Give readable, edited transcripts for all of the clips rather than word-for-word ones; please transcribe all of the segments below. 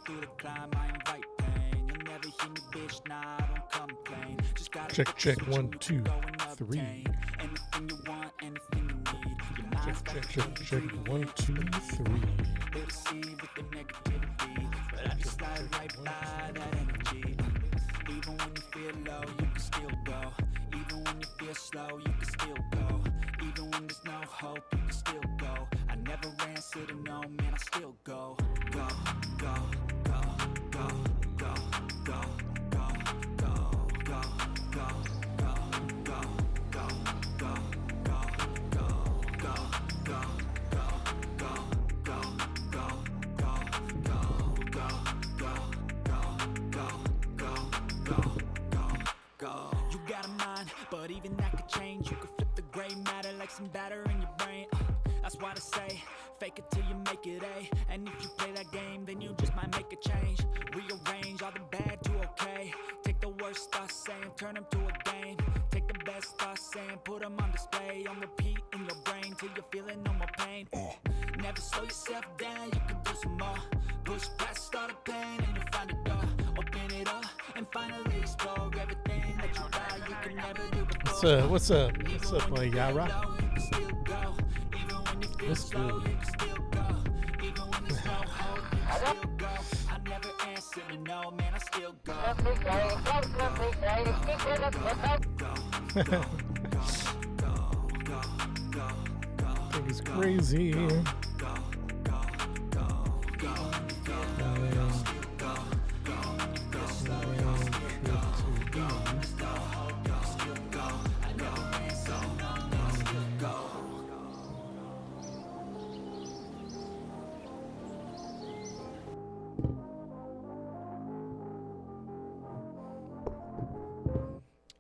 through the climb, I invite pain. You'll never hear me, bitch, nah, I don't complain. Just gotta check, check, 1, 2, 3. Anything you want, anything you need. Your mind's got Check, 1, 2, 3. They deceive with the negativity, but I just slide right by that energy. Even when you feel low, you can still go. Even when you feel slow, you can still go. Even when there's no hope, you can still go. I never answer to no, man, I still go. Go, go, go, go, go, go, go, go, go, go, go, go, go, go, go, go, go, You got a mind, but even that could change. You could flip the gray matter like some batter in your brain. That's why they say, fake it till you make it A. And if you play that game, then you just might make a change. Rearrange all the bad to okay. Take the worst thoughts saying, turn them to a game. Take the best thoughts saying, put them on display. On repeat in your brain till you're feeling no more pain. Never slow yourself down, you can do some more. Push past all the pain and you'll find a door. Open it up and finally explore everything that you thought you could never do before. What's up, my Yara? What's good? I never answer to no, man, I still go. I think it's crazy.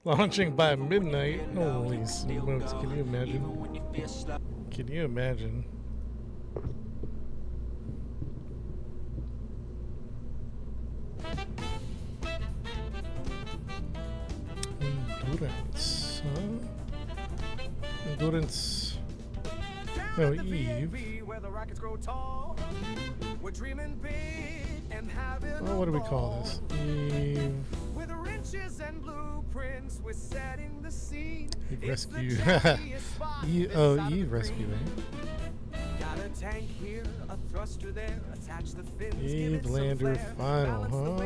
Launching by midnight. Holy smokes, can you imagine? Can you imagine? Endurance, huh? Endurance. No, Eve. Oh, what do we call this? Eve. With wrenches and blueprints, we're setting the scene. Eve rescue. Eve rescuing. Got a tank here, a thruster there, attach the fins. Eve lander final, huh?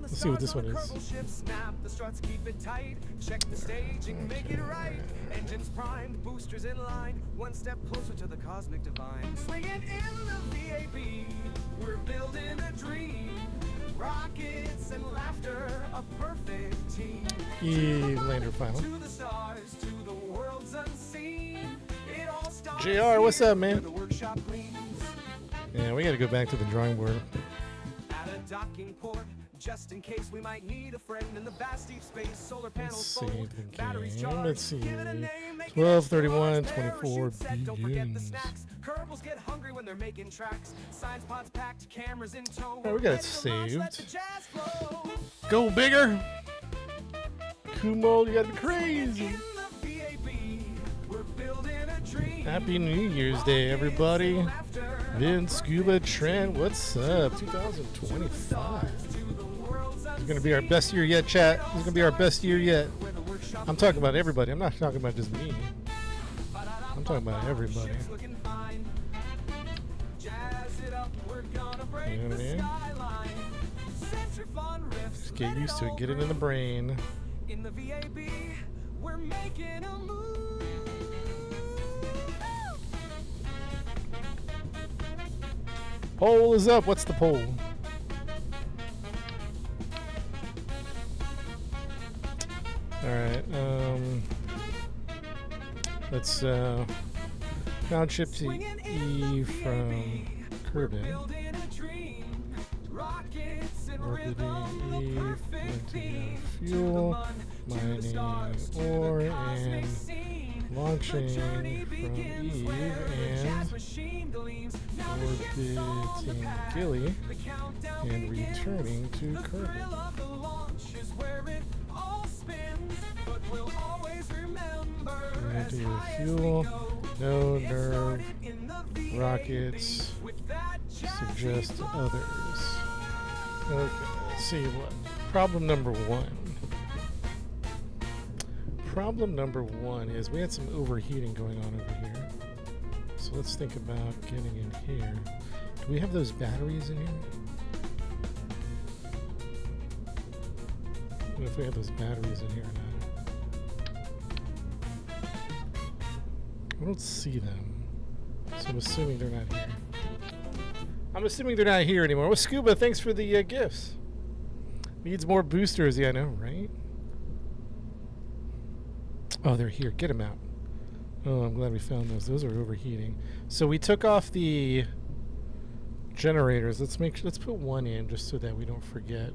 Let's see what this one is. Snap the struts, keep it tight. Check the staging, make it right. Engines primed, boosters in line. One step closer to the cosmic divine. Swinging in the VAB, we're building a dream. Rockets and laughter, a perfect team. Eve lander final. To the stars, to the worlds unseen. It all starts JR, what's up, man? the workshop gleams. Yeah, we gotta go back to the drawing board. At a docking port, just in case we might need a friend in the vast deep space. Solar panels Let's see fold, the batteries game. charged. Let's see. Give it a name, make it 12, 31, explode. 24 Parachute set, don't forget the begins. snacks. Kerbals get hungry when they're making tracks. Science pods packed, cameras in tow. Alright, we got it Ready to launch, let saved. the jazz flow. Go bigger! Kumo, you gotta be crazy! In the VAB, we're building a dream. Happy New Year's Day, everybody! Vin, Scuba, Trent, what's up? 2025. It's gonna be our best year yet, chat. It's gonna be our best year yet. I'm talking about everybody. I'm not talking about just me. I'm talking about everybody. You know what I mean? Just get used to it. Get it in the brain. In the VAB, we're making a move. Poll is up. What's the poll? Alright, let's round trip to E from Kerbin. Orbiting E, plenty of fuel, mining ore, and launching from Eve and orbiting Gilly and returning to Kerbin. Anti fuel, no nerve, rockets, suggest others. Okay, let's see what. Problem number one. Problem number one is we had some overheating going on over here. So let's think about getting in here. Do we have those batteries in here? What if we have those batteries in here now? I don't see them. So I'm assuming they're not here. I'm assuming they're not here anymore. Well, Scuba, thanks for the gifts. Needs more boosters. Yeah, I know, right? Oh, they're here. Get them out. Oh, I'm glad we found those. Those are overheating. So we took off the generators. Let's put one in just so that we don't forget.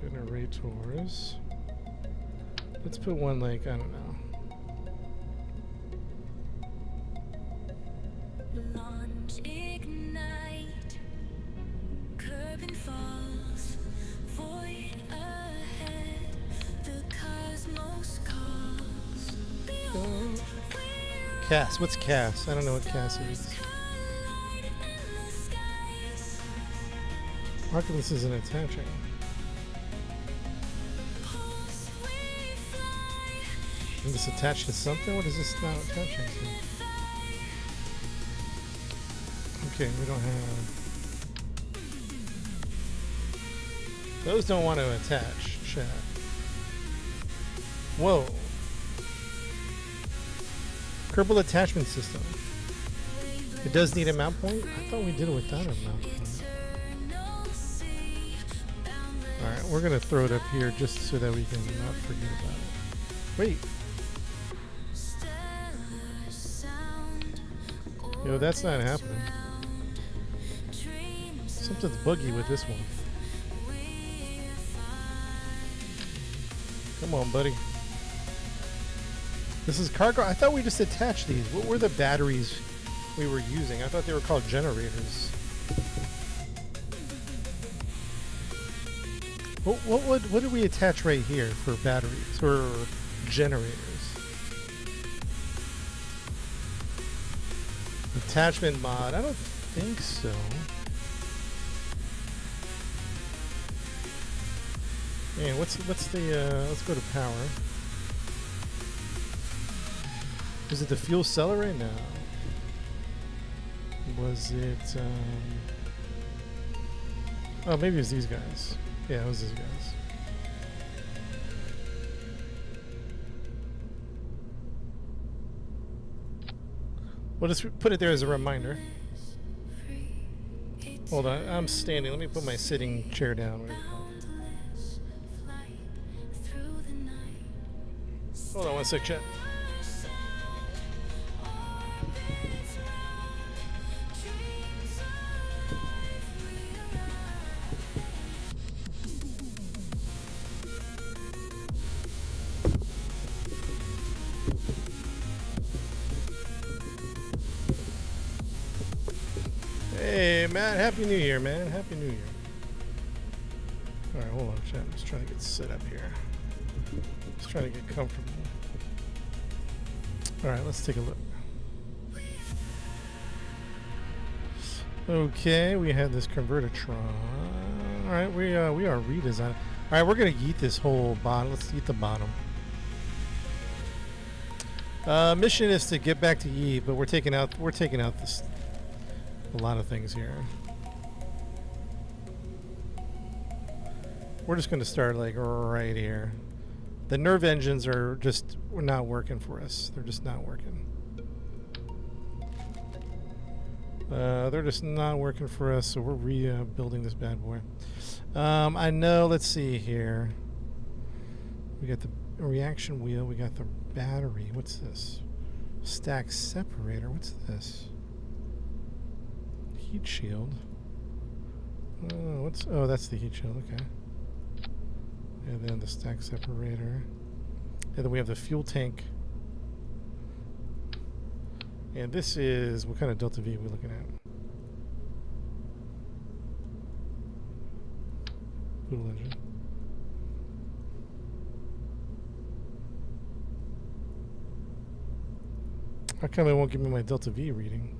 Generators. Let's put one like, I don't know. Launch, ignite, Kerbin falls, void ahead, the cosmos calls. Beyond, Cass. What's Cass? I don't know what Cass is. How come this isn't attaching? Is this attached to something? What is this not attaching to? Okay, we don't have... Those don't want to attach, chat. Whoa. Kerbal attachment system. It does need a mount point? I thought we did it without a mount point. Alright, we're going to throw it up here just so that we can not forget about it. Wait. Yo, that's not happening. Something's buggy with this one. Come on, buddy. This is cargo. I thought we just attached these. What were the batteries we were using? I thought they were called generators. What did we attach right here for batteries or generators? Attachment mod. I don't think so. Man, what's the let's go to power. Is it the fuel cell right now? Was it oh, maybe it was these guys. Yeah, it was these guys. We'll just put it there as a reminder. Hold on, I'm standing. Let me put my sitting chair down. Hold on one sec, chat. Hey, Matt, Happy New Year, man. Happy New Year. Alright, hold on, chat. I'm just trying to get set up here. Just trying to get comfortable. Alright, let's take a look. Okay, we have this Convertitron. Alright, we are redesigning. Alright, we're gonna yeet this whole bottom. Let's yeet the bottom. Mission is to get back to Eve, but we're taking out this a lot of things here. We're just gonna start like right here. The nerve engines are just not working for us. They're just not working. They're just not working for us, so we're rebuilding this bad boy. I know, let's see here. We got the reaction wheel, we got the battery. What's this? Stack separator, what's this? Heat shield. Oh, that's the heat shield, okay. And then the stack separator. And then we have the fuel tank. And this is, what kind of Delta V are we looking at? Poodle engine. How come it won't give me my Delta V reading?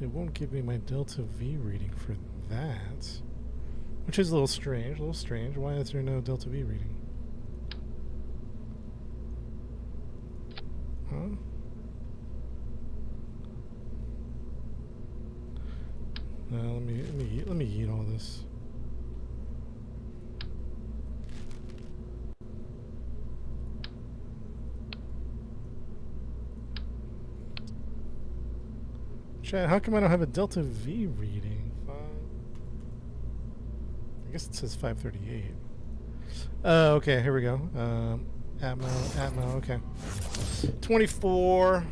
It won't give me my Delta V reading for that. Which is a little strange, Why is there no Delta V reading? Huh? Let me eat all this. Chat, how come I don't have a Delta V reading? I guess it says 538. Okay, here we go. Atmo, okay. 24.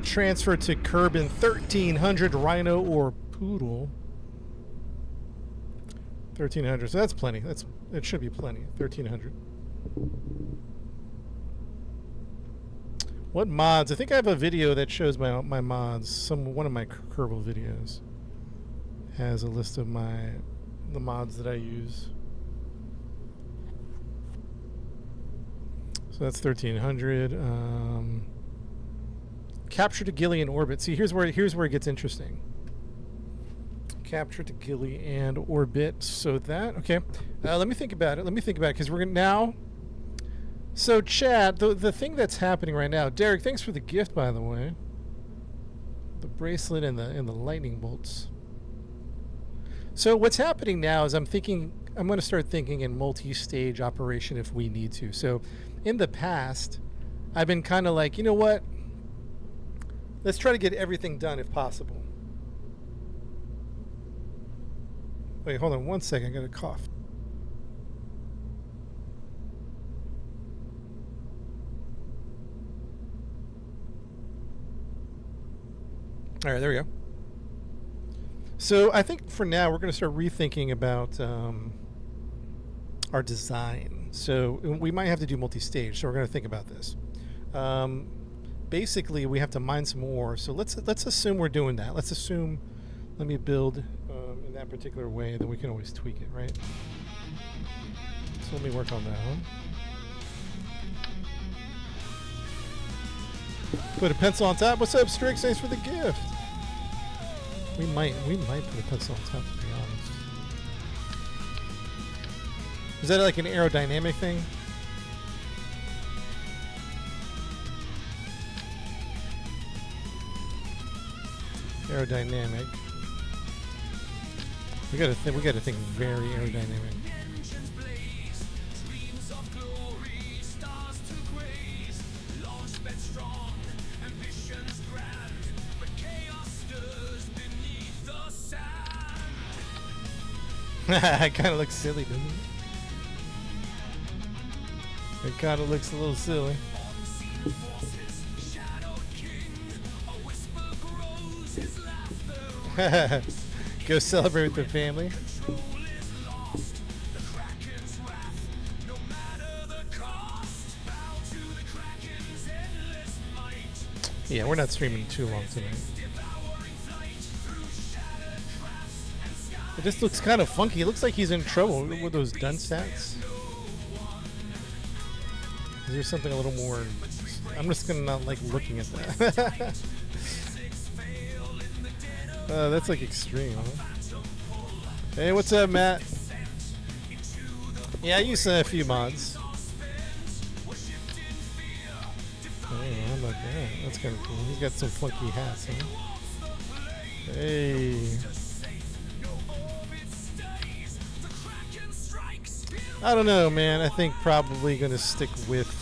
Transfer to Kerbin 1300 Rhino or Poodle. 1300, so that's plenty. It should be plenty. 1300. What mods? I think I have a video that shows my mods. One of my Kerbal videos has a list of the mods that I use. So that's 1300. Capture to Gilly and orbit. See, here's where it gets interesting. Capture to Gilly and orbit. So that okay. Let me think about it. Because we're gonna now. So Chad, the thing that's happening right now, Derek, thanks for the gift, by the way. The bracelet and the lightning bolts. So what's happening now is I'm going to start thinking in multi-stage operation if we need to. So in the past, I've been kind of like, you know what? Let's try to get everything done if possible. Wait, hold on one second. I got a cough. All right, there we go. So I think for now we're going to start rethinking about our design. So we might have to do multi-stage. So we're going to think about this. Basically, we have to mine some ore. So let's assume we're doing that. Let me build in that particular way. Then we can always tweak it, right? So let me work on that. Put a pencil on top. What's up, Strix? Thanks for the gift. We might put a pencil on top, to be honest. Is that like an aerodynamic thing? Aerodynamic. We gotta think very aerodynamic. It kind of looks silly, doesn't it? It kind of looks a little silly. Go celebrate with the family. Yeah, we're not streaming too long tonight. It just looks kind of funky. It looks like he's in trouble with those done stats. Is there something a little more? I'm just gonna not like looking at that. That's like extreme, huh? Hey, what's up, Matt? Yeah, I use a few mods. Hey, how about that? That's kind of cool. He's got some funky hats, huh? Hey. I don't know, man. I think probably going to stick with...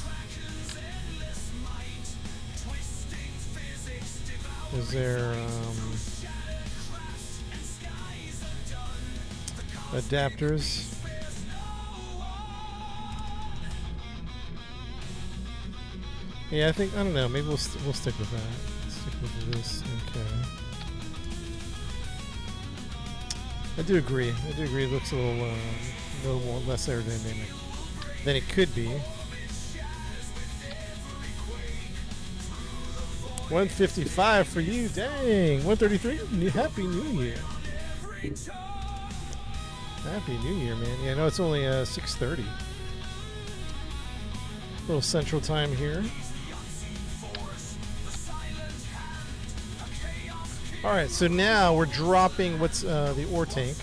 Is there... adapters? Yeah, I think... I don't know. Maybe we'll stick with that. Stick with this. Okay. I do agree. It looks a little more less aerodynamic than it could be. 155 for you. Dang. 133. Happy New Year. Happy New Year, man. Yeah, no, it's only 6:30. Little Central Time here. All right, so now we're dropping what's the ore tank.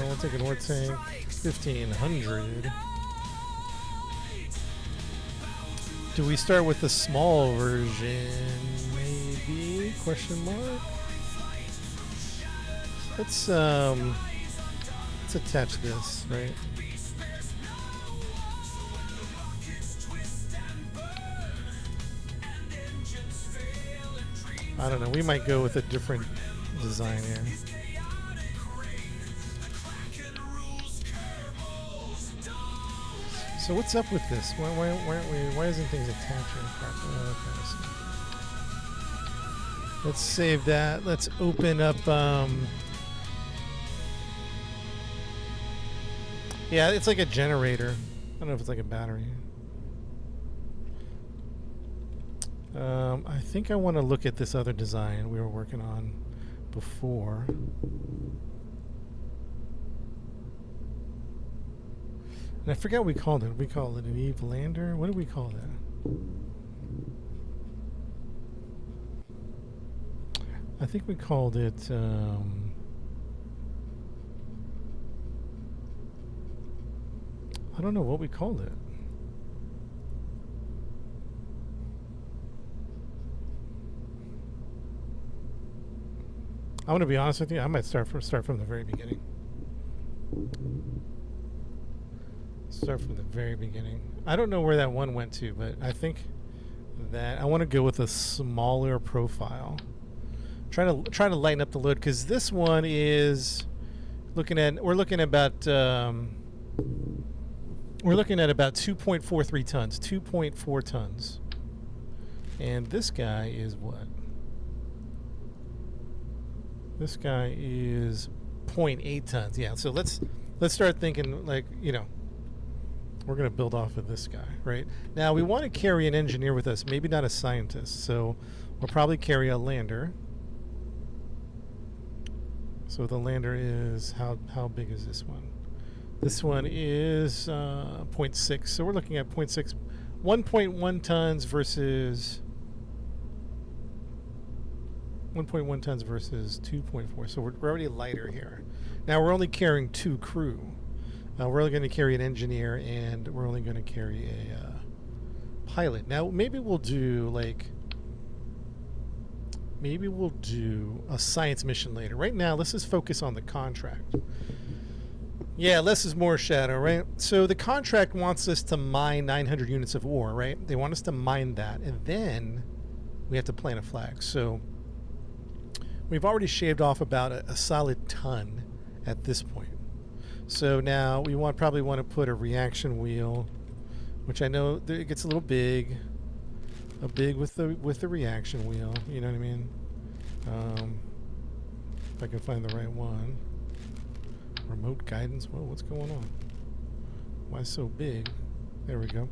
We'll take an ore tank, 1500. Do we start with the small version? Maybe? Question mark. Let's attach this, right? I don't know. We might go with a different design here. So what's up with this? Why isn't things attaching? Okay, so let's save that. Let's open up. Yeah, it's like a generator. I don't know if it's like a battery. I think I want to look at this other design we were working on before. And I forgot what we called it. We called it an Eve Lander. What did we call that? I think we called it. I don't know what we called it. I'm going to be honest with you. I might start from the very beginning. Start from the very beginning. I don't know where that one went to, but I think that I want to go with a smaller profile. Try to lighten up the load, because this one is we're looking at about 2.43 tons, 2.4 tons, and this guy is what? This guy is 0.8 tons. Yeah, so let's start thinking like, you know, we're going to build off of this guy, right? Now, we want to carry an engineer with us, maybe not a scientist, so we'll probably carry a lander. So the lander is, how big is this one? This one is 0.6, so we're looking at 0.6, 1.1 tons versus 1.1 tons versus 2.4, so we're already lighter here. Now we're only carrying 2 crew. We're only going to carry an engineer, and we're only going to carry a pilot. Now maybe we'll do a science mission later. Right now, let's just focus on the contract. Yeah, less is more, Shadow, right? So the contract wants us to mine 900 units of ore, right? They want us to mine that, and then we have to plant a flag. So we've already shaved off about a solid ton at this point. So now we probably want to put a reaction wheel, which I know it gets a little big. Big with the reaction wheel. You know what I mean? If I can find the right one. Remote guidance. Whoa, what's going on? Why so big? There we go.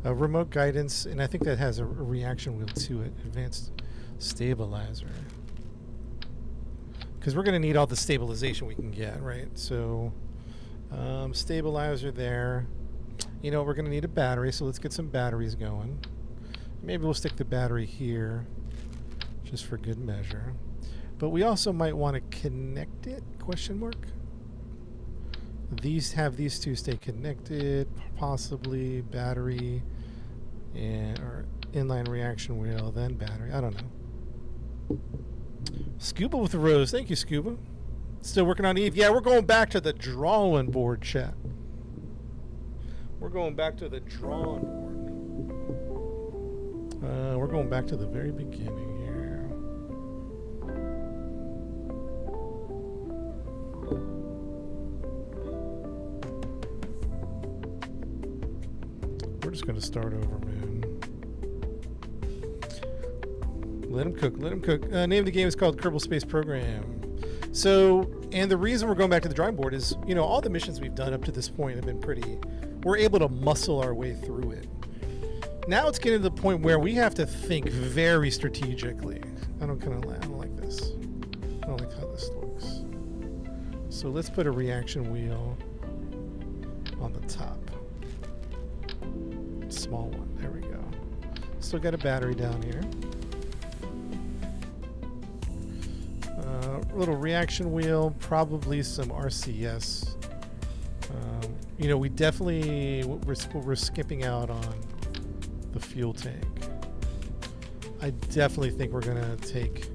Remote guidance, and I think that has a reaction wheel to it. Advanced stabilizer. Because we're going to need all the stabilization we can get, right? So, stabilizer there. You know, we're going to need a battery, so let's get some batteries going. Maybe we'll stick the battery here, just for good measure. But we also might want to connect it, question mark. These two stay connected, possibly battery, or inline reaction wheel, then battery. I don't know. Scuba with the rose. Thank you, Scuba. Still working on Eve. Yeah, we're going back to the drawing board, chat. We're going back to the drawing board. We're going back to the very beginning here. We're just going to start over, man. Let him cook. Let him cook. Name of the game is called Kerbal Space Program. So, and the reason we're going back to the drawing board is, you know, all the missions we've done up to this point have been pretty, we're able to muscle our way through it. Now it's getting to the point where we have to think very strategically. I don't like this. I don't like how this looks. So let's put a reaction wheel on the top. Small one. There we go. Still got a battery down here. Little reaction wheel, probably some RCS. You know, we definitely, we're skipping out on the fuel tank. I definitely think we're gonna take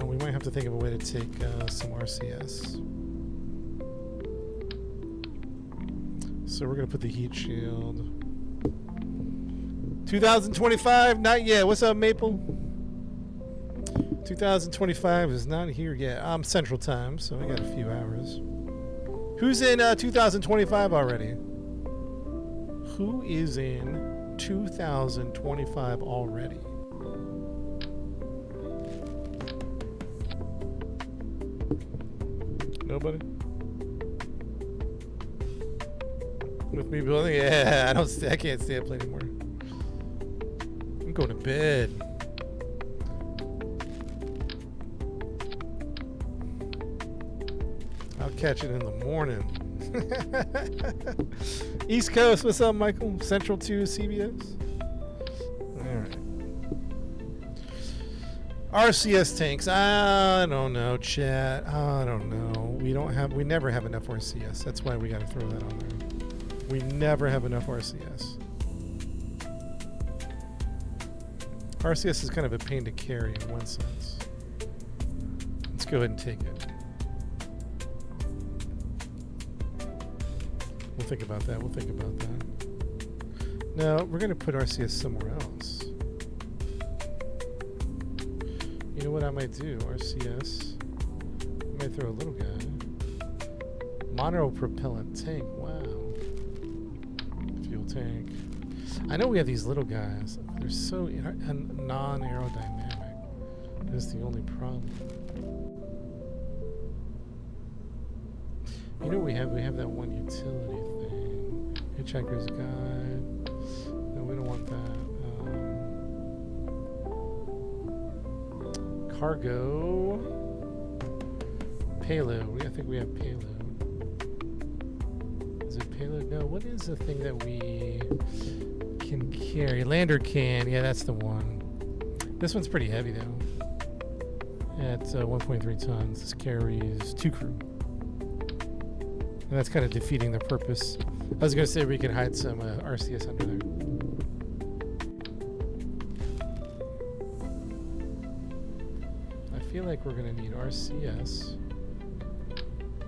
we might have to think of a way to take some RCS. So we're gonna put the heat shield. 2025, not yet. What's up, Maple? 2025 is not here yet. I'm Central Time, so I got a few hours. Who's in 2025 already? Who is in 2025 already? Nobody? With me building? Yeah, I can't stay up late anymore. I'm going to bed. I'll catch it in the morning. East Coast, what's up, Michael? Central to CBS. All right. RCS tanks. I don't know, chat. I don't know. We never have enough RCS. That's why we got to throw that on there. We never have enough RCS. RCS is kind of a pain to carry in one sense. Let's go ahead and take it. We'll think about that. Now, we're going to put RCS somewhere else. You know what I might do? RCS. I might throw a little guy. Monopropellant tank. Wow. Fuel tank. I know we have these little guys. They're so non-aerodynamic. That's the only problem. You know we have that one utility thing. Hitchhiker's Guide. No, we don't want that. Cargo. Payload. I think we have payload. Is it payload? No, what is the thing that we can carry? Lander can. Yeah, that's the one. This one's pretty heavy though. At 1.3 tons. This carries 2 crew. And that's kind of defeating the purpose. I was going to say we could hide some RCS under there. I feel like we're going to need RCS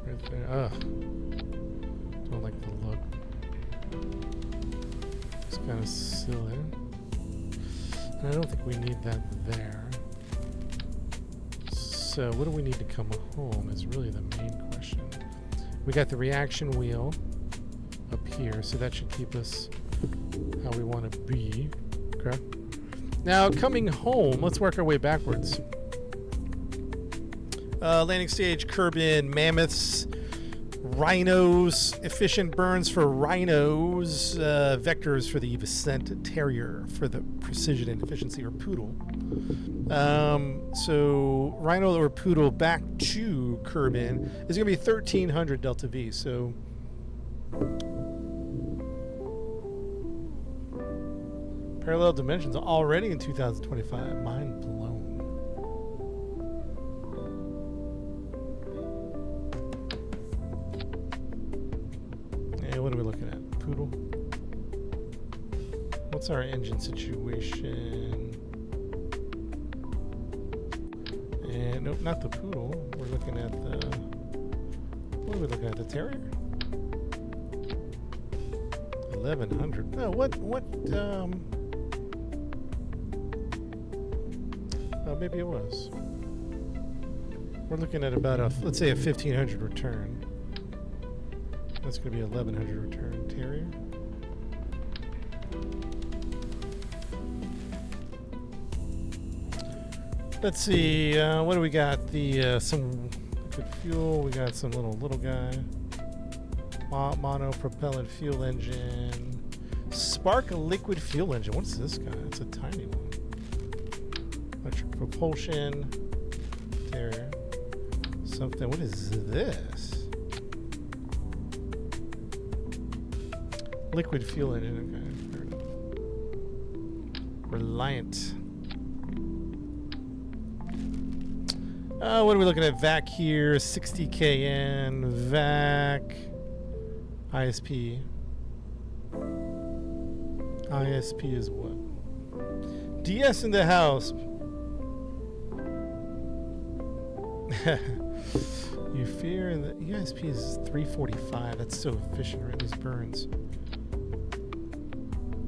right there. Ugh. Don't like the look. It's kind of silly. And I don't think we need that there. So what do we need to come home is really the main question. We got the reaction wheel up here, so that should keep us how we want to be. Okay. Now, coming home, let's work our way backwards. Landing stage, Kerbin, mammoths, rhinos, efficient burns for rhinos, vectors for the Vicent Terrier for the precision and efficiency, or poodle. So rhino or poodle back to Kerbin is going to be 1300 delta V. So parallel dimensions already in 2025. Mind blown. Hey, what are we looking at? Poodle. What's our engine situation? And nope, not the poodle. We're looking at the. What are we looking at? The Terrier. 1100. No, what? Oh, maybe it was. We're looking at about let's say a 1500 return. That's going to be 1100 return. Terrier. Let's see. What do we got? The some liquid fuel. We got some little guy. Mono-propellant fuel engine. Spark liquid fuel engine. What's this guy? It's a tiny one. Electric propulsion. There. Something. What is this? Liquid fuel engine. Okay. Reliant. What are we looking at? VAC here. 60 KN. VAC. ISP. ISP is what? DS in the house. You fear the ESP is 345. That's so efficient, right? These burns.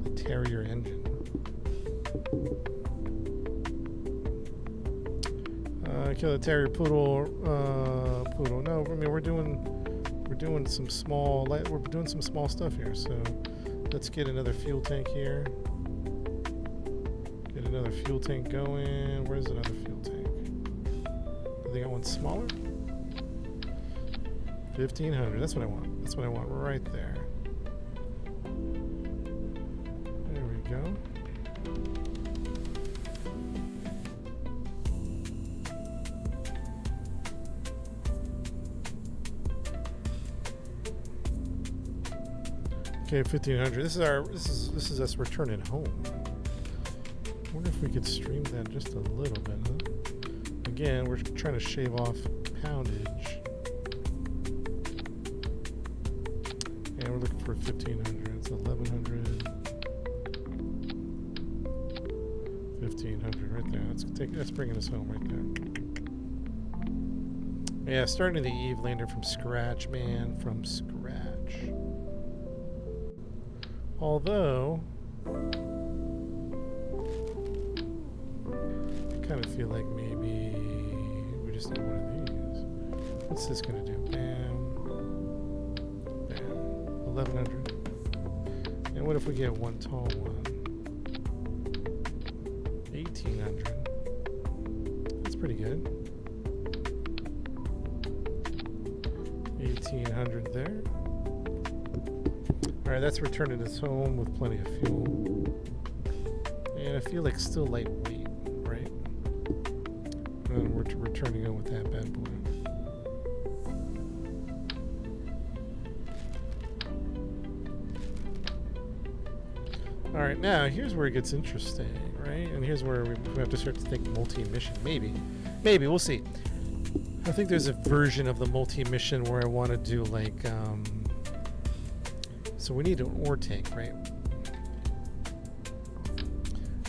The Terrier engine. Kill the Terrier Poodle. Poodle. No, I mean we're doing some small. We're doing some small stuff here. So let's get another fuel tank here. Get another fuel tank going. Where's another fuel tank? Do they got one smaller? 1500. That's what I want. That's what I want right there. There we go. Okay, 1500. This is us returning home. I wonder if we could stream that just a little bit, huh? Again, we're trying to shave off poundage. And we're looking for 1500. It's 1100. 1500 right there. That's bringing us home right there. Yeah, starting the Eve lander from scratch, man. From scratch. Although, I kind of feel like maybe we just need one of these. What's this going to do? Bam. Bam. 1100. And what if we get one tall one? 1800. That's pretty good. 1800 there. Alright, that's returning us home with plenty of fuel. And I feel like still lightweight, right? And we're returning home with that bad boy. Alright, now here's where it gets interesting, right? And here's where we have to start to think multi-mission. Maybe, we'll see. I think there's a version of the multi-mission where I want to do like, so we need an ore tank, right?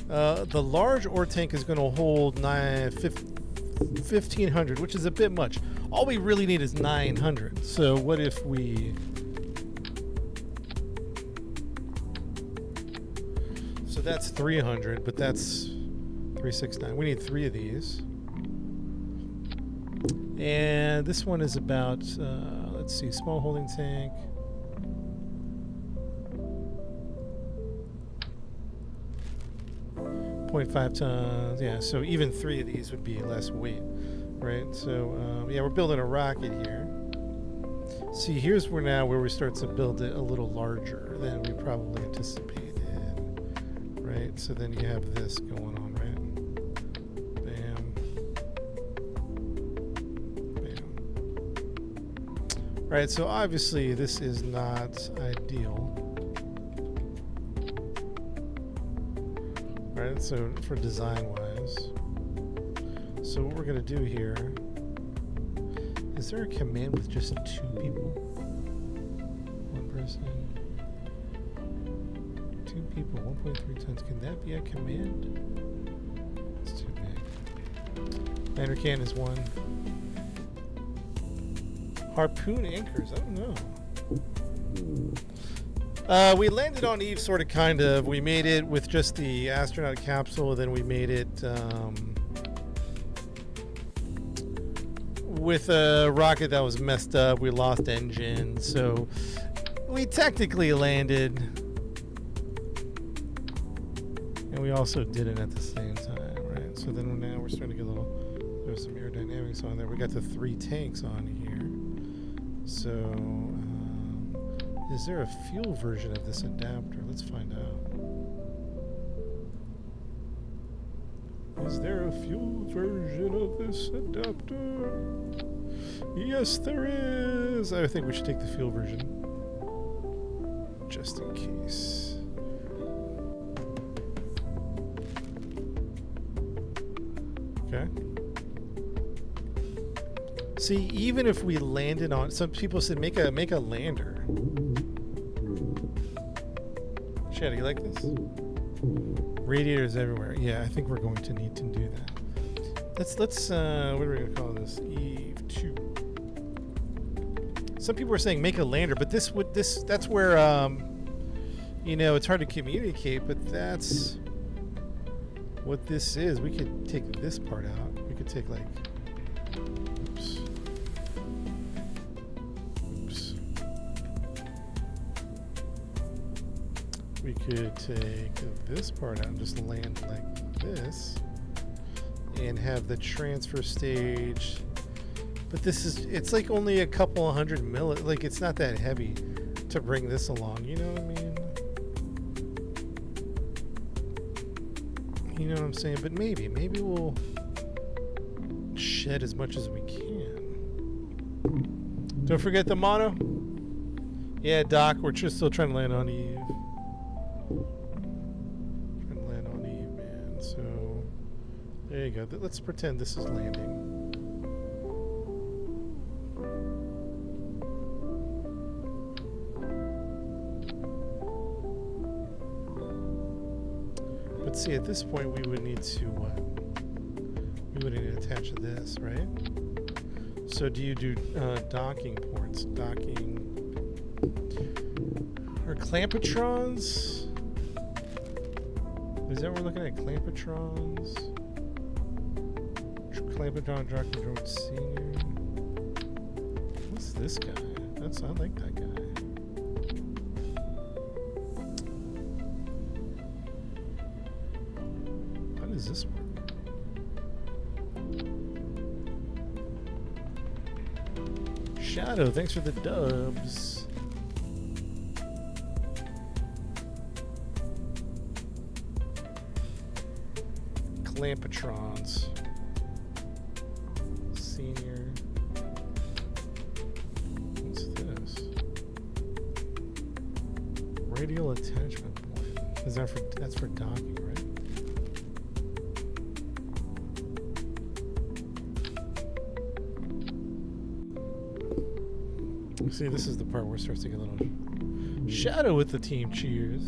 The large ore tank is going to hold 1,500, which is a bit much. All we really need is 900. So what if we... So that's 300, but that's 369. We need 3 of these. And this one is about, let's see, small holding tank. .5 tons, yeah, so even 3 of these would be less weight, right? So, yeah, we're building a rocket here. See, here's where we start to build it a little larger than we probably anticipated, right? So then you have this going on, right? Bam. Bam. Right, so obviously this is not ideal. Right, so for design-wise, so what we're going to do here, is there a command with just 2 people? 1 person, 2 people, 1.3 tons. Can that be a command? It's too big. Lander can is 1. Harpoon anchors, I don't know. We landed on Eve, sort of, kind of. We made it with just the astronaut capsule, then we made it with a rocket that was messed up. We lost engine, so we technically landed, and we also didn't at the same time, right? So then now we're starting to get a little, there's some aerodynamics on there. We got the 3 tanks on here. So, is there a fuel version of this adapter? Let's find out. Is there a fuel version of this adapter? Yes, there is. I think we should take the fuel version, just in case. Okay. See, even if we landed on, some people said make a lander. Chad, you like this? Radiators everywhere. Yeah, I think we're going to need to do that. Let's what are we gonna call this? Eve 2. Some people are saying make a lander, but that's where you know, it's hard to communicate, but that's what this is. We could take this part out. We could take like, oops. We could take this part out and just land like this and have the transfer stage. But this is, it's like only a couple 100 milli, like it's not that heavy to bring this along, you know what I mean? You know what I'm saying? But maybe we'll shed as much as we can. Don't forget the mono. Yeah, Doc, we're just still trying to land on Eve. Trying to land on Eve, man. So, there you go. Let's pretend this is landing. But see, at this point, we would need to what? We would need to attach this, right? So do you do docking ports? Docking or clampetrons? Is that what we're looking at? Clampetrons? Clampetron, Drone Senior. What's this guy? I like that guy. How does this work? Shadow, thanks for the dubs. Clampetrons. Senior. What's this? Radial attachment point. Is that for, that's for docking, right? See, this is the part where it starts to get a little Shadow with the team cheers.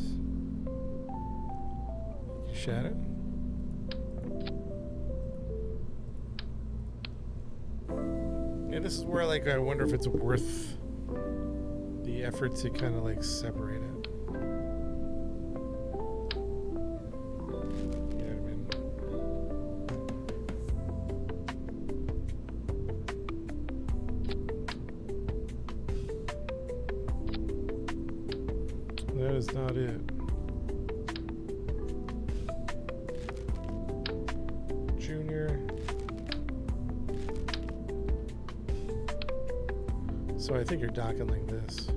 Shadow. Yeah, this is where like I wonder if it's worth the effort to kind of like separate it. You know what I mean? That is not it. Junior. So I think you're docking like this.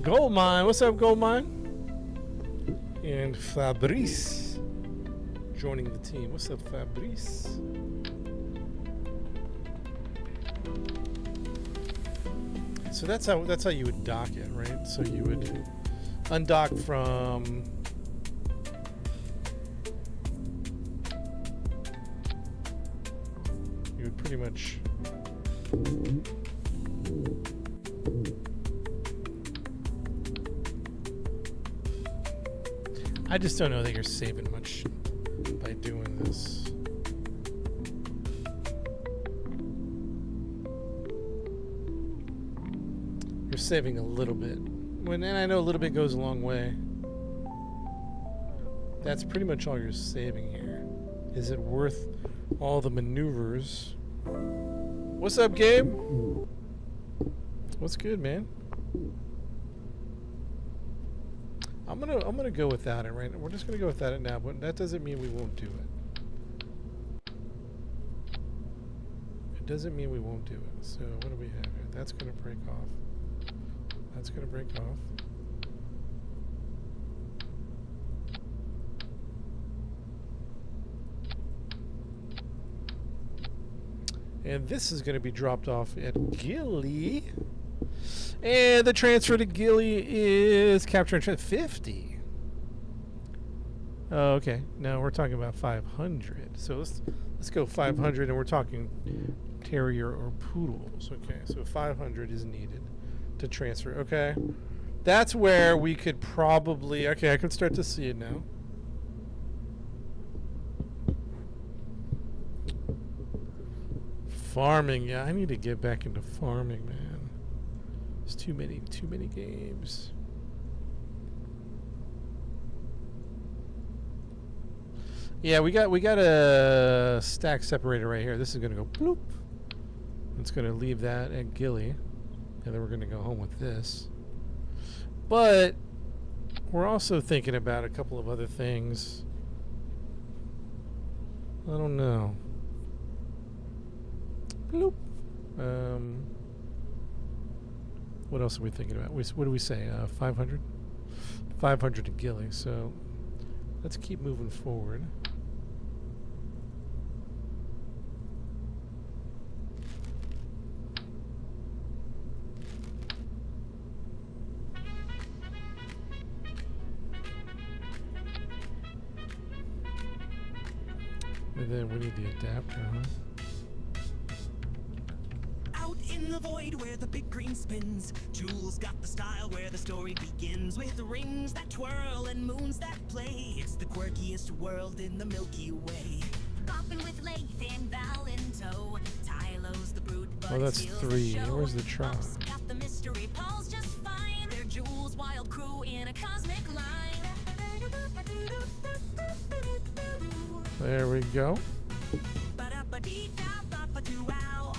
Goldmine, what's up, Goldmine? And Fabrice joining the team. What's up, Fabrice? So that's how you would dock it, right? So you would undock from you would pretty much I just don't know that you're saving much by doing this. You're saving a little bit. And I know a little bit goes a long way. That's pretty much all you're saving here. Is it worth all the maneuvers? What's up, Gabe? What's good, man? I'm gonna go without it right now. We're just gonna go without it now, but that doesn't mean we won't do it. It doesn't mean we won't do it. So what do we have here? That's gonna break off. That's gonna break off. And this is going to be dropped off at Gilly. And the transfer to Gilly is capture and transfer 50. Oh, okay. No, we're talking about 500. So let's go 500, and we're talking terrier or poodles. Okay, so 500 is needed to transfer. Okay, that's where we could probably. Okay, I can start to see it now. Farming, yeah, I need to get back into farming, man. There's too many games. Yeah, we got a stack separator right here. This is gonna go bloop. It's gonna leave that at Gilly, and then we're gonna go home with this. But we're also thinking about a couple of other things. I don't know. Bloop. What else are we thinking about? What do we say? 500? 500 to Gilly. So let's keep moving forward. And then we need the adapter, huh? In the void where the big green spins, Jules got the style where the story begins. With the rings that twirl and moons that play, it's the quirkiest world in the Milky Way. Bopping with Lathe and Val in tow. Tylo's the brute, but Oh, that's steals 3. the show. Where's the trap? Bob's got the mystery, Paul's just fine. They're Jules' wild crew in a cosmic line. There we go. Ba-da-ba-dee-da-ba-ba-doo-ow.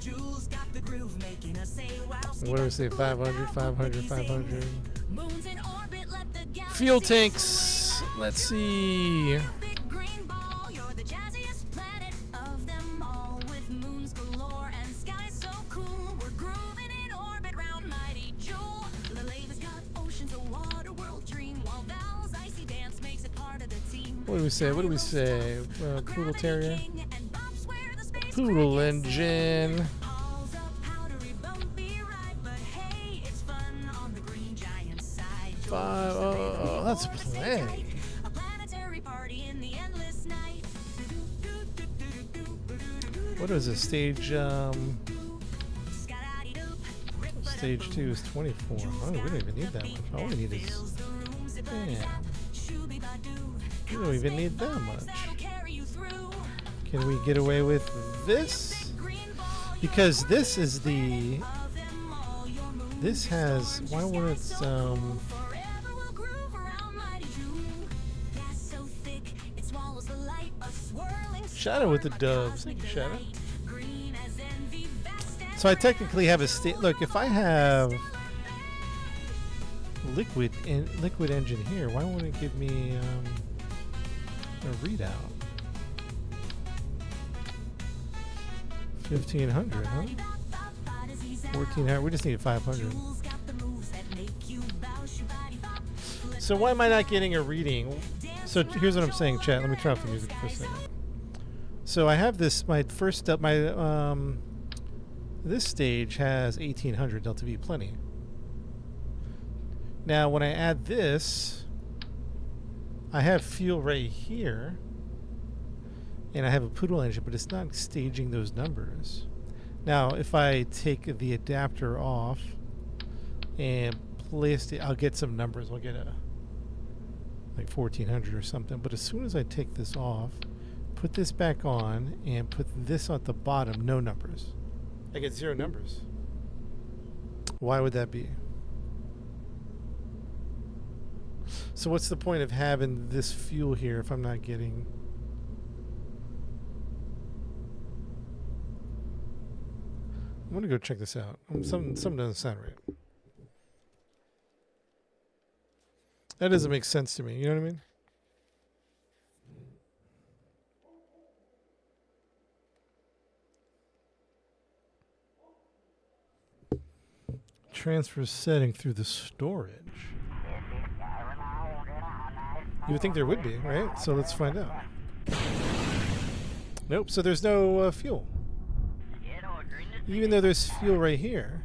Jules got the groove making us say wow. What do we say? 500, 500, 500. Moons in orbit, let the galaxy Fuel tanks. Let's see. Big green ball, you're the jazziest planet of them all. With moons galore and skies so cool, we're grooving in orbit round mighty Jewel. Lalave's got oceans of water, world dream, while Val's icy dance makes it part of the team. What do we say? What do we say? Poodle terrier. King and Bob's where the space Poodle crickets engine. sing. Paul's a powdery, bumpy ride, but hey, it's fun on the green giant side. Five. Oh, that's plenty. A planetary party in the endless night. What is this? Stage 2 is 24. Oh, we don't even need that much. All we need is. Yeah. We don't even need that much. Can we get away with this? Because this is the. This has. Why won't it? Shadow with the doves. Thank you, Shadow. So I technically have a state. Look, if I have liquid engine here, why won't it give me a readout? 1500, huh? 1400. We just need 500. So why am I not getting a reading? So here's what I'm saying, chat. Let me turn off the music for a second. So I have this. My first up. This stage has 1800 delta V, plenty. Now when I add this, I have fuel right here, and I have a poodle engine, but it's not staging those numbers. Now if I take the adapter off and place it, I'll get some numbers. I'll get a like 1400 or something. But as soon as I take this off, put this back on, and put this at the bottom, no numbers. I get 0 numbers. Why would that be? So what's the point of having this fuel here if I'm not getting... I'm going to go check this out. Something doesn't sound right. That doesn't make sense to me. You know what I mean? Transfer setting through the storage. You would think there would be, right? So let's find out. Nope. So there's no fuel. Even though there's fuel right here,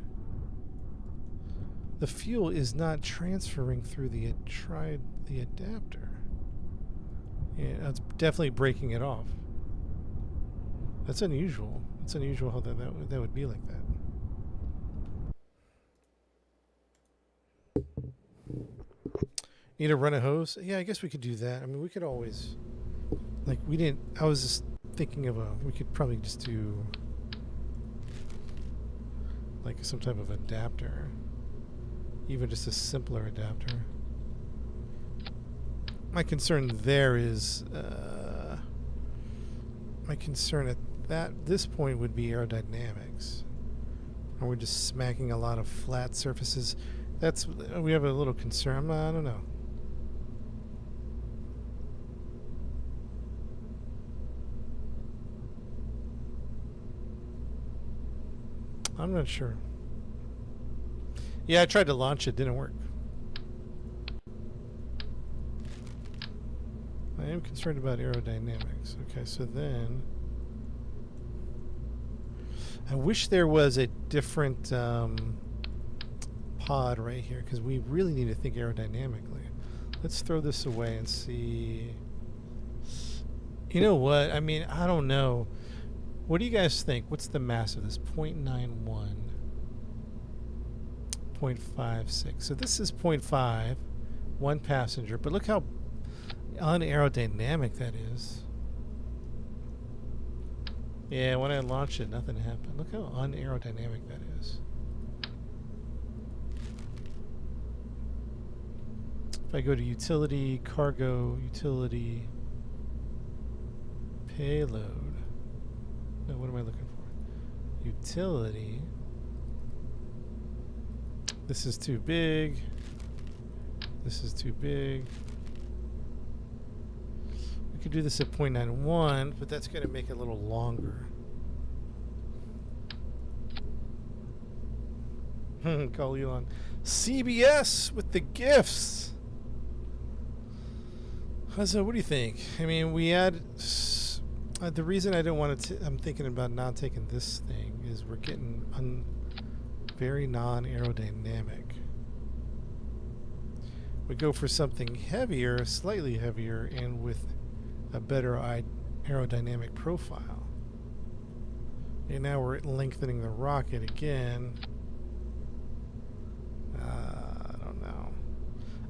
the fuel is not transferring through the adapter. Yeah, it's definitely breaking it off. That's unusual. It's unusual how that would be like that. Need to run a hose? Yeah, I guess we could do that. I mean, we could always, like, we didn't. I was just thinking of we could probably just do like some type of adapter, even just a simpler adapter. My concern there is, my concern at this point would be aerodynamics. Are we just smacking a lot of flat surfaces? We have a little concern. I don't know. I'm not sure. Yeah, I tried to launch it. Didn't work. I am concerned about aerodynamics. Okay, so then I wish there was a different pod right here, because we really need to think aerodynamically. Let's throw this away and see. You know what? I mean, I don't know. What do you guys think? What's the mass of this? 0.91. 0.56. So this is 0.5. One passenger. But look how unaerodynamic that is. Yeah, when I launched it, nothing happened. Look how unaerodynamic that is. If I go to utility, cargo, utility, payload. No, what am I looking for? Utility. This is too big. This is too big. We could do this at 0.91, but that's going to make it a little longer. Call Elon. CBS with the gifts. So what do you think? I mean, we had... the reason I don't want to... I'm thinking about not taking this thing is we're getting very non-aerodynamic. We go for something heavier, slightly heavier, and with a better aerodynamic profile. And now we're lengthening the rocket again. I don't know.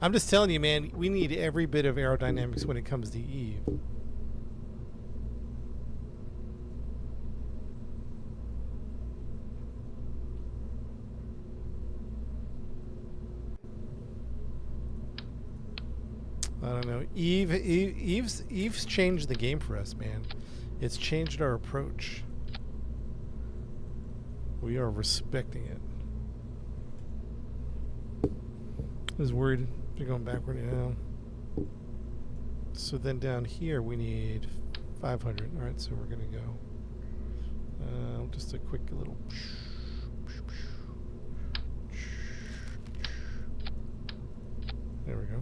I'm just telling you, man, we need every bit of aerodynamics when it comes to Eve. I don't know. Eve's changed the game for us, man. It's changed our approach. We are respecting it. I was worried they're going backward now. So then down here we need 500. All right, so we're gonna go. Just a quick little. There we go.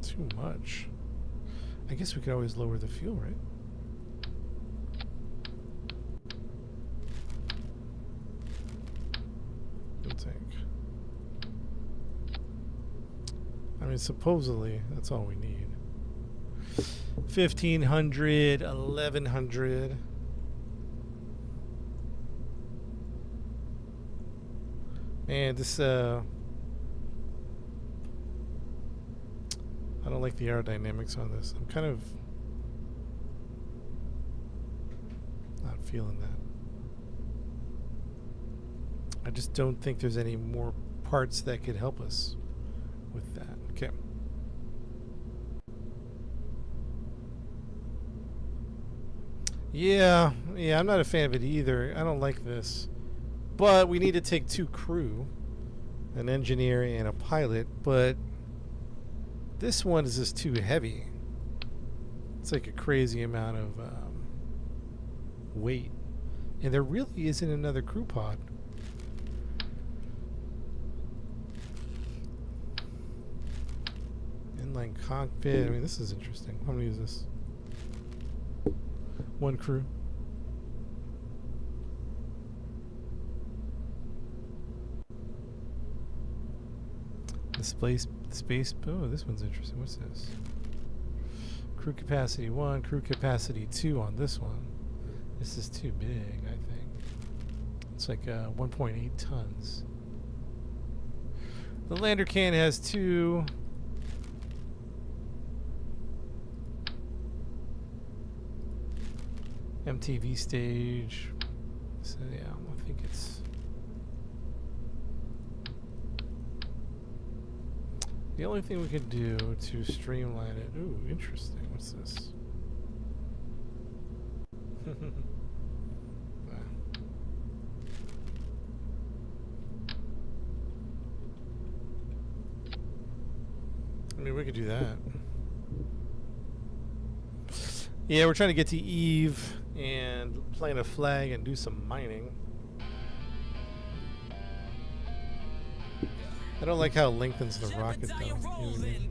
Too much. I guess we could always lower the fuel, right? Fuel tank. I mean, supposedly, that's all we need. 1,500, 1,100. Man, this, I don't like the aerodynamics on this. I'm kind of not feeling that. I just don't think there's any more parts that could help us with that. Okay. Yeah, I'm not a fan of it either. I don't like this. But we need to take 2 crew, an engineer and a pilot, but This one is just too heavy. It's like a crazy amount of weight. And there really isn't another crew pod. Inline cockpit. I mean, this is interesting. How many is this? One crew. The space. Oh, this one's interesting. What's this? Crew capacity 1, crew capacity 2 on this one. This is too big, I think. It's like 1.8 tons. The lander can has 2. MTV stage. So yeah, I think it's. The only thing we could do to streamline it. Ooh, interesting. What's this? I mean, we could do that. Yeah, we're trying to get to Eve and plant a flag and do some mining. I don't like how it lengthens the rocket though. You know what I mean?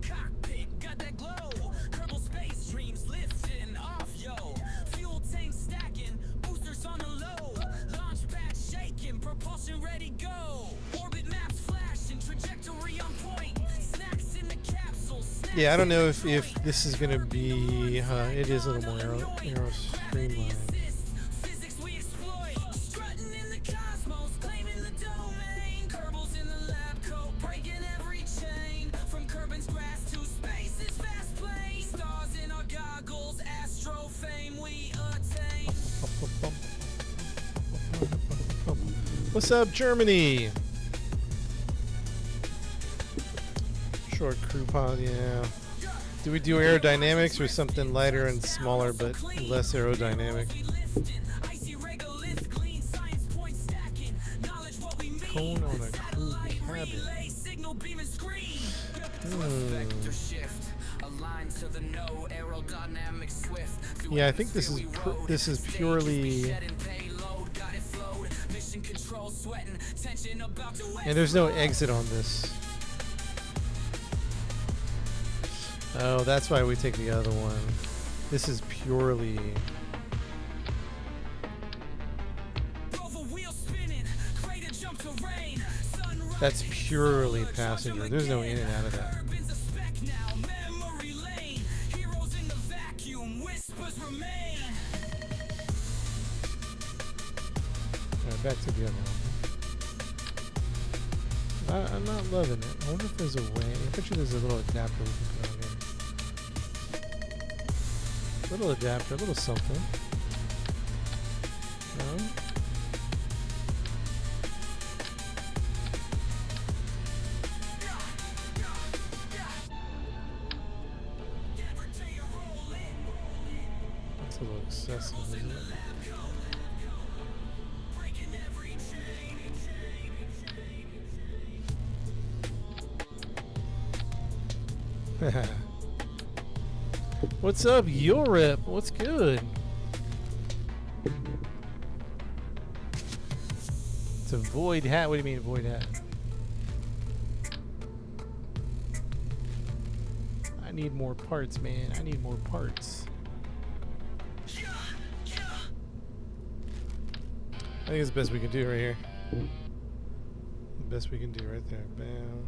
Yeah, I don't know if this is gonna be. It is a little more aero streamlined. What's up, Germany? Short crew pod, yeah. Do we do aerodynamics or something lighter and smaller but less aerodynamic? Cone on a crew cabin. Yeah, I think this is purely. And there's no exit on this. Oh, that's why we take the other one. This is purely. That's purely passenger. There's no in and out of that. Alright, back to the other one. I'm not loving it. I wonder if there's a way. I bet you there's a little adapter we can put on here. Little adapter, a little something. No? That's a little excessive, isn't it? What's up, Europe? What's good? It's a void hat. What do you mean, void hat? I need more parts, man. I need more parts. I think it's the best we can do right here. The best we can do right there. Bam.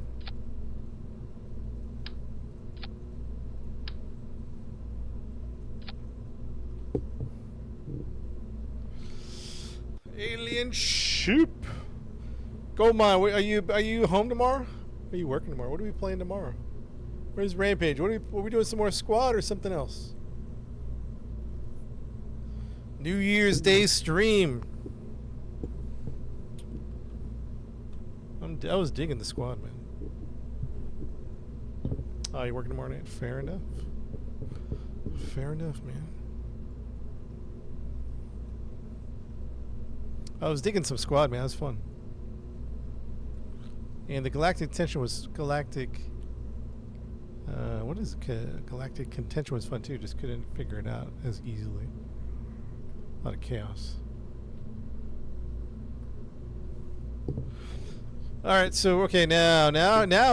Alien Shoop. Goldmine, are you home tomorrow? Are you working tomorrow? What are we playing tomorrow? Where's Rampage? What are we doing? Some more squad or something else? New Year's Day stream. I was digging the squad, man. Oh, you working tomorrow night? Fair enough. Fair enough, man. I was digging some squad, man. That was fun. And the Galactic Tension was Galactic What is Galactic Contention was fun too. Just couldn't figure it out as easily. A lot of chaos. All right, so okay, now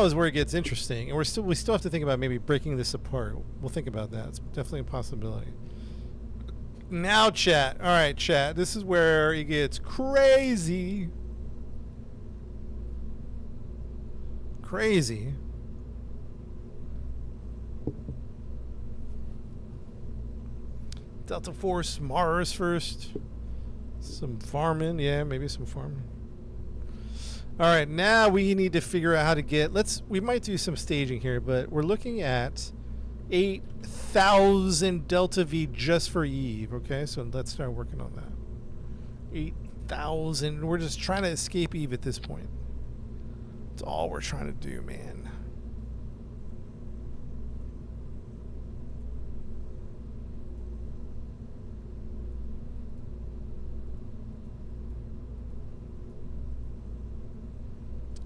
is where it gets interesting, and we still have to think about maybe breaking this apart. We'll think about that. It's definitely a possibility. Now, chat. All right, chat. This is where it gets crazy. Crazy. Delta Force, Mars first. Some farming, yeah, maybe some farming. All right, now we need to figure out how to get. We might do some staging here, but we're looking at 8,000 Delta V just for Eve. Okay, so let's start working on that. 8,000. We're just trying to escape Eve at this point. That's all we're trying to do, man.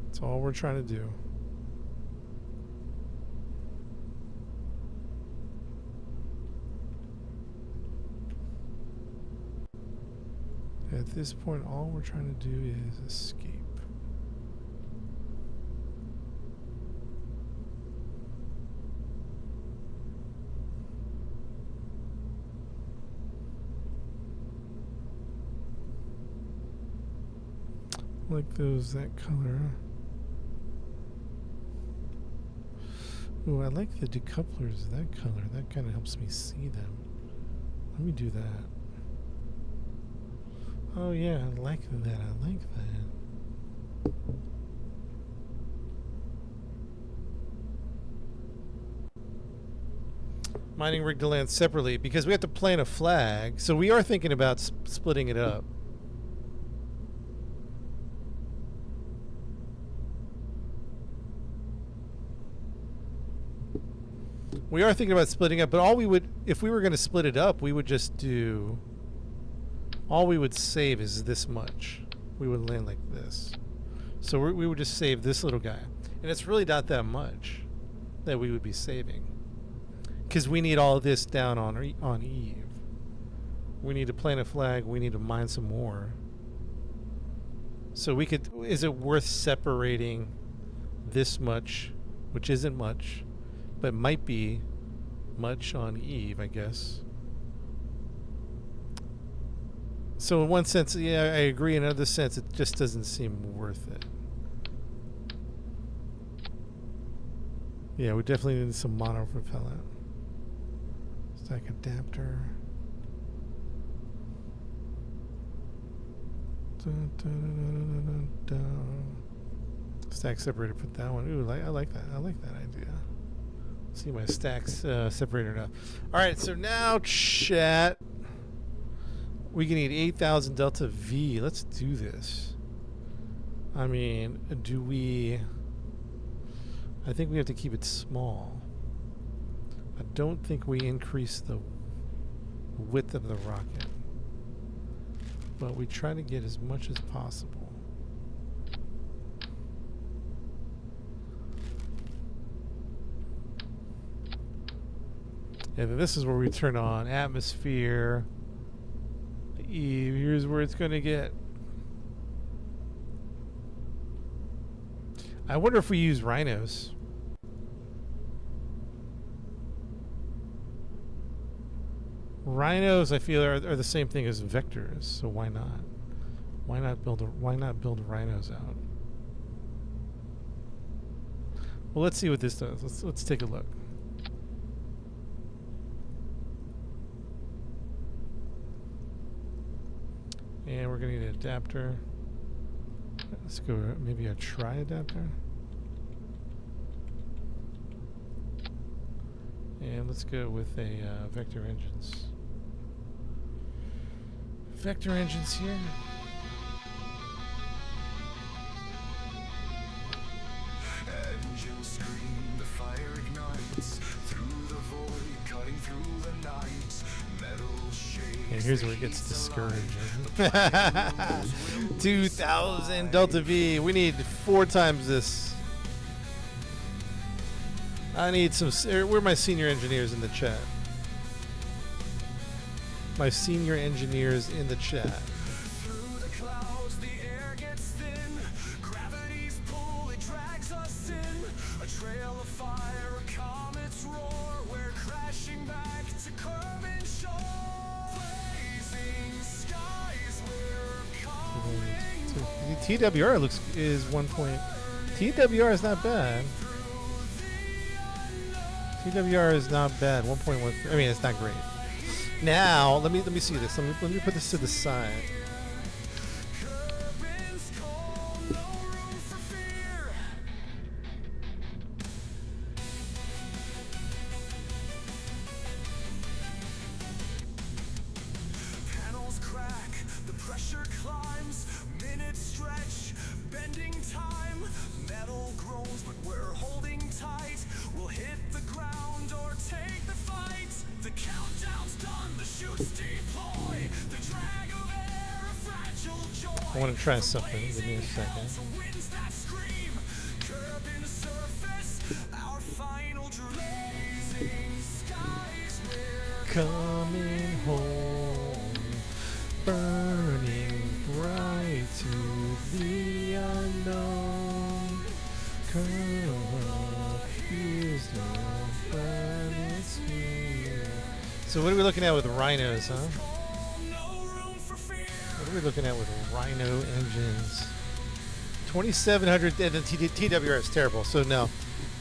That's all we're trying to do. At this point, all we're trying to do is escape. Like that color. Ooh, I like the decouplers, that color. That kind of helps me see them. Let me do that. Oh yeah, I like that. I like that. Mining rig to land separately because we have to plant a flag. So we are thinking about splitting it up. We are thinking about splitting up, but all we would, if we were going to split it up, we would just do, all we would save is this much. We would land like this. So we would just save this little guy. And it's really not that much that we would be saving. Because we need all of this down on Eve. We need to plant a flag. We need to mine some more. So we could, is it worth separating this much, which isn't much, but might be much on Eve, I guess. So in one sense, yeah, I agree. In another sense, it just doesn't seem worth it. Yeah, we definitely need some mono propellant. Stack adapter. Dun, dun, dun, dun, dun. Stack separator, put that one. Ooh, I like that. I like that idea. See my stacks separator now. All right, so now chat. We can need 8,000 Delta V. Let's do this. I mean, do we... I think we have to keep it small. I don't think we increase the width of the rocket. But we try to get as much as possible. Yeah, this is where we turn on atmosphere. Eve, here's where it's going to get. I wonder if we use rhinos. Rhinos, I feel, are the same thing as vectors, so why not? Why not build rhinos out? Well, let's see what this does. Let's take a look. And we're going to need an adapter. Let's go maybe a tri-adapter. And let's go with a vector engines. Vector engines here. Engines scream, the fire ignites through the void, cutting through the night. Metal shakes. And here's where it gets discouraging. 2,000 Delta V. We need 4 times this. I need some. Where are my senior engineers in the chat? My senior engineers in the chat. Through the clouds, the air gets thin. Gravity's pull, it drags us in. A trail of fire, a comet's roar. We're crashing back to curving shore. Blazing skies, we're coming. TWR is 1 point. TWR is not bad. TWR is not bad. 1.1. I mean, it's not great. Now, let me see this. Let me put this to the side. Currents cold, no room for fear. Panels crack, the pressure climbs, minutes stretch, bending time. Metal groans, but we're holding tight. We'll hit the ground or take the fight. The countdown's done, the chutes deploy. The drag of air, a fragile joy. I want to try something. Give me a second. Winds that scream, curbing the surface, our final blazing skies. We're Coming home, burning bright to the unknown. Come, here's the planet's here. So what are we looking at with rhinos, huh? no room for fear. What are we looking at with rhino engines? 2700, and the TWR is terrible, so no.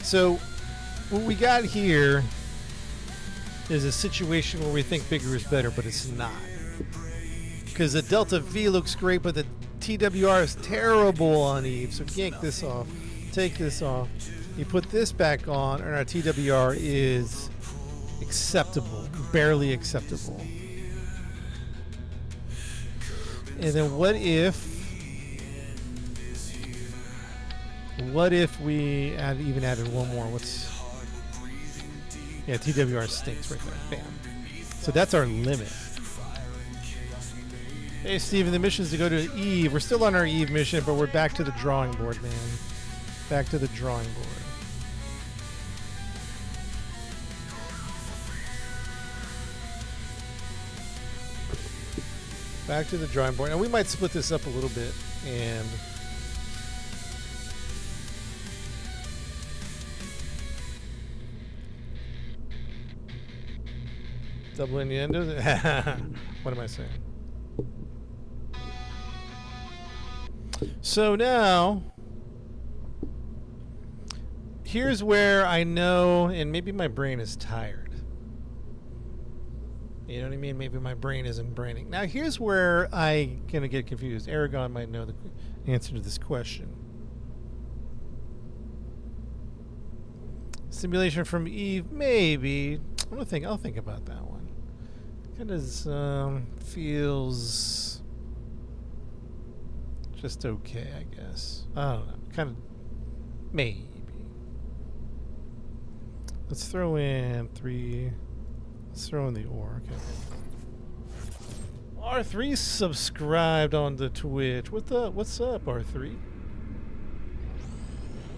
So what we got here is a situation where we think bigger is better, but it's not. Because the Delta V looks great, but the TWR is terrible on Eve. So yank this off, take this off. You put this back on, and our TWR is acceptable, barely acceptable. And then what if we even added one more? Yeah, TWR stinks right there. Bam. So that's our limit. Hey, Steven, the mission is to go to Eve. We're still on our Eve mission, but we're back to the drawing board, man. Back to the drawing board. Back to the drawing board. And we might split this up a little bit and double innuendo. What am I saying? So now, here's where I know, and maybe my brain is tired. You know what I mean? Maybe my brain isn't braining. Now, here's where I'm going to get confused. Aragon might know the answer to this question. Simulation from Eve, maybe. I'll think about that one. Kind of feels just okay, I guess. I don't know. Kind of maybe. Let's throw in 3. Let's throw in the ore. Okay. R3 subscribed on the Twitch. What's up, R3?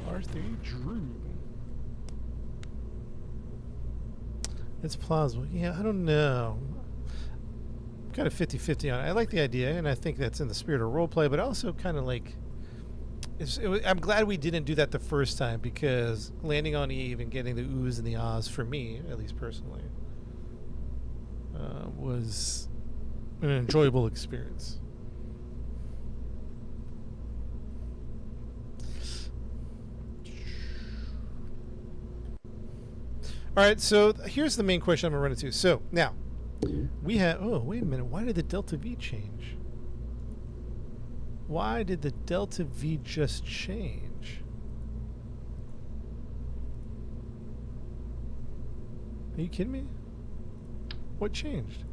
R3 Drew. It's plausible. Yeah, I don't know. Kind of 50-50 on it. I like the idea, and I think that's in the spirit of roleplay, but also kind of like... I'm glad we didn't do that the first time, because landing on Eve and getting the oohs and the ahs, for me, at least personally, was an enjoyable experience. All right, so here's the main question I'm going to run into. So now, we have... Oh, wait a minute. Why did the Delta V change? Why did the Delta V just change? Are you kidding me? What changed?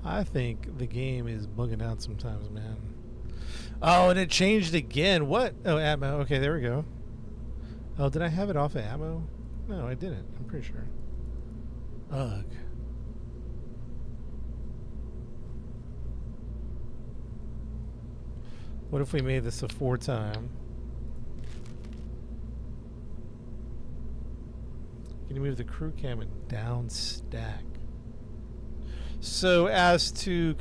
I think the game is bugging out sometimes, man. Oh, and it changed again. What? Oh, ammo. Okay, there we go. Oh, did I have it off of ammo? No, I didn't. I'm pretty sure. Ugh. What if we made this a 4-time? Can you move the crew cam and down stack? So as to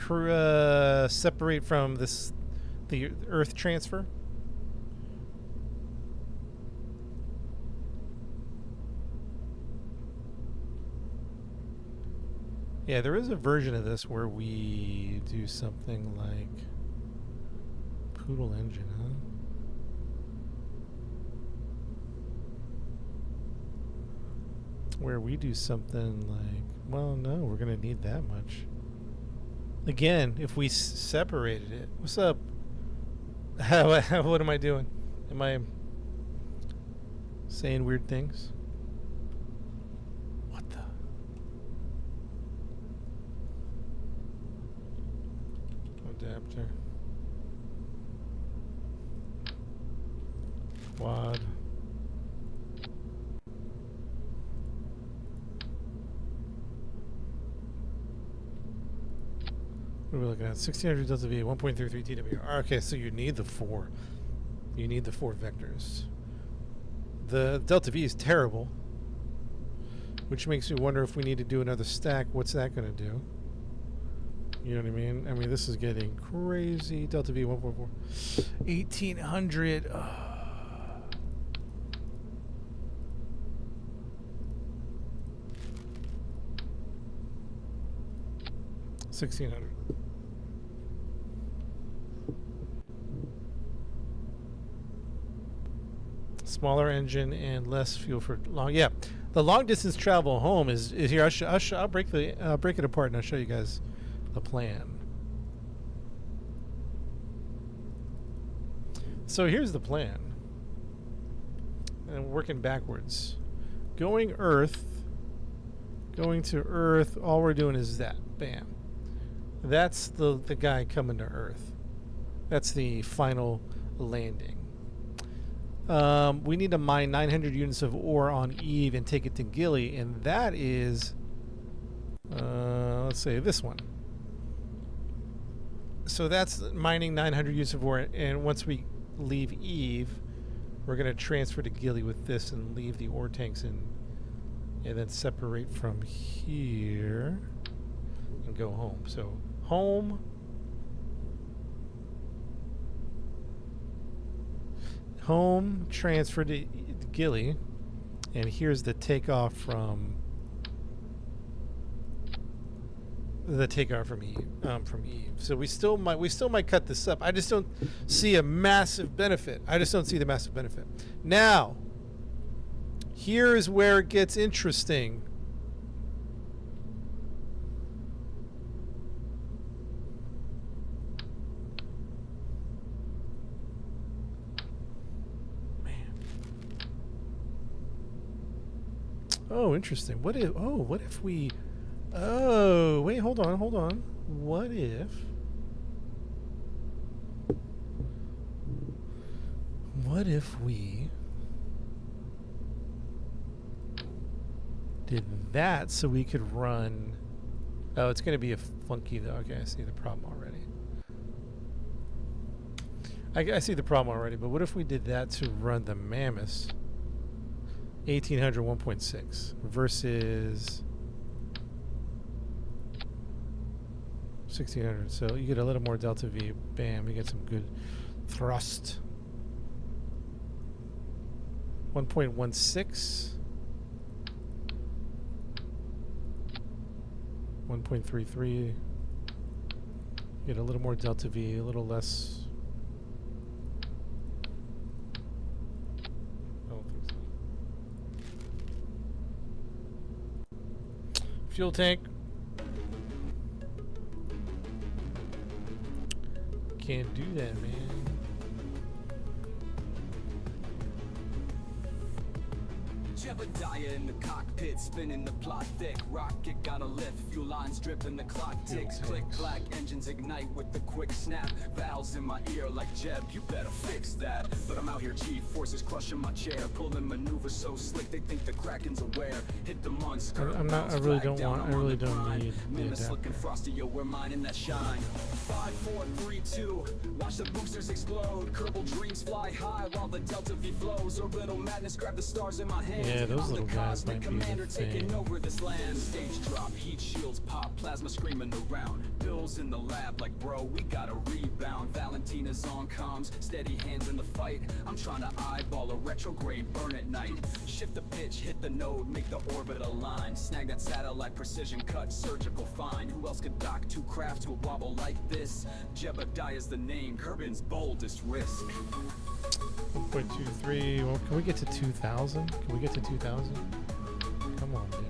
separate from this, the Earth transfer. Yeah, there is a version of this where we do something like Poodle engine, huh? Where we do something like, well, no, we're gonna need that much. Again, if we separated it. What's up? What am I doing? Am I saying weird things? What the? Adapter. Quad. What are we looking at? 1600 delta V, 1.33 TWR. Okay, so you need the 4. You need the 4 vectors. The delta V is terrible, which makes me wonder if we need to do another stack. What's that going to do? You know what I mean? I mean, this is getting crazy. Delta V 1.4. 1800. 1600. Smaller engine and less fuel for long. Yeah, the long distance travel home is here. I'll break it apart and I'll show you guys the plan. So here's the plan, and working backwards, going to Earth. All we're doing is that. Bam. That's the guy coming to Earth. That's the final landing. We need to mine 900 units of ore on Eve and take it to Gilly, and that is, let's say this one. So that's mining 900 units of ore, and once we leave Eve, we're going to transfer to Gilly with this and leave the ore tanks in, and then separate from here and go home. So home. Home, transfer to Gilly, and here's the takeoff from Eve. So we still might cut this up. I just don't see a massive benefit. I just don't see the massive benefit. Now, here's where it gets interesting. Oh, interesting. What if we... Oh, wait, hold on. What if we did that so we could run... Oh, it's going to be a funky... Okay, I see the problem already. I see the problem already, but what if we did that to run the Mammoth? 1800 1.6 versus 1600. So you get a little more delta V. Bam, you get some good thrust. 1.16, 1.33. Get a little more delta V, a little less. Fuel tank. Can't do that, man. Jebediah in the cockpit, spinning the plot thick. Rocket got a lift, fuel lines dripping, the clock ticks. Click clack, engines ignite with the quick snap. Valves in my ear like Jeb, you better fix that. But I'm out here, G-forces crushing my chair, pulling maneuvers so slick they think the Kraken's aware. Hit the months, I'm not. I really don't want. I really don't need the Mimics adapter. looking frosty, yo, we're mining that shine. 5, 4, 3, 2, watch the boosters explode. Kerbal dreams fly high while the Delta V flows. Orbital madness, grab the stars in my hands. Yeah, those I'm little the guys cosmic might be the commander taking thing. over this land. Stage drop, heat shields pop, plasma screaming around. Bills in the lab like, bro, we gotta rebound. Valentina's on comms, steady hands in the fight. I'm trying to eyeball a retrograde burn at night. Shift the pitch, hit the node, make the orbit align. Snag that satellite, precision cut, surgical find. Who else could dock two craft to a wobble like this? Jebediah's the name, Kerbin's boldest risk. 1.23. Well, can we get to 2,000? Can we get to 2,000? Come on, baby.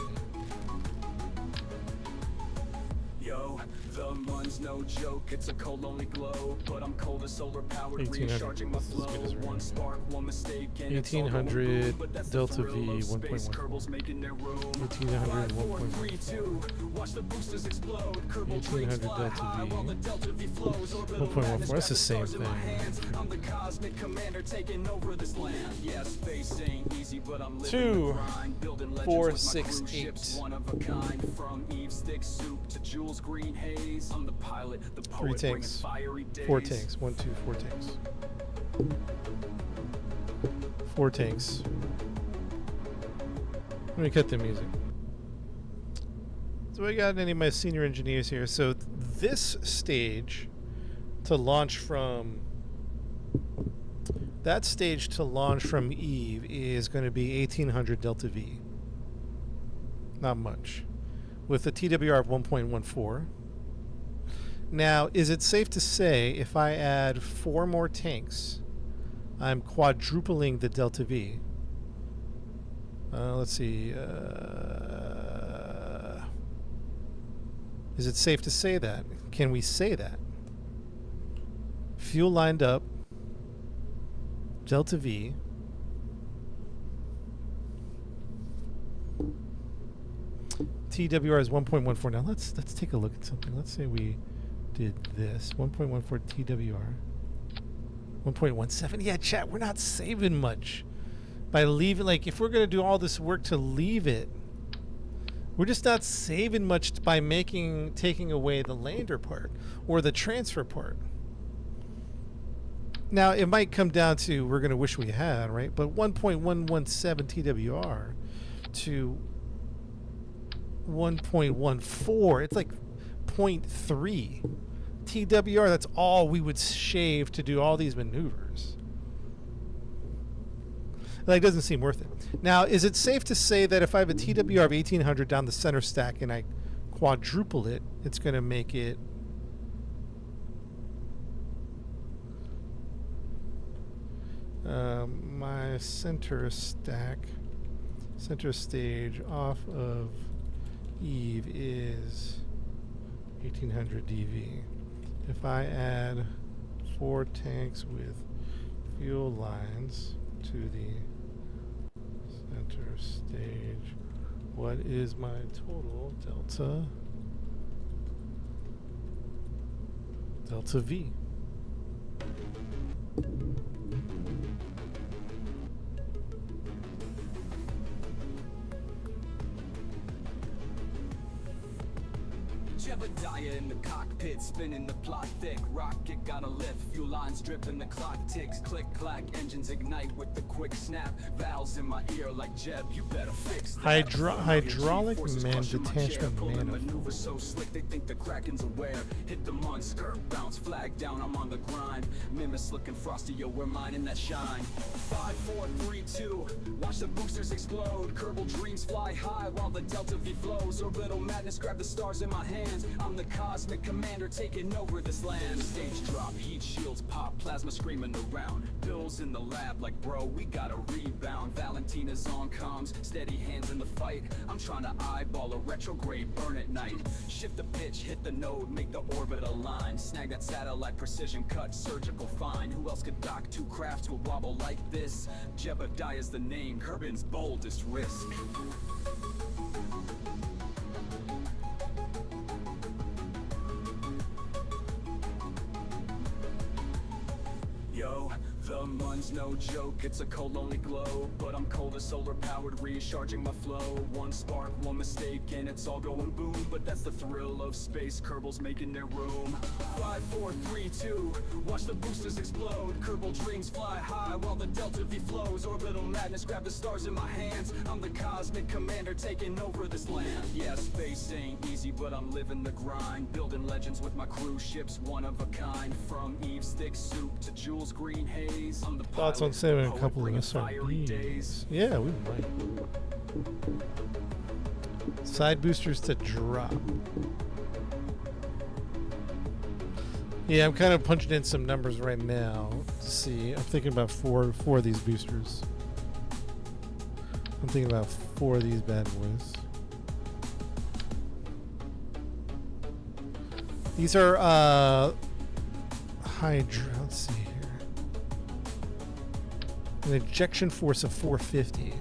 Yo, the run's no joke, it's a cold lonely glow. But I'm cold as solar powered, 1800. recharging my This is as flow. good as we're One gonna spark, one mistake, and it's all 1800 going boom. But that's the Delta thrill V of space, 1.14. Kerbals making their room. 1800 5, 4, 3, 1.14. 2, watch the boosters explode. Kerbal 1800 dreams fly Delta high V. while the Delta V flows. Orbital 1.14. madness, That's the grab same stars in my thing. hands. I'm the cosmic commander taking over this land. Yeah, space ain't easy, but I'm living 2, the grind. Building legends 4, with my 6, cruise ships, 8. one of a kind. From Eve's thick soup to Jules' green haze. I'm the pilot, the 3 poet, bringing tanks. fiery days. 4 tanks. 1, 2, 4 tanks. 4 tanks. Let me cut the music. So I got any of my senior engineers here. So this stage to launch from that stage to launch from Eve is going to be 1800 Delta V. Not much. With a TWR of 1.14. Now, is it safe to say if I add 4 more tanks, I'm quadrupling the Delta V? Let's see. Is it safe to say that? Can we say that? Fuel lined up, Delta V. TWR is 1.14. Now let's take a look at something. Let's say we did this. 1.14 TWR. 1.17. Yeah, chat, we're not saving much by leaving. Like, if we're going to do all this work to leave it, we're just not saving much by taking away the lander part or the transfer part. Now, it might come down to we're going to wish we had, right? But 1.117 TWR to 1.14, it's like 0.3 TWR. That's all we would shave to do all these maneuvers. Like, it doesn't seem worth it. Now, is it safe to say that if I have a TWR of 1800 down the center stack and I quadruple it, it's going to make it my center stage off of Eve is 1800 DV. If I add 4 tanks with fuel lines to the center stage, what is my total Delta V? Jebediah in the cockpit, spinning the plot thick. Rocket got a lift, fuel lines dripping, the clock ticks. Click clack, engines ignite with the quick snap. Valves in my ear like Jeb, you better fix that. Hydraulic G-forces man crushing my chair, detachment pulling manifold. maneuvers so slick they think the Kraken's aware. Hit the mud, skirt bounce, flag down, I'm on the grind. Mimics looking frosty, yo, we're mining that shine. 5, 4, 3, 2, watch the boosters explode. Kerbal dreams fly high while the Delta V flows. Orbital madness, grab the stars in my hands. I'm the the cosmic commander taking over this land. Stage drop, heat shields pop, plasma screaming around. Bill's in the lab like, bro, we gotta rebound. Valentina's on comms, steady hands in the fight. I'm trying to eyeball a retrograde burn at night. Shift the pitch, hit the node, make the orbit align. Snag that satellite, precision cut, surgical fine. Who else could dock two craft to a wobble like this? Jebediah's the name, Kerbin's boldest risk. Yo, the mun's no joke, it's a cold lonely glow. But I'm cold as solar powered, recharging my flow. One spark, one mistake, and it's all going boom. But that's the thrill of space, Kerbal's making their room. 5, 4, 3, 2, watch the boosters explode. Kerbal dreams fly high while the Delta V flows. Orbital madness, grab the stars in my hands. I'm the cosmic commander taking over this land. Yeah, space ain't easy, but I'm living the grind. Building legends with my cruise ships, one of a kind. From Eve's thick soup to Jules' green haze. I'm the Thoughts on pilot, saving a poet couple of bringing fiery SRBs? days. Yeah, we might. Side boosters to drop. Yeah, I'm kind of punching in some numbers right now to see. I'm thinking about four of these boosters. I'm thinking about 4 of these bad boys. These are Hydra. Let's see here. An ejection force of 450.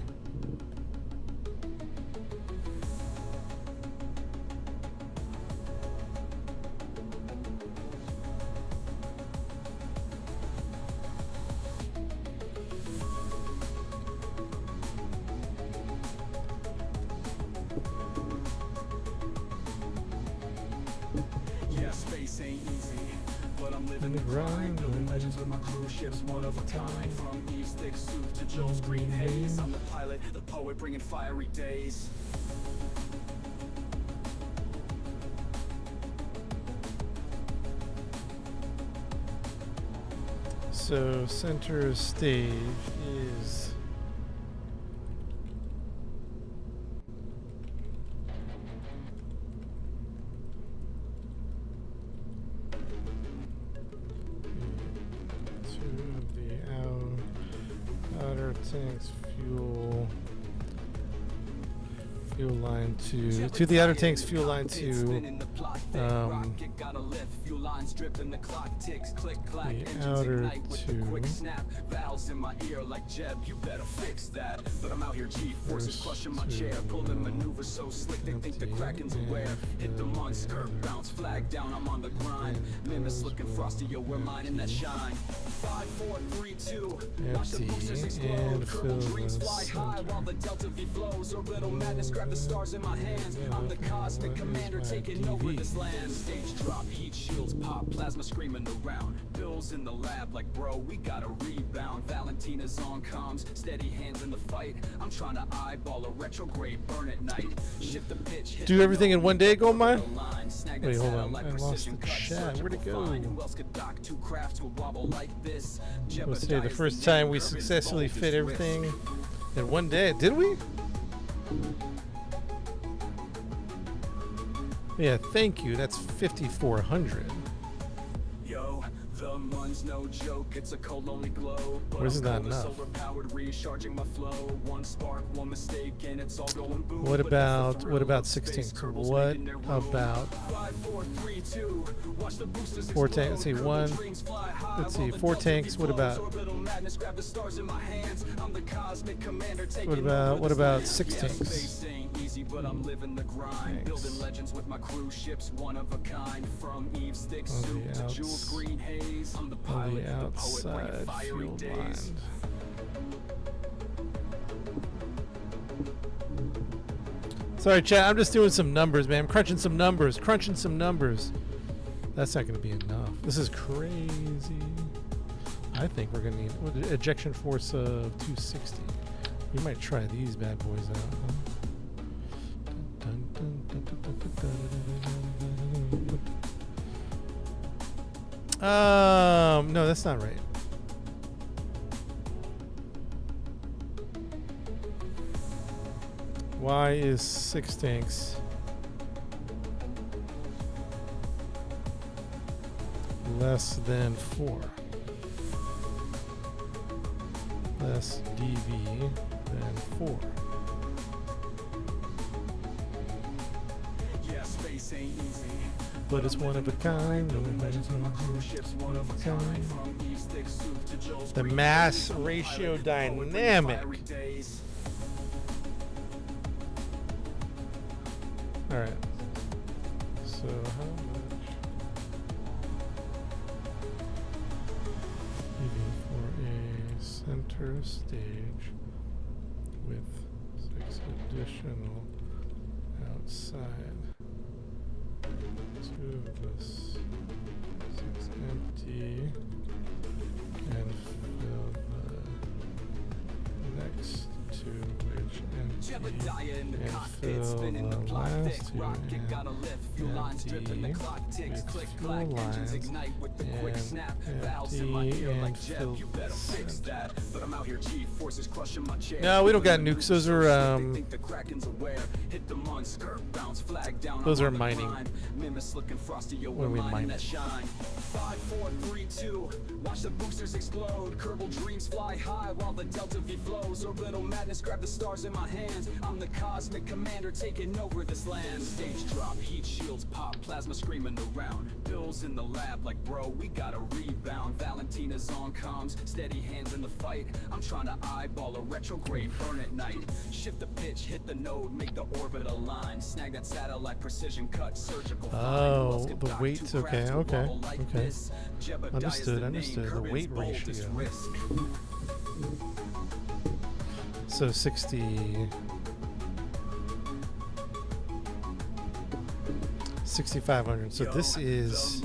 Yeah, space ain't easy, but I'm living the grind. Building legends with my cruise ships, one of a kind. From Eve's thick soup to Joel's green haze. I'm the pilot, the poet bringing fiery days. So center stage is to the outer tanks fuel line to the outer tanks fuel line to the outer to valves in my ear like Jeb, you better fix that. But I'm out here G forces crushing my chair, pulling maneuvers so slick they think the Kraken's aware. Hit the mud, skirt bounce, flag down, I'm on the grind. Mimus looking frosty, yo, we're mining that shine. 5, 4, 3, 2, watch the boosters explode. Kerbal dreams fly high while the Delta V flows. Orbital madness, grab the stars in my hands. I'm the cosmic commander taking over this land. Stage drop, heat shields pop, plasma screaming around. Bill's in the lab like, bro, we gotta rebound. Valentina's on comms, steady hands in the fight. I'm trying to eyeball a retrograde burn at night. Shift the pitch, hit do the everything in note, one day, Goldmine? line. Snag that Wait, hold on. satellite, I lost precision the cut, chat. Where'd it surgical go? fine. Who else could dock two craft to a wobble like this? Let's say the Jebediah's first name, time we Kerbin's successfully boldest fit risk. everything in one day. Did we? Yeah, thank you. That's 5,400. Yo, the mun's no joke, it's a cold lonely glow. But Or is it I'm not cold as enough? solar powered, recharging my flow. One spark, one mistake, and it's all going boom. What But that's the about thrill of 16? space, Kerbal's What making their room. about 5, 4, 3, 2, watch the boosters 4 explode. tanks? Let's see, Kerbal one. dreams fly high Let's while see, the 4 Delta V tanks. What flows. about Orbital madness, grab the stars in my hands. I'm the cosmic commander taking about over this land. 6 Yeah, tanks? space ain't easy, but I'm living the grind. Thanks. Building legends with my cruise ships, one of a kind. From Eve's thick On soup the to outs- Jules' green haze. I'm the On pilot, the the poet bringing outside fiery fuel days. line. Sorry, chat. I'm just doing some numbers, man. I'm crunching some numbers. That's not going to be enough. This is crazy. I think we're going to need ejection force of 260. We might try these bad boys out. No, that's not right. Why is 6 tanks? less than 4. Less DV than 4. Yeah, space ain't easy. But it's one of a kind. The mass ratio dynamic. Alright. So how much even for a center stage with 6 additional outside? 2 of us, 6 empty, and fill the next 2 which empty, and fill the last 2 empty with fuel lines, and empty, and fill the No, we don't got nukes. Those are mining. When we mine it. 5, 4, 3, 2. Watch the boosters explode. Kerbal dreams fly high while the Delta V flows. Orbital madness, grab the stars in my hands. I'm the cosmic commander taking over this land. Stage drop, heat shields pop, plasma screaming around. Bills in the lab like bro, we gotta rebound. Valentina's on comms, steady hands in the fight. I'm trying to eyeball a retrograde burn at night. Shift the pitch, hit the node, make the orbit align. Snag that satellite, precision cut, surgical. Oh, the weight's okay, okay. Understood. The weight ratio. So 60. 6,500. So this is.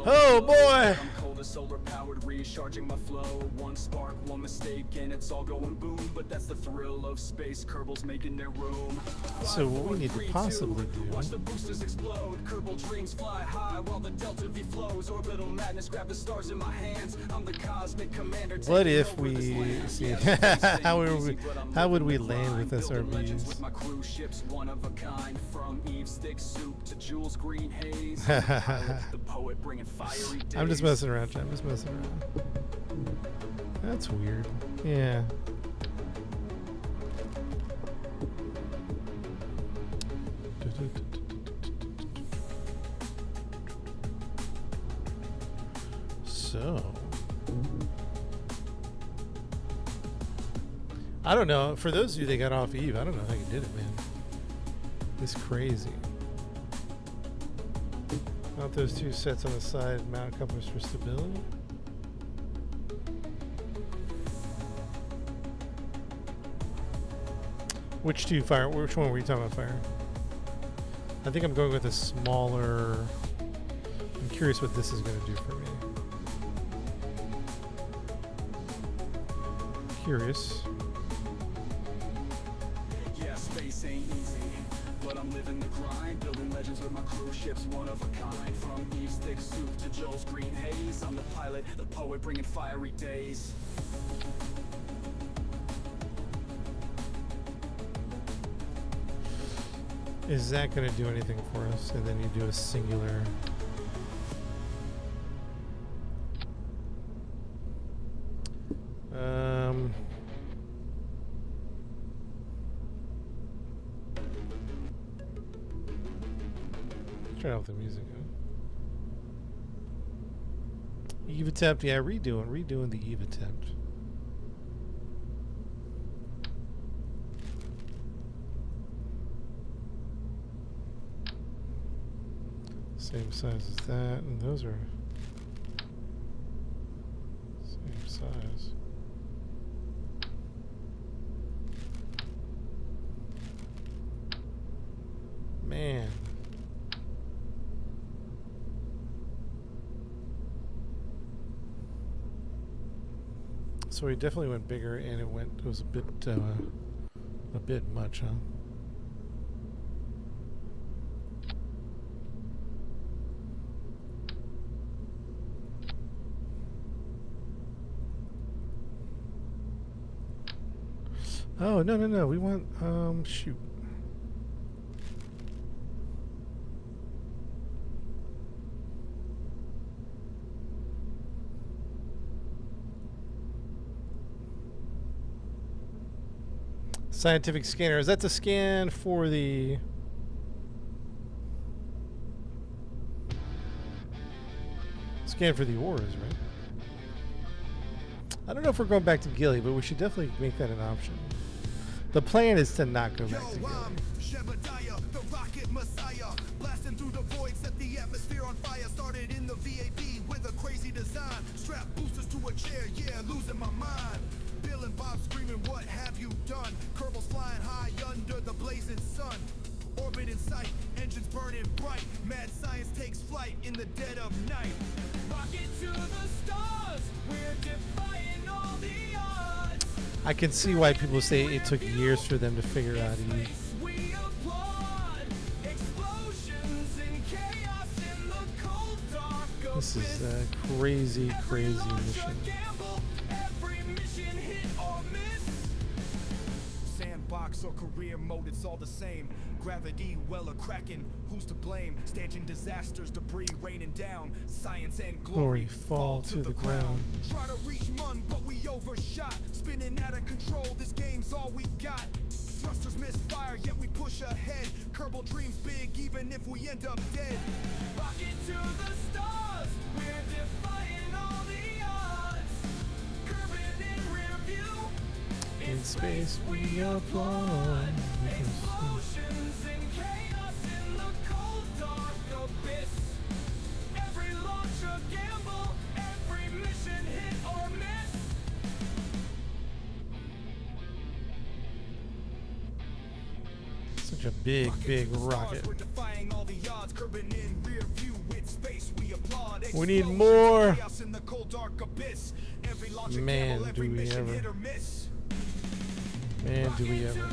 Oh boy! Solar powered, recharging my flow. One spark, one mistake, and it's all going boom. But that's the thrill of space. Kerbals making their room. So what we need to possibly do. Watch the boosters explode. Kerbal dreams fly high while the Delta V flows. Orbital madness, grab the stars in my hands. I'm the cosmic commander. What if we see how would we land with SRBs? With my cruise ships, one of a kind. From Eve's thick soup to Jules green haze. The poet bringing fiery days. I'm just messing around. I'm just messing around. That's weird. Yeah. So. I don't know. For those of you that got off Eve, I don't know how you did it, man. It's crazy. Mount those 2 sets on the side, mount couplers for stability. Which 2 fire? Which one were you talking about, fire? I think I'm going with a smaller. I'm curious what this is going to do for me. Curious. Yeah, space ain't easy, but I'm living the grind, building legends with my cruise ships, one of a kind. From Eve's thick soup to Joel's green haze, I'm the pilot, the poet bringing fiery days. Is that going to do anything for us? And then you do a singular. Try out the music. Eve attempt, yeah, redoing the Eve attempt. Same size as that, and those are same size. Man. So he definitely went bigger, and it was a bit much, huh? Oh, no. We want, shoot. Scientific scanner. Is that the scan for the... Scan for the ores, right? I don't know if we're going back to Gilly, but we should definitely make that an option. The plan is to not go back to Gilly. Shebediah, the rocket messiah, blasting through the void, set the atmosphere on fire. Started in the VAB with a crazy design. Strap boosters to a chair, yeah, losing my mind. Bill and Bob screaming, what have you done? Kerbals flying high under the blazing sun. Orbit in sight, engines burning bright. Mad science takes flight in the dead of night. Rocket to the stars, we're defying all the odds. I can see why people say it took years for them to figure out Eve. We applaud explosions and chaos in the cold dark. This is a crazy, crazy mission. Gamble, every mission hit or miss. Sandbox or career mode, it's all the same. Gravity, well, a cracking, who's to blame? Staging disasters, debris raining down. Science and glory fall to the ground. Try to reach Mun, but we overshot. Spinning out of control, this game's all we got. Thrusters misfire, yet we push ahead. Kerbal dreams big, even if we end up dead. Rocket to the stars, we're defying all the odds. Kerbin in rear view. In space we applaud. Explosions and chaos in the cold dark abyss. Every launch a gamble, every mission hit or miss. Such a big, big rocket. We're defying all the odds, Kerbin in rear view with space we applaud. We need more. Chaos in the cold dark abyss. Every launch a Man, gamble, every do we mission ever. hit or miss. Man, do we ever. To the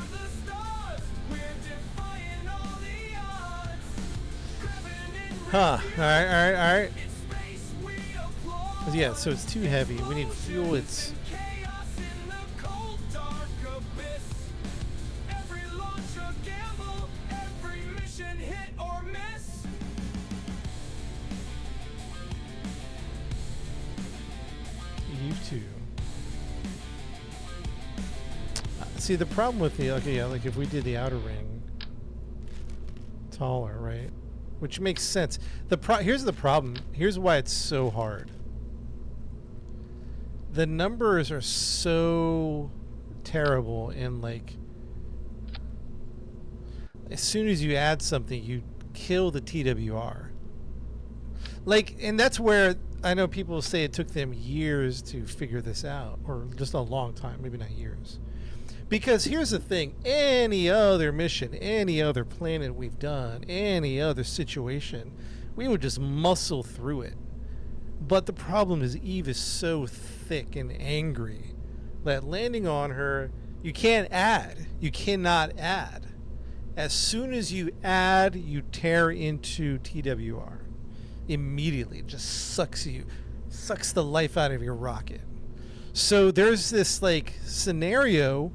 stars, we're defying all the odds. Kerbin in Huh. Alright. in space we applaud. Yeah, so it's too heavy. We need fuel. It's... Chaos in the cold dark abyss. Every launch a gamble, every mission hit or miss. You too. See, the problem with the... Okay, yeah, like if we did the outer ring taller, right? Which makes sense. Here's the problem. Here's why it's so hard. The numbers are so terrible in, like... As soon as you add something, you kill the TWR. Like, and that's where I know people say it took them years to figure this out, or just a long time, maybe not years. Because here's the thing, any other mission, any other planet we've done, any other situation, we would just muscle through it. But the problem is Eve is so thick and angry that landing on her, you can't add. You cannot add. As soon as you add, you tear into TWR. Immediately. It just sucks the life out of your rocket. So there's this like scenario,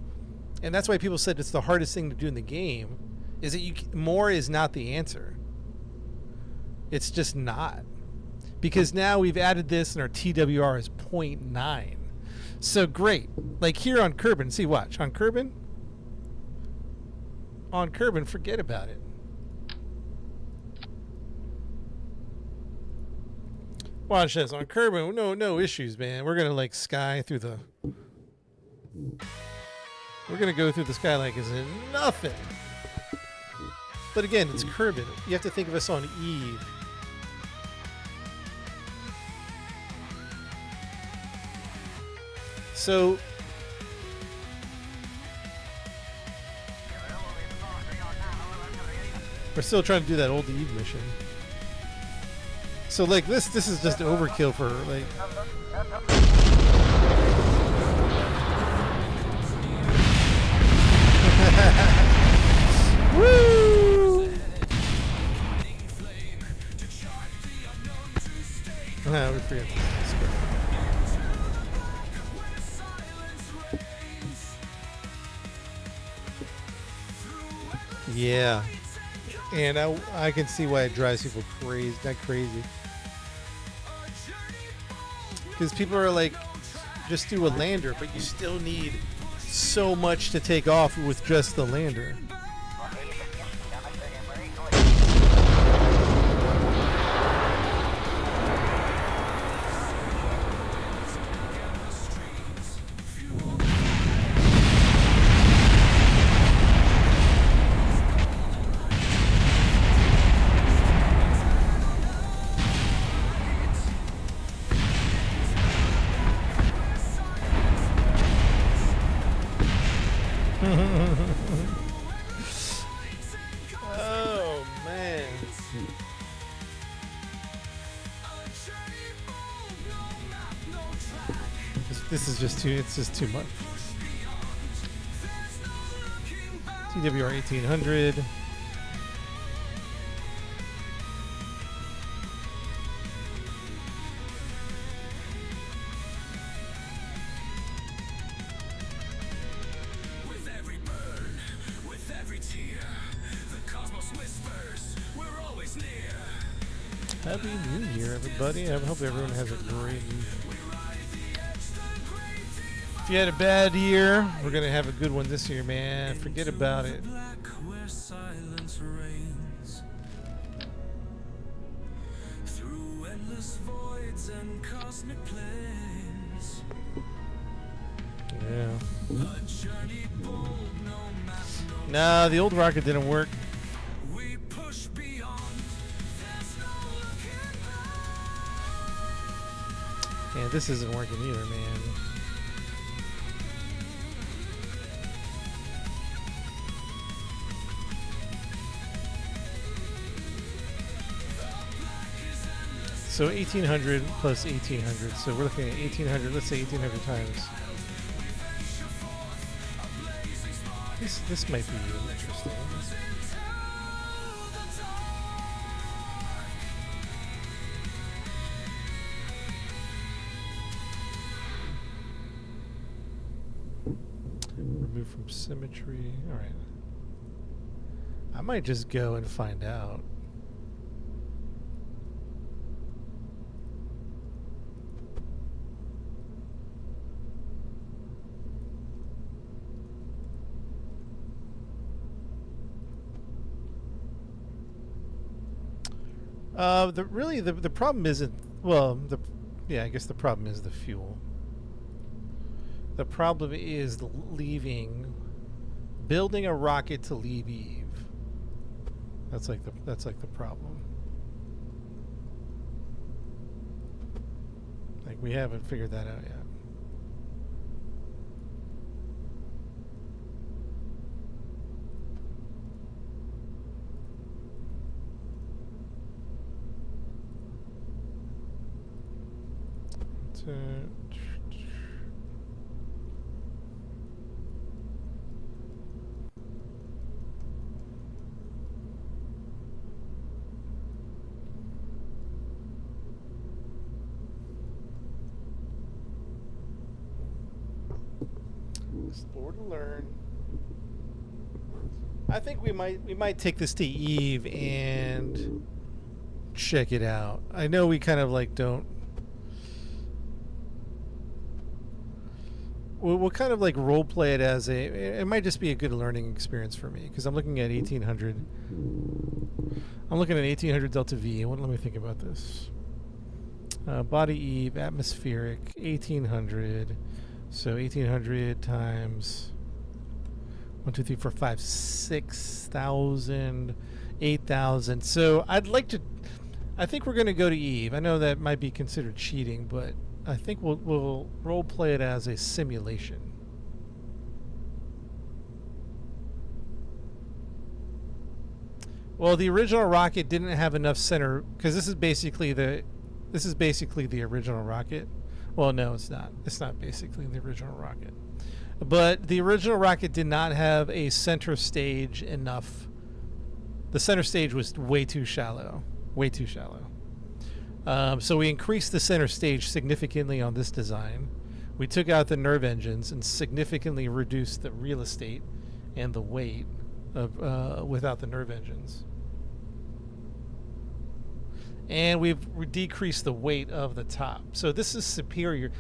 and that's why people said it's the hardest thing to do in the game, is that more is not the answer. It's just not. Because now we've added this and our TWR is 0.9. So great. Like here on Kerbin, see, watch. On Kerbin, forget about it. Watch this. On Kerbin, no issues, man. We're going to like sky through the... We're going to go through the sky like it's nothing. But again, it's Kerbin. You have to think of us on Eve. So... We're still trying to do that old Eve mission. So like this is just overkill for like... Woo! We forget. Yeah. And I can see why it drives people crazy. Not crazy. Because people are like, just do a lander, but you still need so much to take off with just the lander. Oh man. This is just too, it's just too much. TWR 1800. Happy New Year, everybody. I hope everyone has a great year. If you had a bad year, we're going to have a good one this year, man. Forget about it. Yeah. Nah, the old rocket didn't work. Yeah, this isn't working either, man. So 1800 plus 1800. So we're looking at 1800. Let's say 1800 times. This might be interesting. Remove from symmetry. All right. I might just go and find out. The problem isn't, well, I guess the problem is the fuel. The problem is building a rocket to leave Eve. That's like the problem. Like, we haven't figured that out yet. Explore to learn. I think we might take this to Eve and check it out. I know we kind of like don't. We'll kind of like role play it as it might just be a good learning experience for me, because I'm looking at 1800. I'm looking at 1800 Delta V. Let me think about this. Body Eve, atmospheric, 1800. So 1800 times 1, 2, 3, 4, 5, 6,000, 8,000. So I think we're going to go to Eve. I know that might be considered cheating, but I think we'll role play it as a simulation. Well, the original rocket didn't have enough center, because this is basically the original rocket. Well, no, it's not. It's not basically the original rocket. But the original rocket did not have a center stage enough. The center stage was way too shallow. Way too shallow. So we increased the center stage significantly on this design. We took out the nerve engines and significantly reduced the real estate and the weight of without the nerve engines. And we've decreased the weight of the top. So this is superior.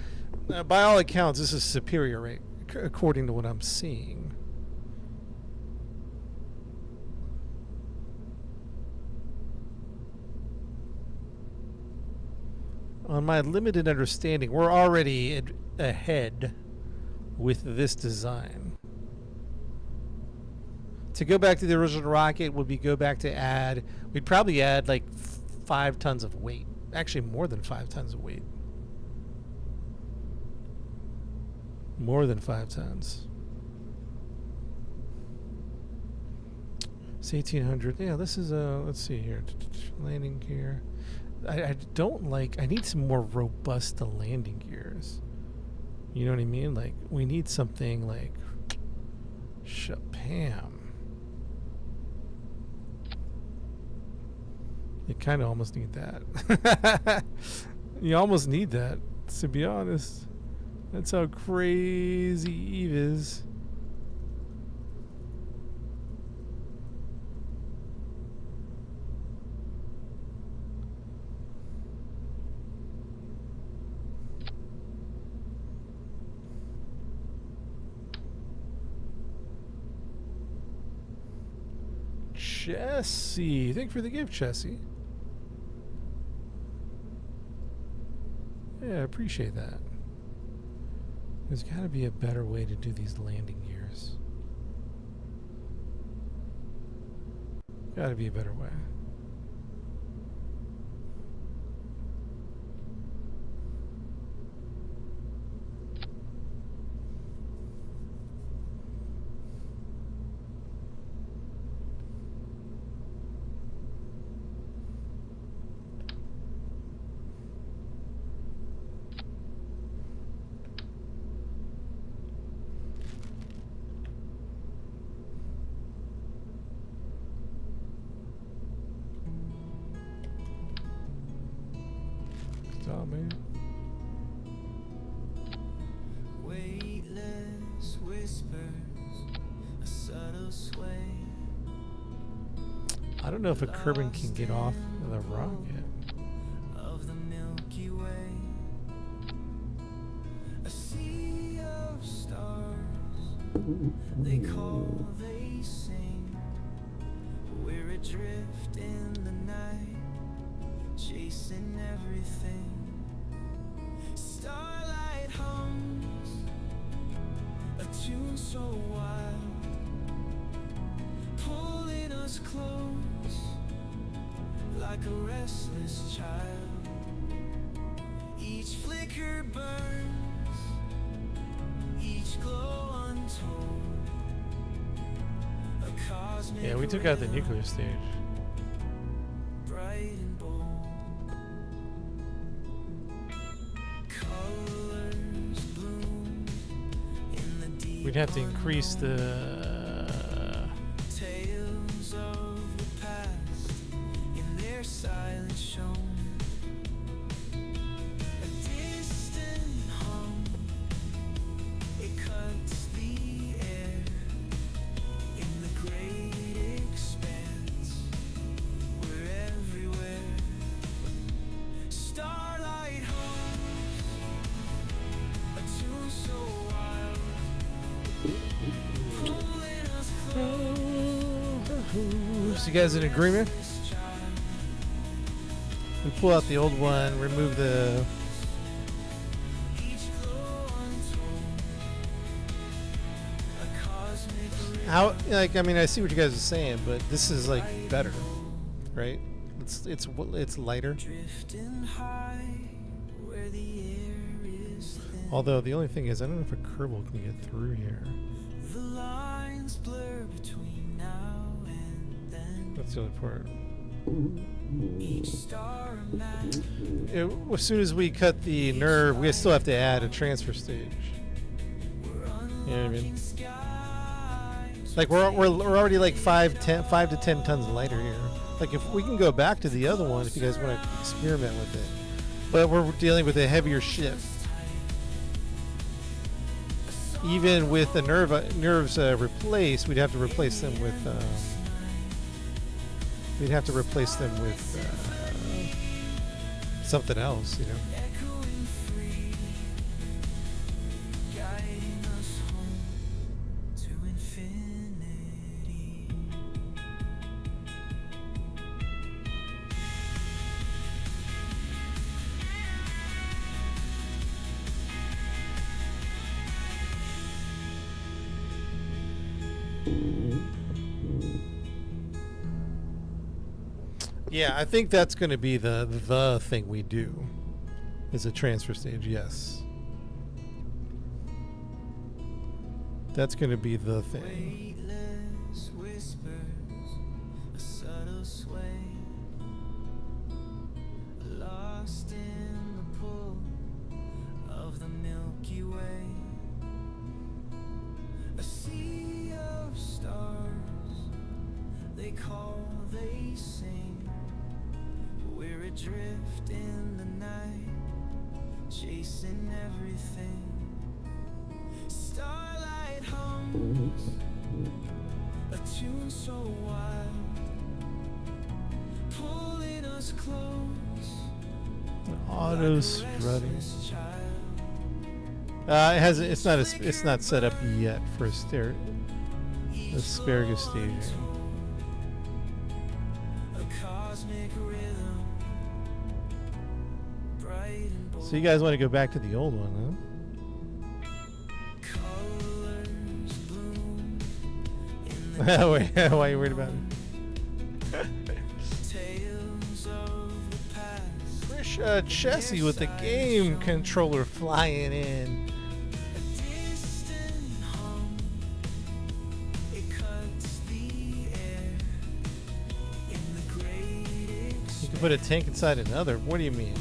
By all accounts, this is superior according to what I'm seeing. On my limited understanding, we're already ahead with this design. To go back to the original rocket would be go back to add, we'd probably add like 5 tons of weight. Actually, more than 5 tons of weight. More than 5 tons. It's 1800. Yeah, this is a, let's see here. Landing gear. I don't like, I need some more robust landing gears. You know what I mean? Like, we need something like Shapam. You kind of almost need that. You almost need that, to be honest. That's how crazy Eve is. Chessie. Thank you for the gift, Chessie. Yeah, I appreciate that. There's got to be a better way to do these landing gears. Got to be a better way. Stop, man. Weightless whispers, a subtle sway. I don't know if a Kerbin can get off of the rocket. Of the Milky Way, a sea of stars. They call, they sing. We're adrift in the night, chasing everything. Starlight hums, a tune so wild, pulling us close like a restless child. Each flicker burns, each glow untold. A cosmic Yeah, we took out the nuclear stage. bright and bold. Colors bloom in the deep We'd have to increase the. tales of the past in their silent shown. A distant hum, it cuts the air in the great expanse. We're everywhere. Starlight hums, a tune so wild, pulling us close. So you guys in agreement? We pull out the old one, remove the. How, like, I mean, I see what you guys are saying, but this is like better, right? It's lighter. Drifting high where the air is thin. Although the only thing is, I don't know if a Kerbal can get through here. The lines blur between now and then. That's the only part. Each star a map. As soon as we cut the nerve, we still have to add a transfer stage. We're You know what I mean? unlocking skies. Like we're already like 5 to 10 tons lighter here. Like if we can go back to the other one, if you guys want to experiment with it, but we're dealing with a heavier ship. Even with the nerves replaced, we'd have to replace them with. We'd have to replace them with something else, you know. Echoing free, guiding us home. Yeah, I think that's going to be the thing we do. Is a transfer stage, yes. That's going to be the thing. Weightless whispers, a subtle sway, lost in the pull of the Milky Way. A sea of stars, they call, they sing. We're adrift in the night, chasing everything. Starlight hums, a tune so wild, pulling us close. Auto strutting. It has. It's not. It's not set up yet for asparagus staging. So you guys want to go back to the old one, huh? Wait, why are you worried about it? Fresh chassis with the game controller flying in. You can put a tank inside another. What do you mean?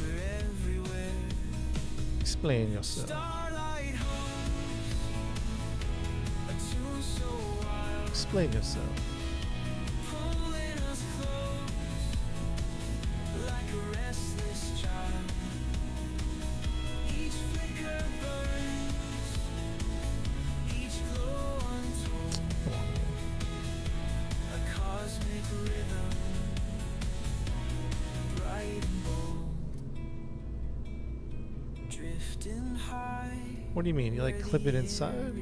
Explain yourself. Explain yourself. What do you mean? You like clip it inside?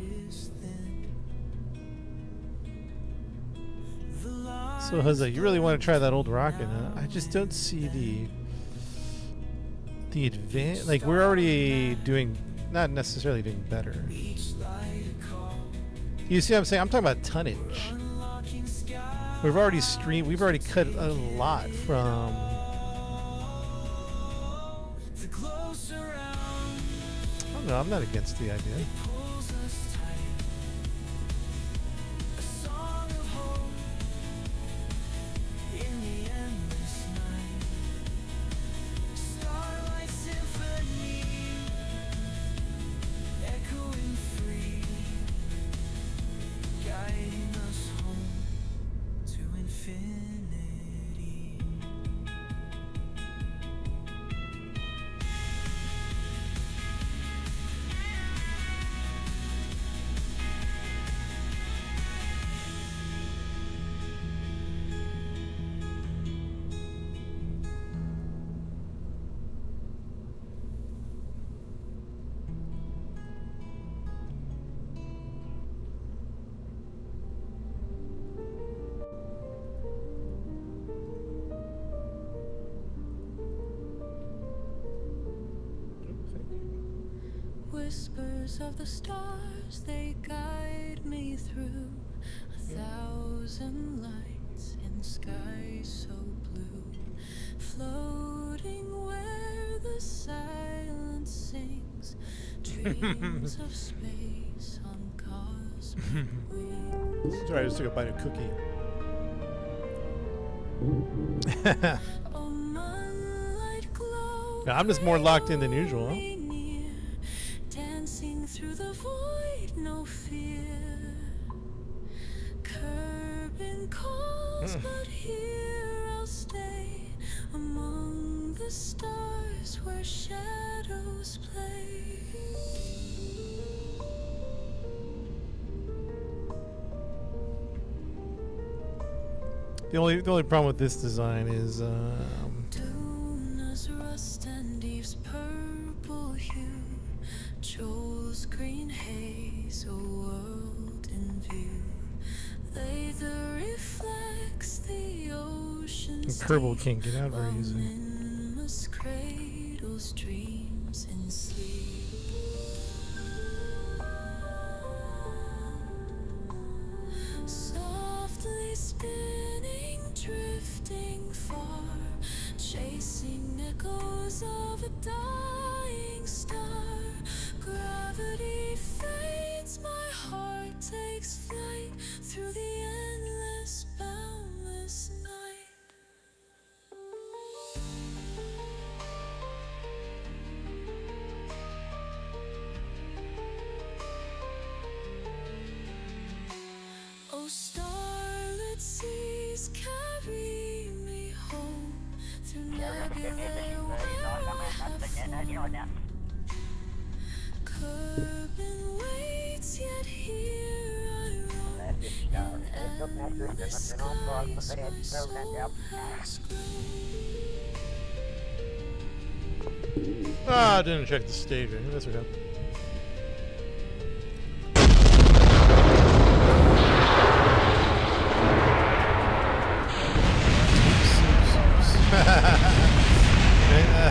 So Jose, you really want to try that old rocket, huh? I just don't see the advance. Like we're already doing, not necessarily doing better. You see what I'm saying? I'm talking about tonnage. We've already cut a lot from. No, I'm not against the idea. Whispers of the stars, they guide me through 1,000 lights in sky so blue, floating where the silence sings, dreams of space on cosmic wings. Sorry, I just took a bite of cookie. Oh, moonlight glow, Yeah, I'm just more locked in than usual. Huh? dancing through the void, no fear. Curbing calls, but here I'll stay among the stars where shadows play. The only problem with this design is Tuna's rust and Eve's purple hue, Joel's green haze, a world in view. Later reflects the ocean's purple can't get out very easy. Ominous cradles dreams in sleep. Curbing waits, yet here I roam in endless skies where souls Ah, I didn't check the staging. That's okay.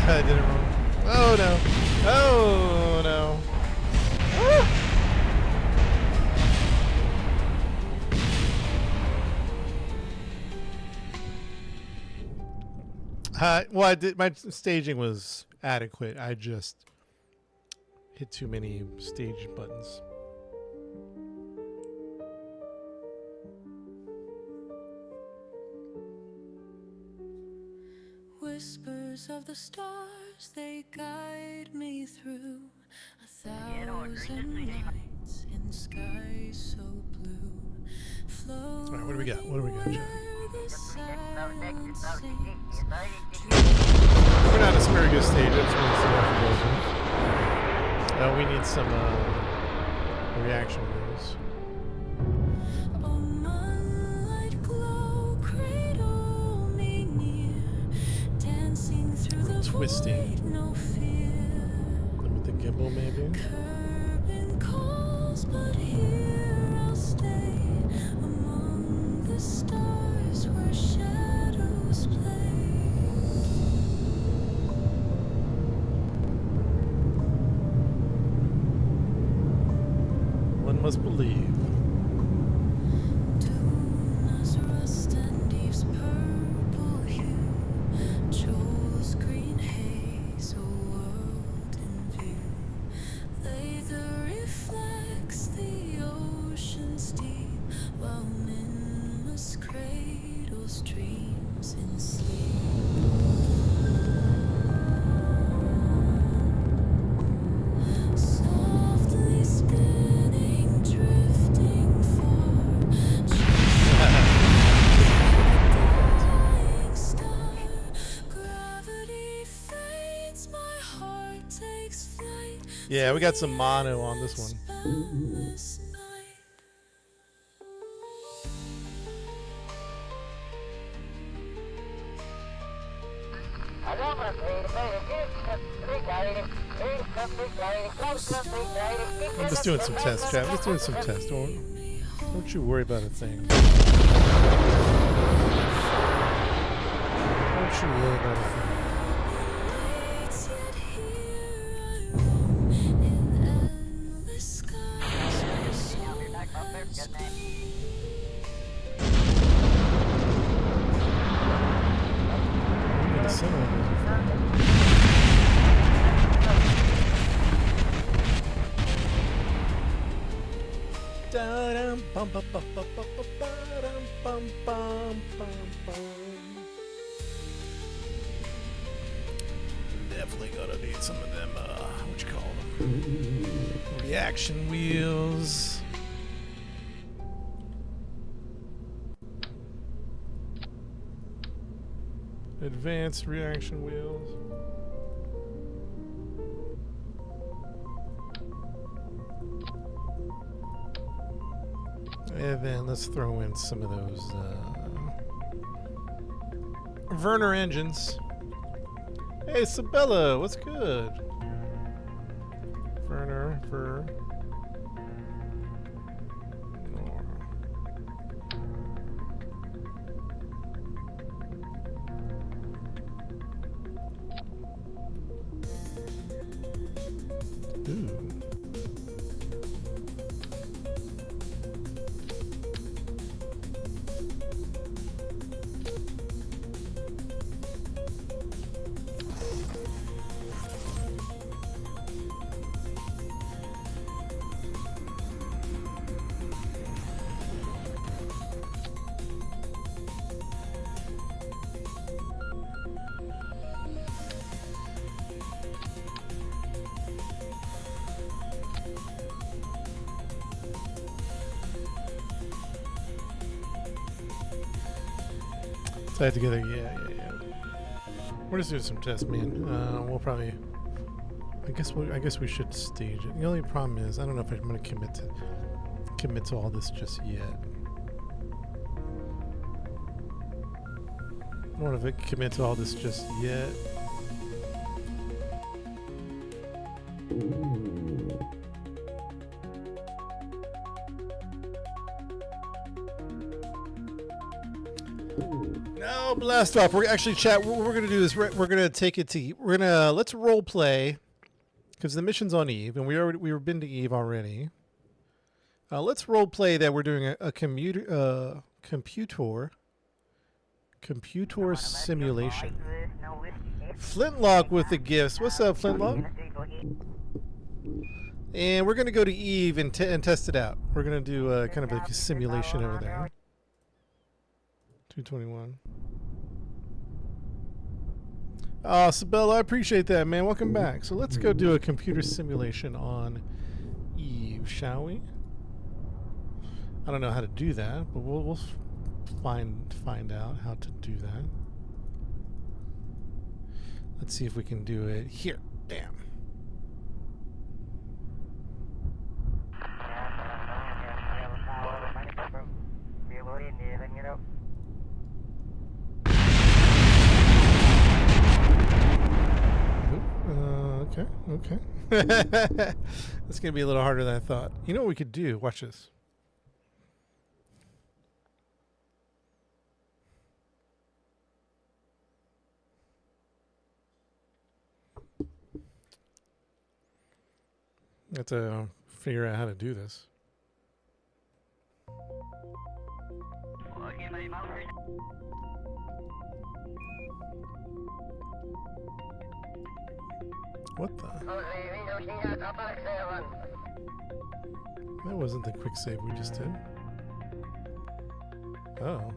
I did it wrong. Oh no. Oh no. Well, I did. My staging was adequate. I just hit too many stage buttons. whispers of the stars, they guide me through 1,000 nights in skies so blue. Flow All right, what do we got? What do we got, Chad? where the silence sings. We're not asparagus stage. I just want to see how it goes. No, we need some reaction rules. Oh, moonlight glow, cradle me near, dancing through the Twisting. void, no fear. With the gimbal, maybe. Curbing calls, but here I'll stay among the stars where shadows play. One must believe. Tuna's rust and Eve's purple hue, Joel's green haze, a world in view. Lather reflects the ocean's deep, while Minmus cradles dreams in sleep. Softly spinning, drifting far, dying star. Gravity fades, my heart takes flight. Yeah, we got some mono on this one. Boundless night. I'm just doing some tests, Chad. I'm just doing some tests. Don't you worry about a thing. Don't you worry about a thing. Waits, yet here I roam in endless skies where souls I'm gonna sing one of those. Da-dum, bum, bum, bum, bum, bum, bum, ba-dum, bum, bum, bum, bum. Definitely gonna need some of them, what you call them? Reaction wheels. Advanced reaction wheels. And then let's throw in some of those Werner engines. Hey, Sabella, what's good? Werner for. Ooh. Tie it together, yeah. We're just doing some tests, man. We'll probably I guess we should stage it. The only problem is I don't know if I'm going to commit to all this just yet. I don't want to commit to all this just yet. No, blast off. We're actually chat. What we're gonna do is we're gonna take it to. Let's role play because the mission's on Eve, and we were been to Eve already. Let's role play that we're doing a computer simulation. Flintlock with the gifts. What's up, Flintlock? And we're gonna go to Eve and test it out. We're gonna do kind of like a simulation over there. 221. Oh, Sabella, I appreciate that, man. Welcome back. So let's go do a computer simulation on Eve, shall we? I don't know how to do that, but we'll find out how to do that. Let's see if we can do it here. Damn. Okay. That's going to be a little harder than I thought. You know what we could do? Watch this. I have to figure out how to do this. What the? That wasn't the quick save we just did. Oh.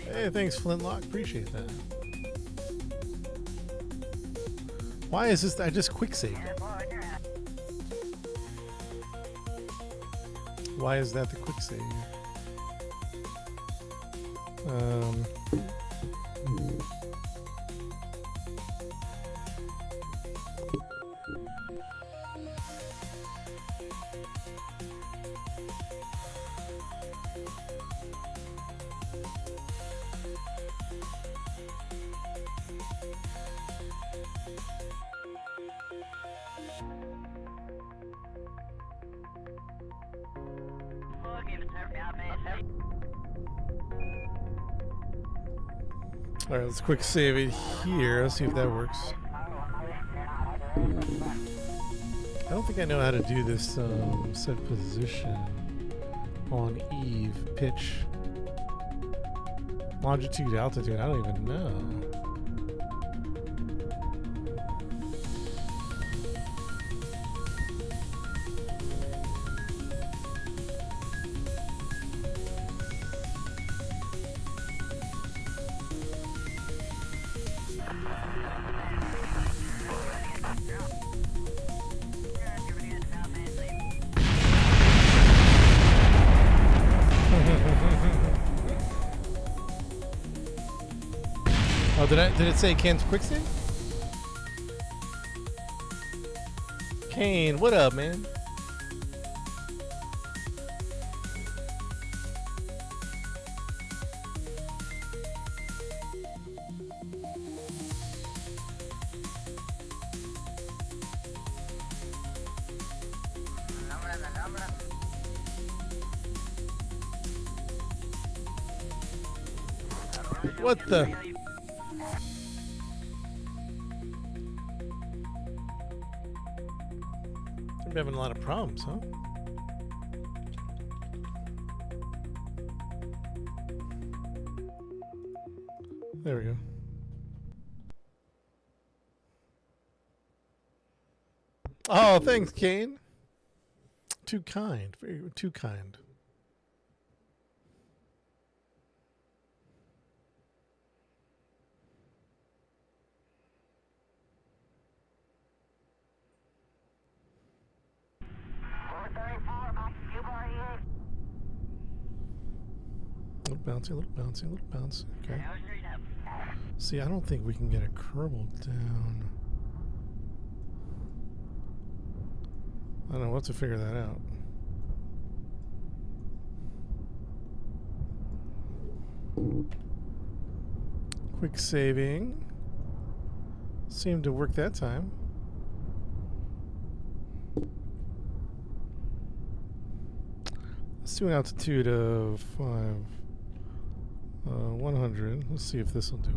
Hey, thanks, Flintlock. Appreciate that. Why is this? I just quick saved it. Why is that the quick save? Alright, let's quick save it here. Let's see if that works. I don't think I know how to do this set position on Eve. Pitch. Longitude, altitude. I don't even know. Oh, did it say Kane's quick save? Kane, what up, man? What the? I'm having a lot of problems, huh? There we go. Oh, thanks, Kane. Too kind. Very too kind. bouncy, a little bouncy, a little bouncy. Okay. See, I don't think we can get a Kerbal down. I don't know. We'll have to figure that out. Quick saving. Seemed to work that time. Let's do an altitude of 100. Let's see if this will do it.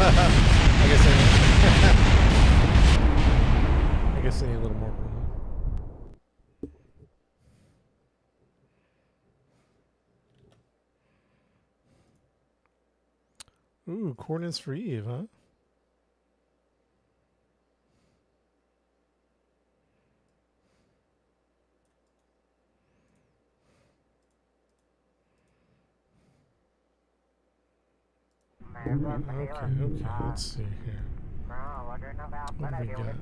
I guess I need a little more room. Ooh, coordinates for Eve, huh? Okay, let's see here. What do we got?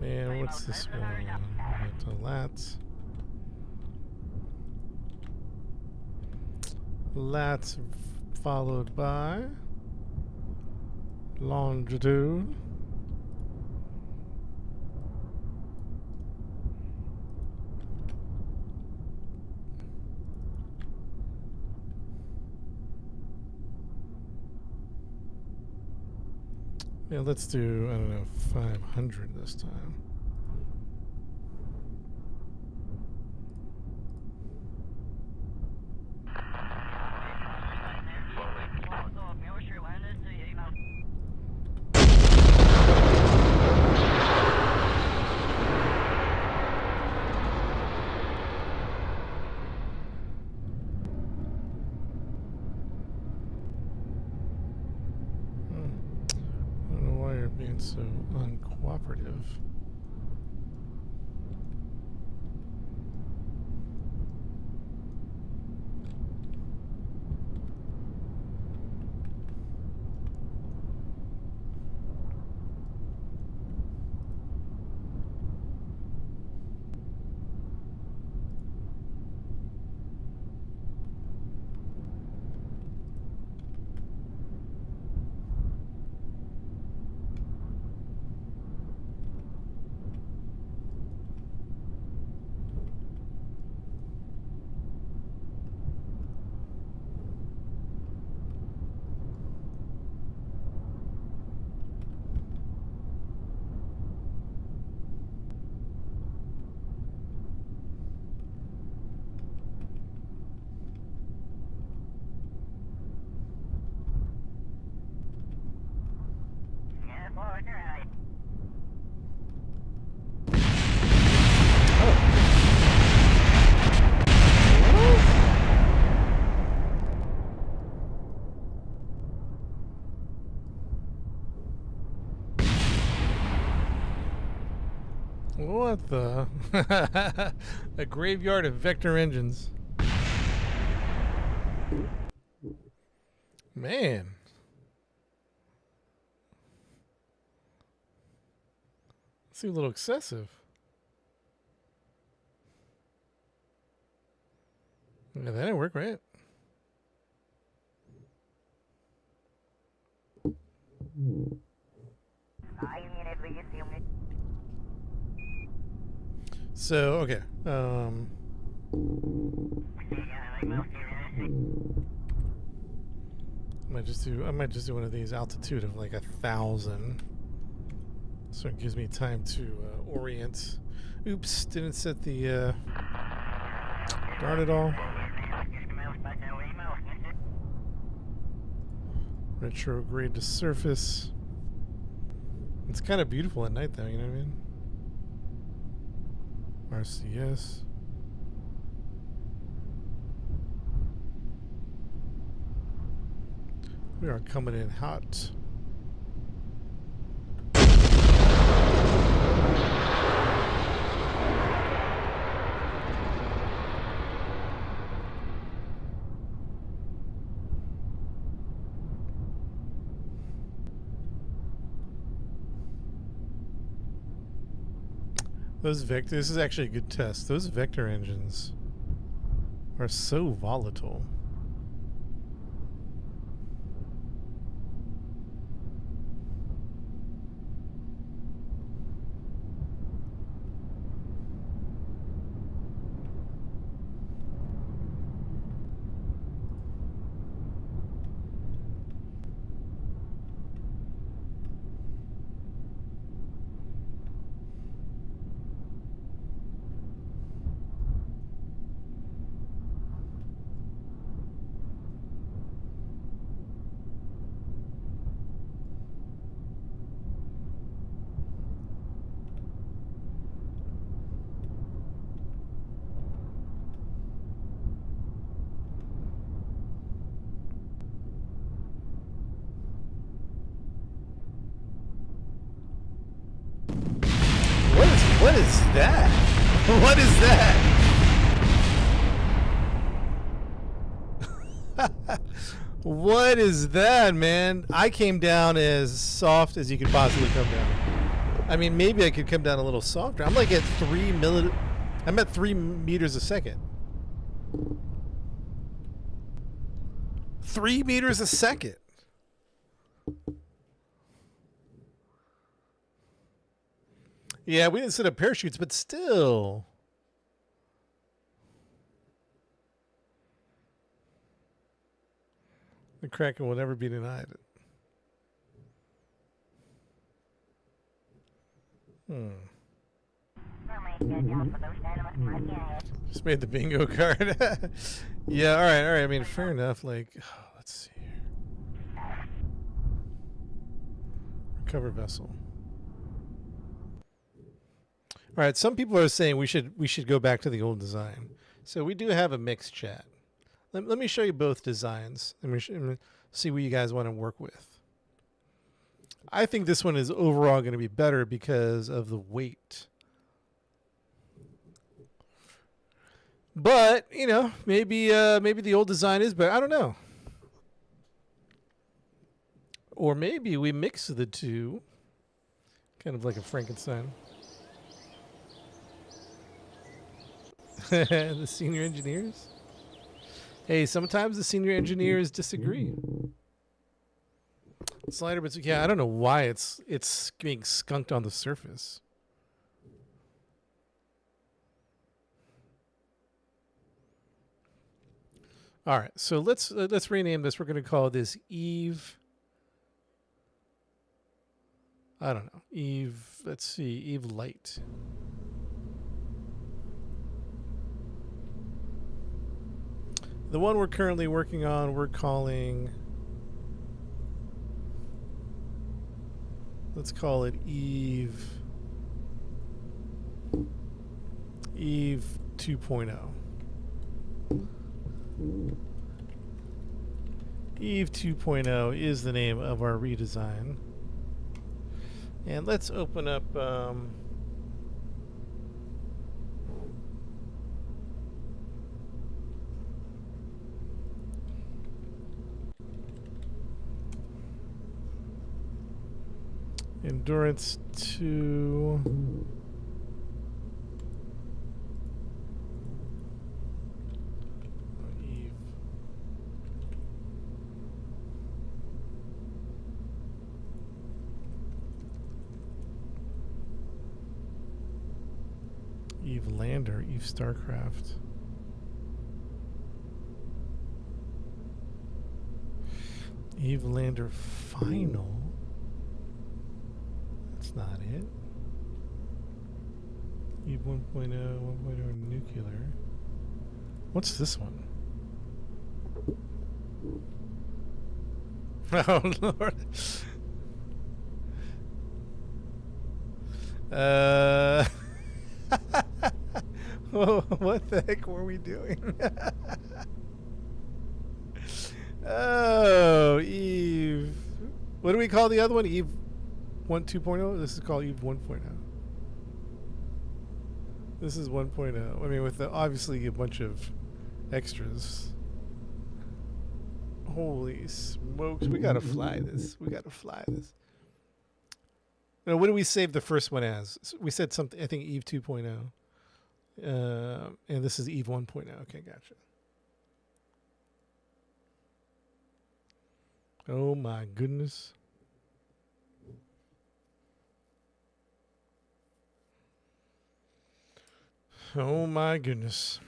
And what's this one? We got the lats. Lats followed by longitude. Yeah, let's do, I don't know, 500 this time. Being so uncooperative. What the? A graveyard of vector engines. Man. Seems a little excessive. Yeah, that didn't work, right? So, okay. I might just do one of these altitude of like 1,000. So it gives me time to orient. Oops, didn't set the darn it all. Retrograde to surface. It's kind of beautiful at night though, you know what I mean? RCS. We are coming in hot. Those vector. This is actually a good test. Those vector engines are so volatile. What is that? What is that? What is that, man? I came down as soft as you could possibly come down. I mean, maybe I could come down a little softer. I'm like at 3 meters a second. 3 meters a second. Yeah, we didn't set up parachutes, but still. The Kraken will never be denied. Just made the bingo card. Yeah, all right. I mean, fair enough. Like, let's see here. Recover vessel. All right, some people are saying we should go back to the old design. So we do have a mixed chat. Let me show you both designs. Let me see what you guys want to work with. I think this one is overall going to be better because of the weight. But, you know, maybe the old design is better. I don't know. Or maybe we mix the two. Kind of like a Frankenstein. The senior engineers? Hey, sometimes the senior engineers disagree. Slider, but yeah, I don't know why it's being skunked on the surface. All right, so let's rename this. We're going to call this Eve. I don't know. Eve, let's see, Eve Light. The one we're currently working on, we're calling, let's call it Eve 2.0. Eve 2.0 is the name of our redesign. And let's open up Endurance 2. Eve. Eve Lander, Eve Starcraft. Eve Lander Final. Not it. Eve 1.0, 1.0 nuclear. What's this one? Oh Lord. What the heck were we doing? Oh, Eve. What do we call the other one? Eve 2.0? This is called Eve 1.0. This is 1.0. I mean, with obviously a bunch of extras. Holy smokes. We gotta fly this. No, what did we save the first one as? We said something. I think Eve 2.0. And this is Eve 1.0. Okay, gotcha. Oh my goodness. Oh my goodness.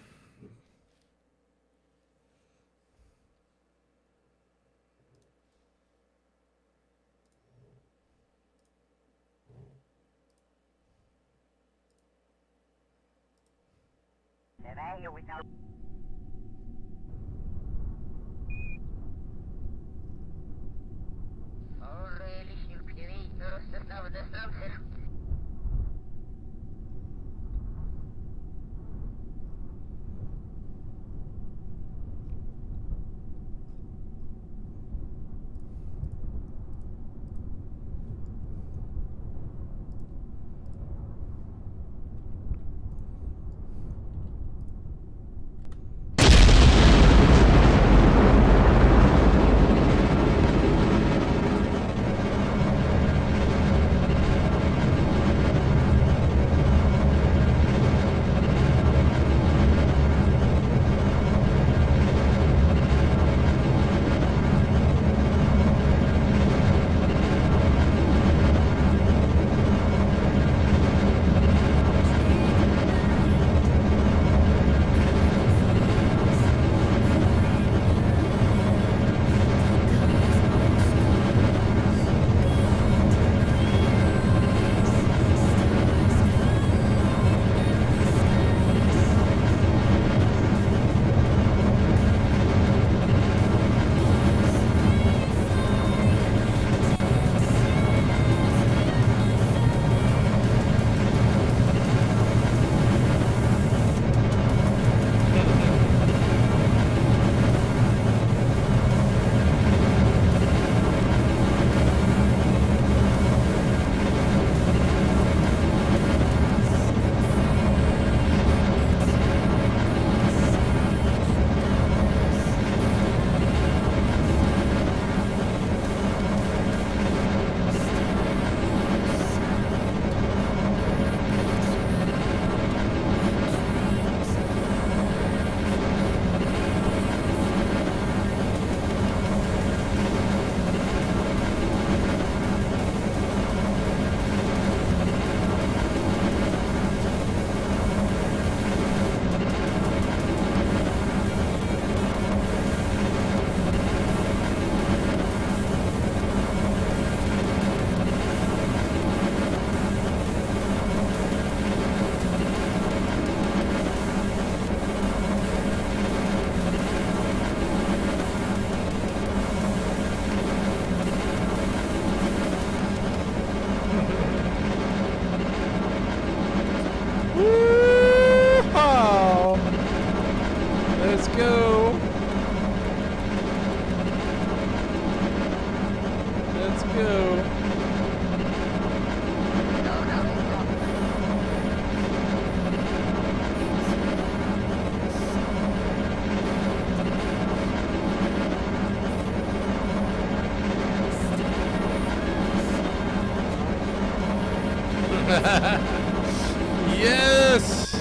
Yes!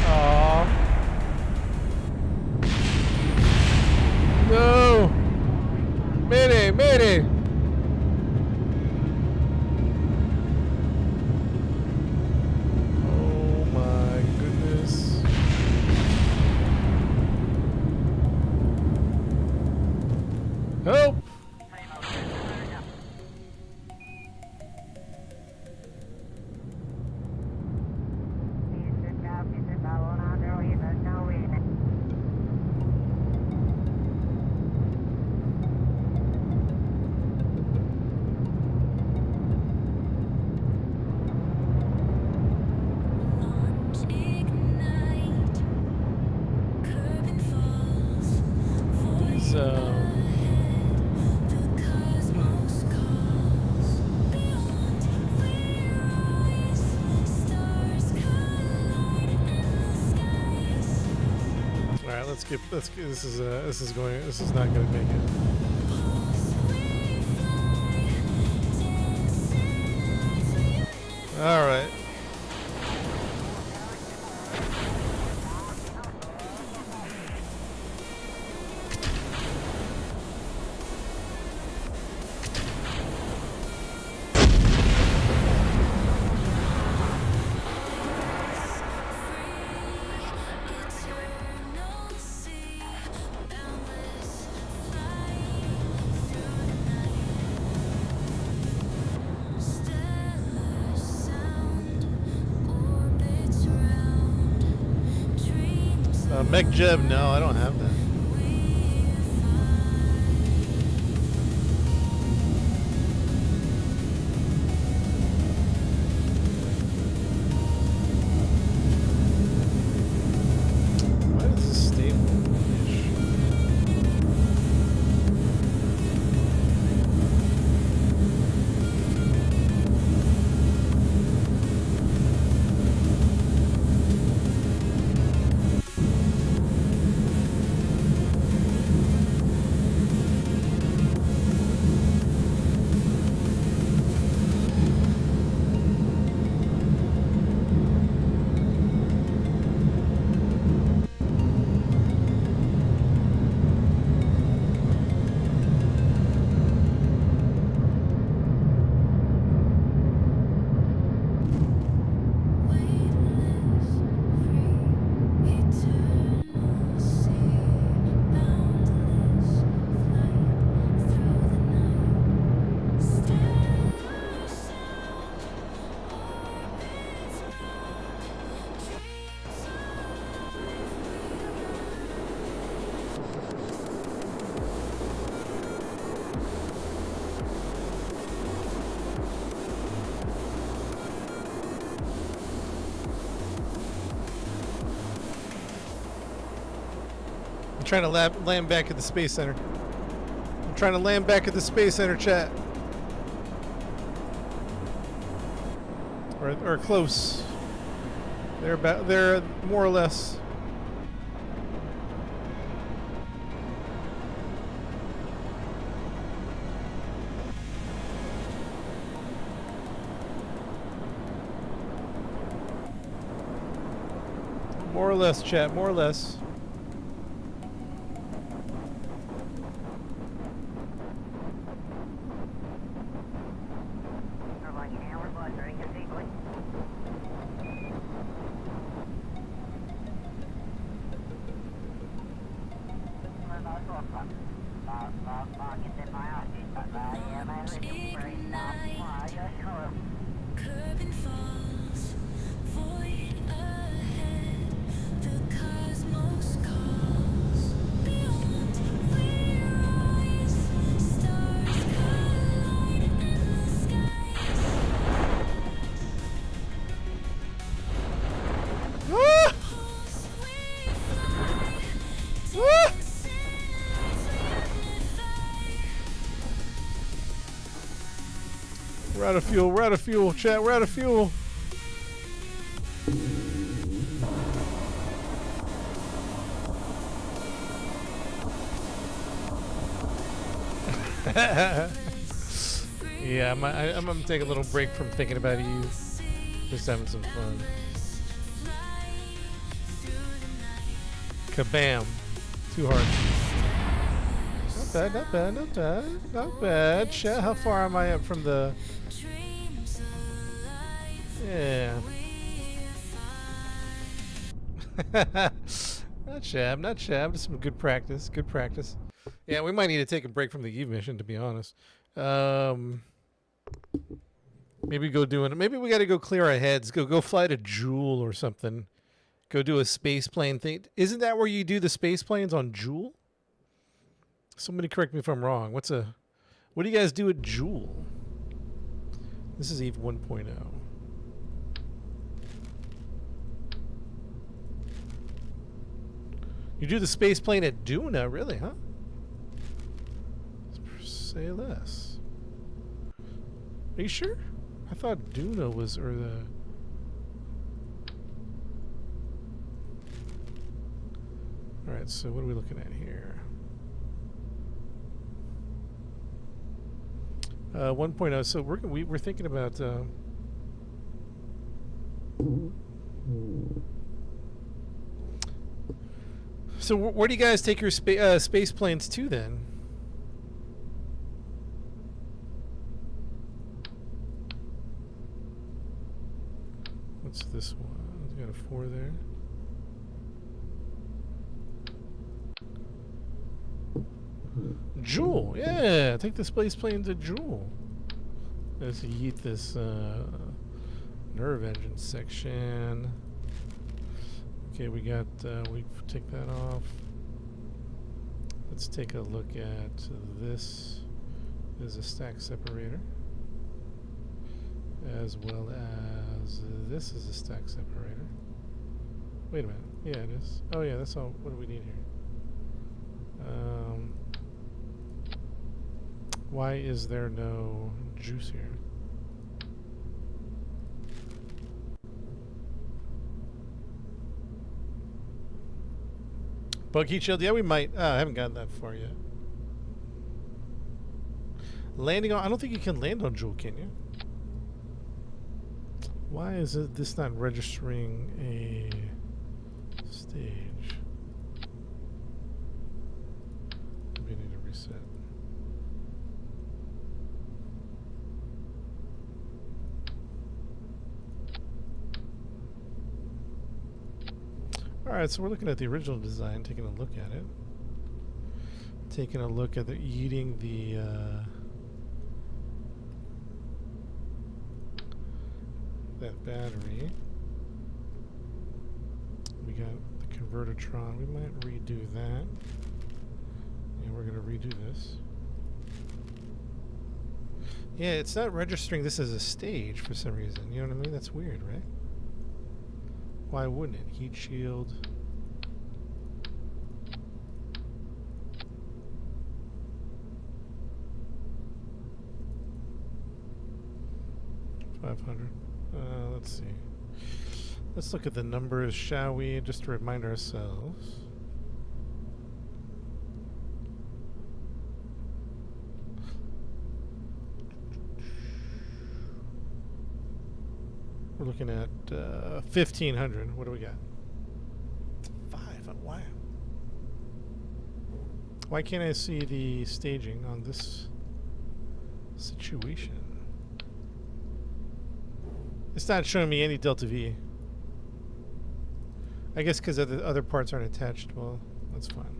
Aw. Let's get. This is not gonna make it. All right. Mech Jeb, no, I don't have that. Why does this stable? I'm trying to land back at the Space Center. I'm trying to land back at the Space Center, chat. Or close. They're more or less. More or less, chat. More or less. We're out of fuel. We're out of fuel, chat. We're out of fuel. Yeah, I'm gonna take a little break from thinking about you. Just having some fun. Kabam. Too hard. Not bad, not bad, not bad. Not bad. Chat, how far am I up from the... Yeah. Not shab, not shab. Just some good practice. Good practice. Yeah, we might need to take a break from the Eve mission, to be honest. Maybe go do it. Maybe we got to go clear our heads. Go fly to Jool or something. Go do a space plane thing. Isn't that where you do the space planes on Jool? Somebody correct me if I'm wrong. What do you guys do at Jool? This is Eve 1.0. You do the space plane at Duna, really, huh? Say less. Are you sure? I thought Duna was, or the... All right, so what are we looking at here? 1.0. So we're thinking about. So where do you guys take your space planes to then? What's this one? It's got a 4 there. Jewel, yeah. Take the space plane to Jewel. Let's yeet this nerve engine section. Okay, we got. We take that off. Let's take a look at this. Is a stack separator, as well as this is a stack separator. Wait a minute. Yeah, it is. Oh yeah, that's all. What do we need here? Why is there no juice here? Bug heat shield? Yeah, we might. I haven't gotten that far yet. Landing on... I don't think you can land on Jewel, can you? Why is this not registering a stage? Maybe I need to reset. Alright, so we're looking at the original design, taking a look at it. Taking a look at the eating the that battery. We got the Convertitron. We might redo that. And we're gonna redo this. Yeah, it's not registering this as a stage for some reason. You know what I mean? That's weird, right? Why wouldn't it? Heat shield. $500. Let's see. Let's look at the numbers, shall we? Just to remind ourselves. We're looking at 1,500. What do we got? 5. Why? Why can't I see the staging on this situation? It's not showing me any delta V. I guess because the other parts aren't attached. Well, that's fine.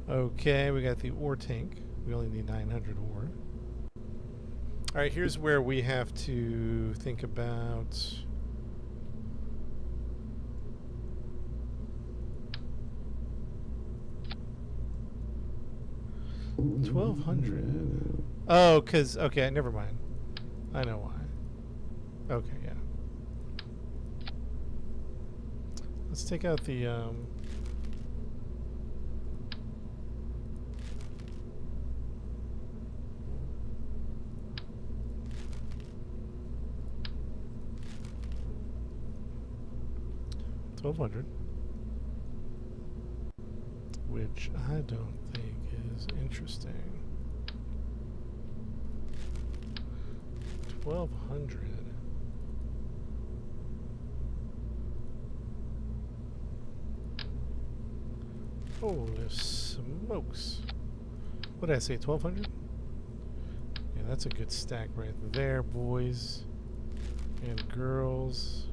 Okay, we got the ore tank. We only need 900 ore. All right, here's where we have to think about. $1,200. Oh, okay, never mind. I know why. Okay, yeah. Let's take out the $1,200, which I don't think is interesting. 1,200. Holy smokes! What did I say? 1,200? Yeah, that's a good stack right there, boys and girls.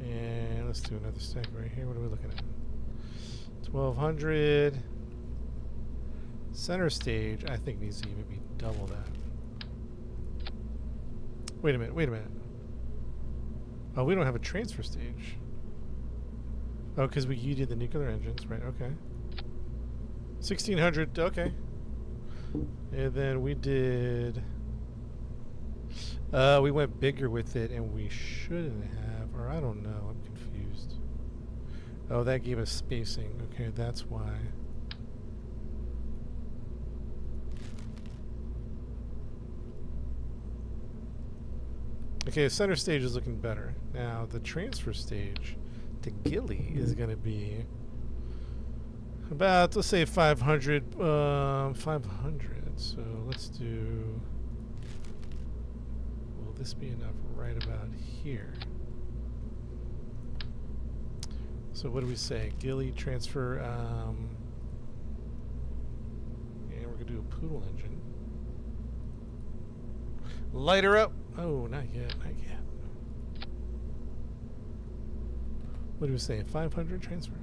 And let's do another stack right here. What are we looking at? 1,200. Center stage, I think, needs to even be double that. Wait a minute. Oh, we don't have a transfer stage. Oh, because you did the nuclear engines, right? Okay. 1,600, okay. And then we did... we went bigger with it, and we shouldn't have, or I don't know, I'm confused. Oh, that gave us spacing. Okay, that's why. Okay, center stage is looking better. Now the transfer stage to Gilly is going to be about, let's say 500. 500. So let's do. Will this be enough right about here? So what do we say? Gilly transfer. And we're gonna do a Poodle engine. Light her up. Oh, not yet. Not yet. What do we say? 500 transfer.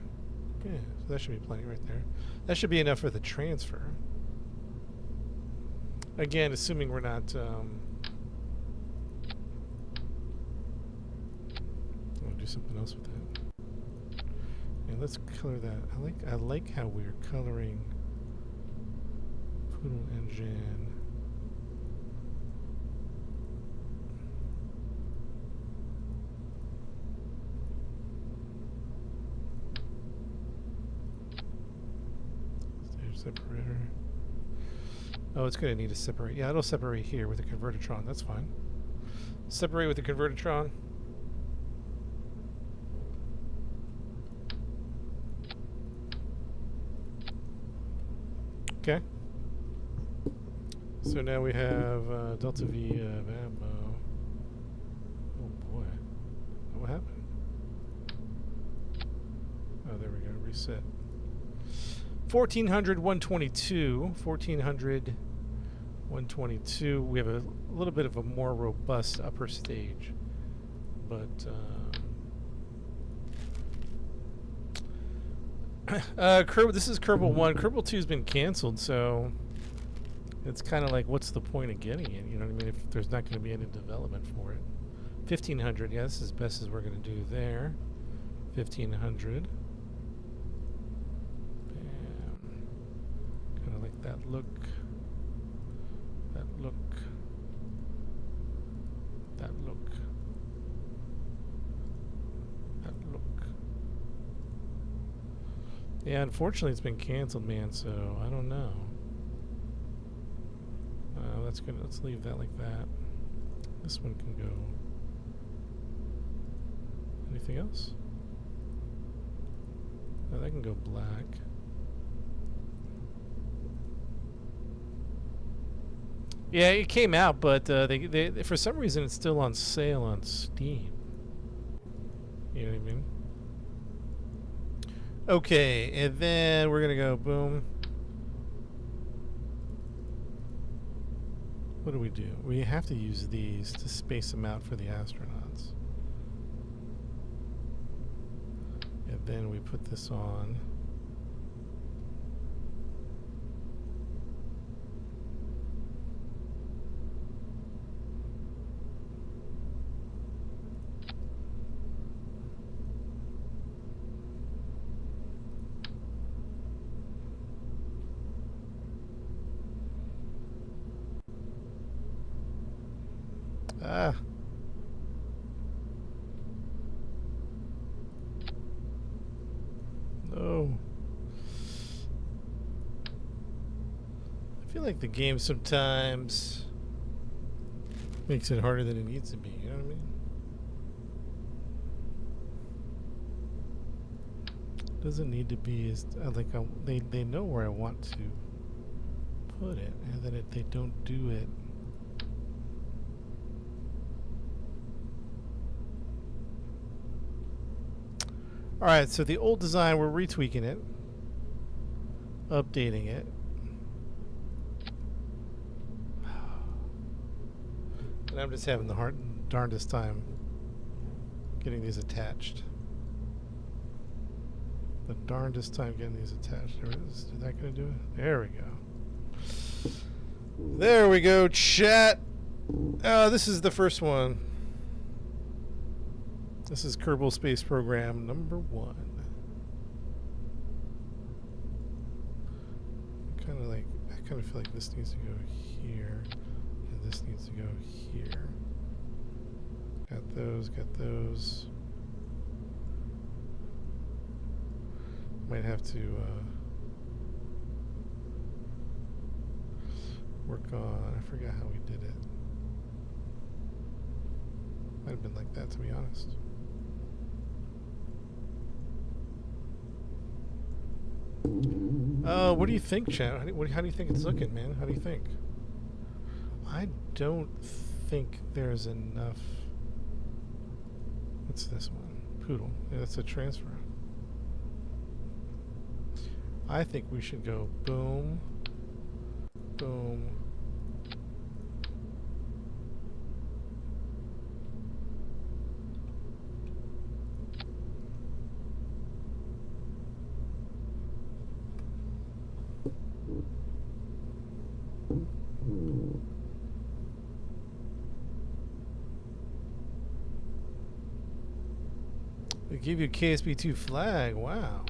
Yeah, so that should be plenty right there. That should be enough for the transfer. Again, assuming we're not. I'll do something else with that. And let's color that. I like how we're coloring Poodle engine. Stage separator. Oh, it's going to need to separate. Yeah, it'll separate here with the Convertitron. That's fine. Separate with the Convertitron. Okay. So now we have Delta V of ammo. Oh boy. What happened? Oh, there we go. Reset. 1400, 122. 1400, 122. We have a little bit of a more robust upper stage. But this is Kerbal 1. Kerbal 2 has been canceled, so it's kind of like, what's the point of getting it? You know what I mean? If there's not going to be any development for it. 1500, yeah, this is as best as we're going to do there. 1500. Bam. Kind of like that look. That look. That look. That look. Yeah, unfortunately, it's been canceled, man. So I don't know. That's good. Let's leave that like that. This one can go. Anything else? No, that can go black. Yeah, it came out, but they for some reason it's still on sale on Steam. You know what I mean? Okay, and then we're gonna go boom. What do? We have to use these to space them out for the astronauts. And then we put this on. Ah. No. I feel like the game sometimes makes it harder than it needs to be, you know what I mean? Doesn't need to be as they know where I want to put it, and then they don't do it. Alright, so the old design, we're retweaking it, updating it. And I'm just having the darndest time getting these attached. The darndest time getting these attached. There it is. Is that going to do it? There we go. There we go, chat. This is the first one. This is Kerbal Space Program number 1. I kind of feel like this needs to go here, and this needs to go here. Got those. Might have to work on. I forgot how we did it. Might have been like that, to be honest. What do you think, chat? How do you think it's looking, man? How do you think? I don't think there's enough. What's this one? Poodle. Yeah, that's a transfer. I think we should go boom, boom. They give you a KSB2 flag. Wow.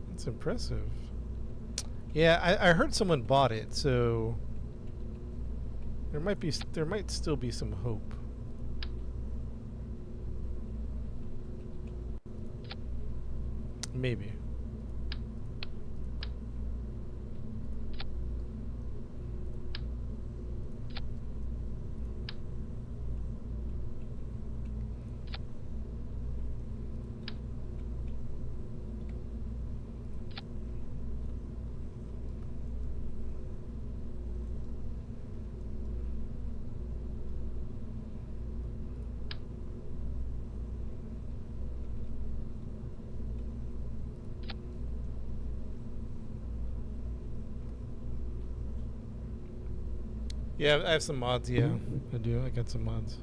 That's impressive. Yeah, I heard someone bought it, so there might still be some hope. Maybe. Yeah, I have some mods, yeah. I do. I got some mods.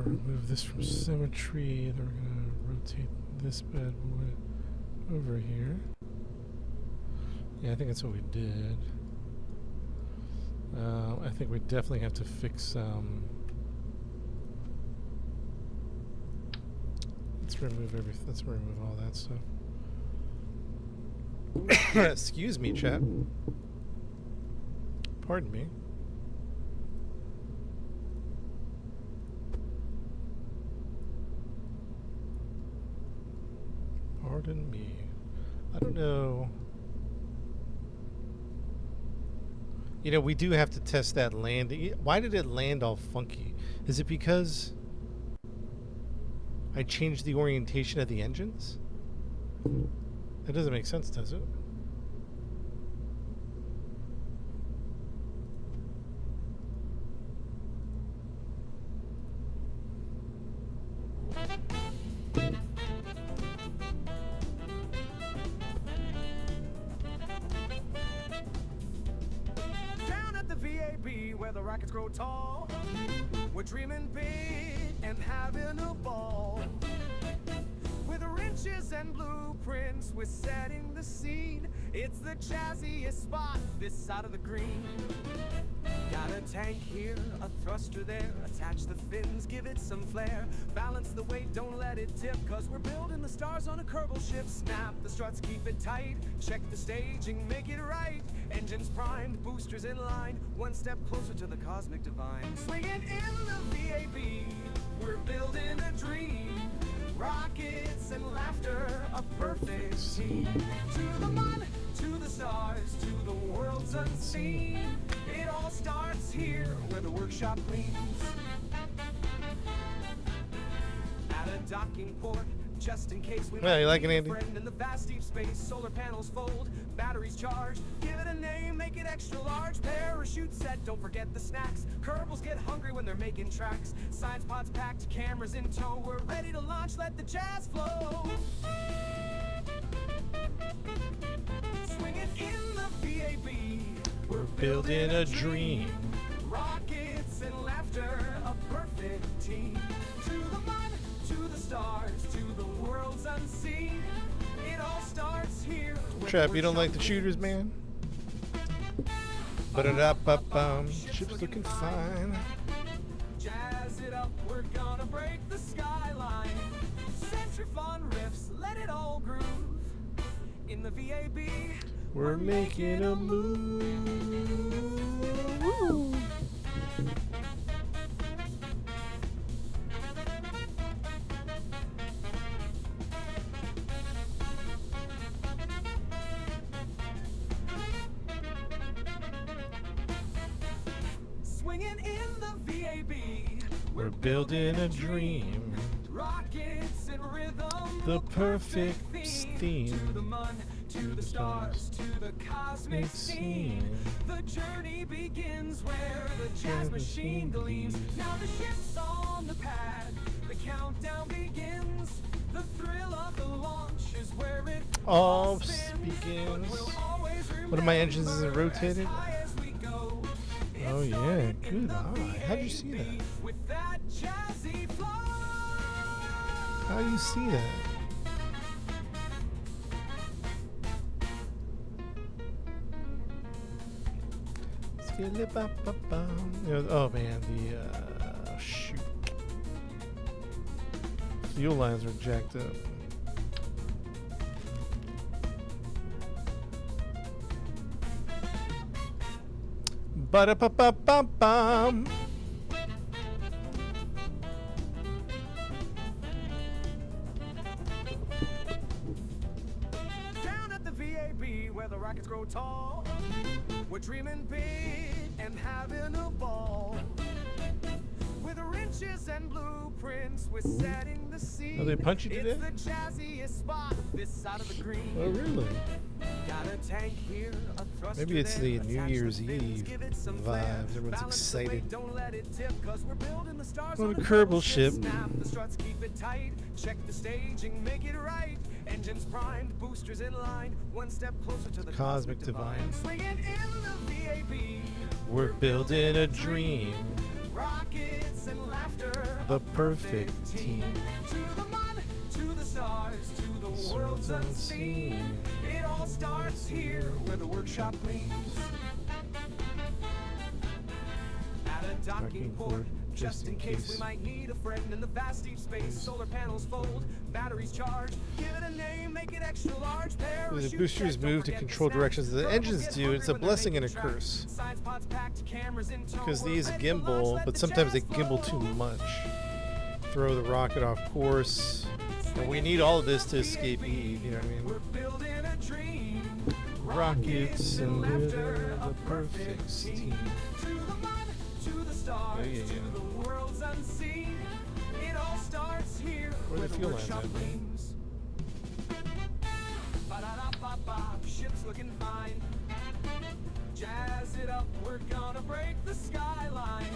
Remove this from symmetry, then we're going to rotate this bad boy over here. Yeah, I think that's what we did. I think we definitely have to fix let's remove everything. Let's remove all that stuff. Excuse me, chat. Pardon me. Pardon me. I don't know. You know, we do have to test that land. Why did it land all funky? Is it because I changed the orientation of the engines? That doesn't make sense, does it? Where the rockets grow tall, we're dreaming big and having a ball. With wrenches and blueprints, we're setting the scene. It's the jazziest spot this side of the green. Got a tank here, a thruster there. Attach the fins, give it some flair. Balance the weight, don't let it tip, cause we're building the stars on a Kerbal ship. Snap the struts, keep it tight. Check the staging, make it right. Engines primed, boosters in line. One step closer to the cosmic divine. Swinging in the VAB, we're building a dream. Rockets and laughter, a perfect team. To the moon, to the stars, to the worlds unseen. It all starts here, where the workshop cleans. At a docking port, just in case we you like it, Andy? friend in the vast deep space. Solar panels fold, batteries charged. Give it a name, make it extra large. Parachute set, don't forget the snacks. Kerbals get hungry when they're making tracks. Science pods packed, cameras in tow. We're ready to launch, let the jazz flow. Swinging in the VAB, we're Building a dream. Rockets and laughter, a perfect team. To the moon, to the stars, to the worlds unseen. It all starts here. Trap, you don't like the shooters, man? Ship's looking fine. Jazz it up, we're gonna break the skyline. Centrifon riffs, let it all groove. In the VAB, We're making a move. swinging in the VAB. We're building a dream. Rockets and rhythm, The perfect theme. To the moon, to the stars, to the cosmic scene. The journey begins where the jazz machine gleams. Now the ship's on the pad, the countdown begins. The thrill of the launch is where it All spins. begins. But we'll always One of my engines isn't remember rotated. as high as we go. It Oh yeah, started in good the eye. How'd you see that? VAB with that jazzy flow. How do you see that? Oh man, the shoot. Fuel lines are jacked up. Ba-da-ba-ba-bum-bum. Down at the VAB where the rockets grow tall, we're dreaming big and having a ball. With wrenches and blueprints, we're setting the scene. Oh, they punch you to It's death? the jazziest spot this side of the green. Oh really? Got a tank here, a thruster Maybe it's there, the New attach Year's fins, Eve give it some flair. vibes. Everyone's Balance the weight, excited. don't let it tip, 'cause we're building the stars On on a the Kerbal Kerbal ship. Snap the struts, keep it tight. Check the staging, make it right. Engines primed, boosters in line. One step closer to the Cosmic cosmic divine. divine. Swinging in the VAB. We're building a dream. Rockets and laughter. The perfect team. To the moon, to the stars, to the worlds unseen. It all starts here where the workshop meets. At a docking port, just in case we might need a friend in the vast deep space. Solar panels fold, batteries charge. Give it a name, make it extra large. The Parachute boosters check, don't move to forget control the snap. directions of the Turbos engines get do. It's a hungry when they're blessing and a making tracks. curse. Science pods packed, cameras in tow. Because We're these ready to launch, gimbal, let but the sometimes they jazz gimbal too flow. much. Throw the rocket off course. And we need all of this to escape Eve, you know what I We're mean? building a dream. Rockets and laughter, rhythm, a the perfect team. To the moon, to the stars, Yeah, yeah, to yeah. the worlds unseen. It all starts here Where where the the fuel lines workshop at, man? gleams. Ba-da-da-ba-ba, ship's looking fine. Jazz it up, we're gonna break the skyline.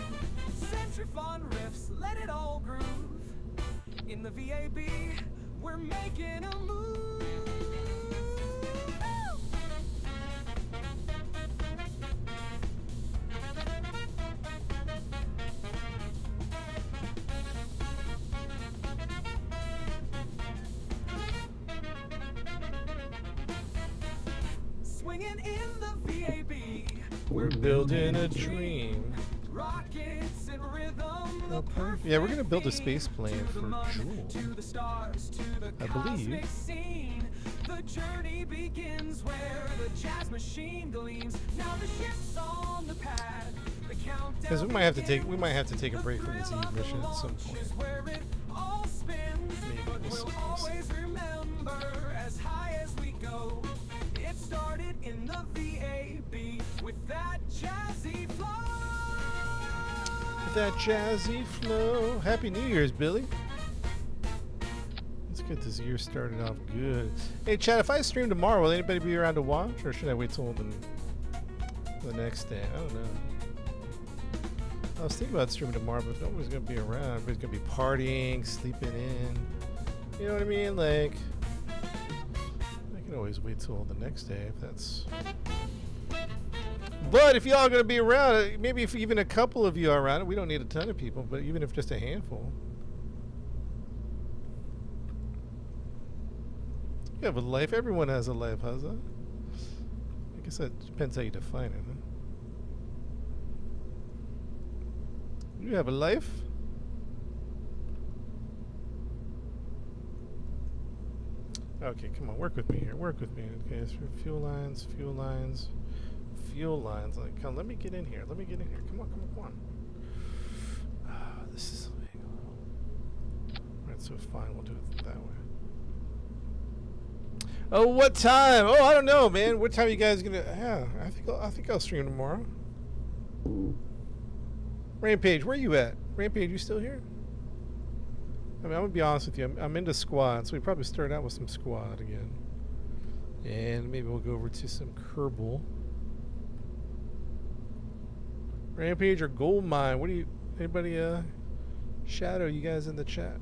Centrifon riffs, let it all groove. In the VAB, we're making a move. Swinging in the VAB, We're building a dream. rockets and rhythm. Oh, The perfect yeah, we're gonna build a theme. space plane To the for moon, Joule. To the stars, to the I believe. cosmic scene. The journey begins where the jazz machine gleams. Now the ship's on the pad. The countdown Because we might have to take begins. a break from this The Eve thrill mission of at some launch point. is where it all spins. Maybe, But we'll we'll see. always remember as high as we go. It started in the VAB with that jazzy flow. That jazzy flow. Happy New Year's, Billy. Let's get this year started off good. Hey, Chad, if I stream tomorrow, will anybody be around to watch, or should I wait till the next day? I don't know. I was thinking about streaming tomorrow, but nobody's gonna be around. Everybody's gonna be partying, sleeping in. You know what I mean? Like, I can always wait till the next day if that's. But if y'all are gonna be around, maybe if even a couple of you are around, we don't need a ton of people, but even if just a handful. You have a life. Everyone has a life, Hazza. I guess that depends how you define it. Huh? You have a life? Okay, come on, work with me here. Work with me. Okay, so fuel lines, fuel lines, fuel lines. Like, come, let me get in here. Let me get in here. Come on, come on, come on. This is. Alright, so fine, we'll do it that way. Oh, what time? Oh, I don't know, man. What time are you guys gonna? Yeah, I think I'll stream tomorrow. Rampage, where you at? Rampage, you still here? I mean, I'm gonna be honest with you. I'm into squad, so we probably start out with some squad again, and maybe we'll go over to some Kerbal. Rampage or Gold Mine? What do you? Anybody? Shadow, you guys in the chat?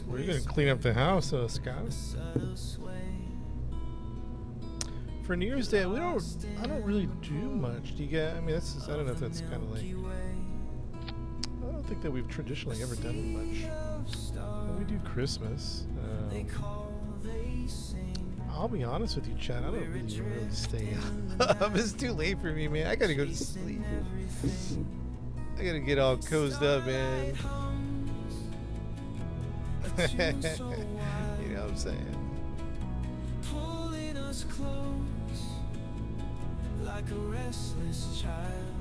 We're gonna clean up the house, Scott. For New Year's Day, I don't really do much. Do you get? I mean, that's. I don't know if that's kind of like. I don't think that we've traditionally ever done much. Well, we do Christmas. I'll be honest with you, Chad. I don't really stay up. It's too late for me, man. I gotta go to sleep. I gotta get all cozied up, man. You know what I'm saying? Pulling us close like a restless child.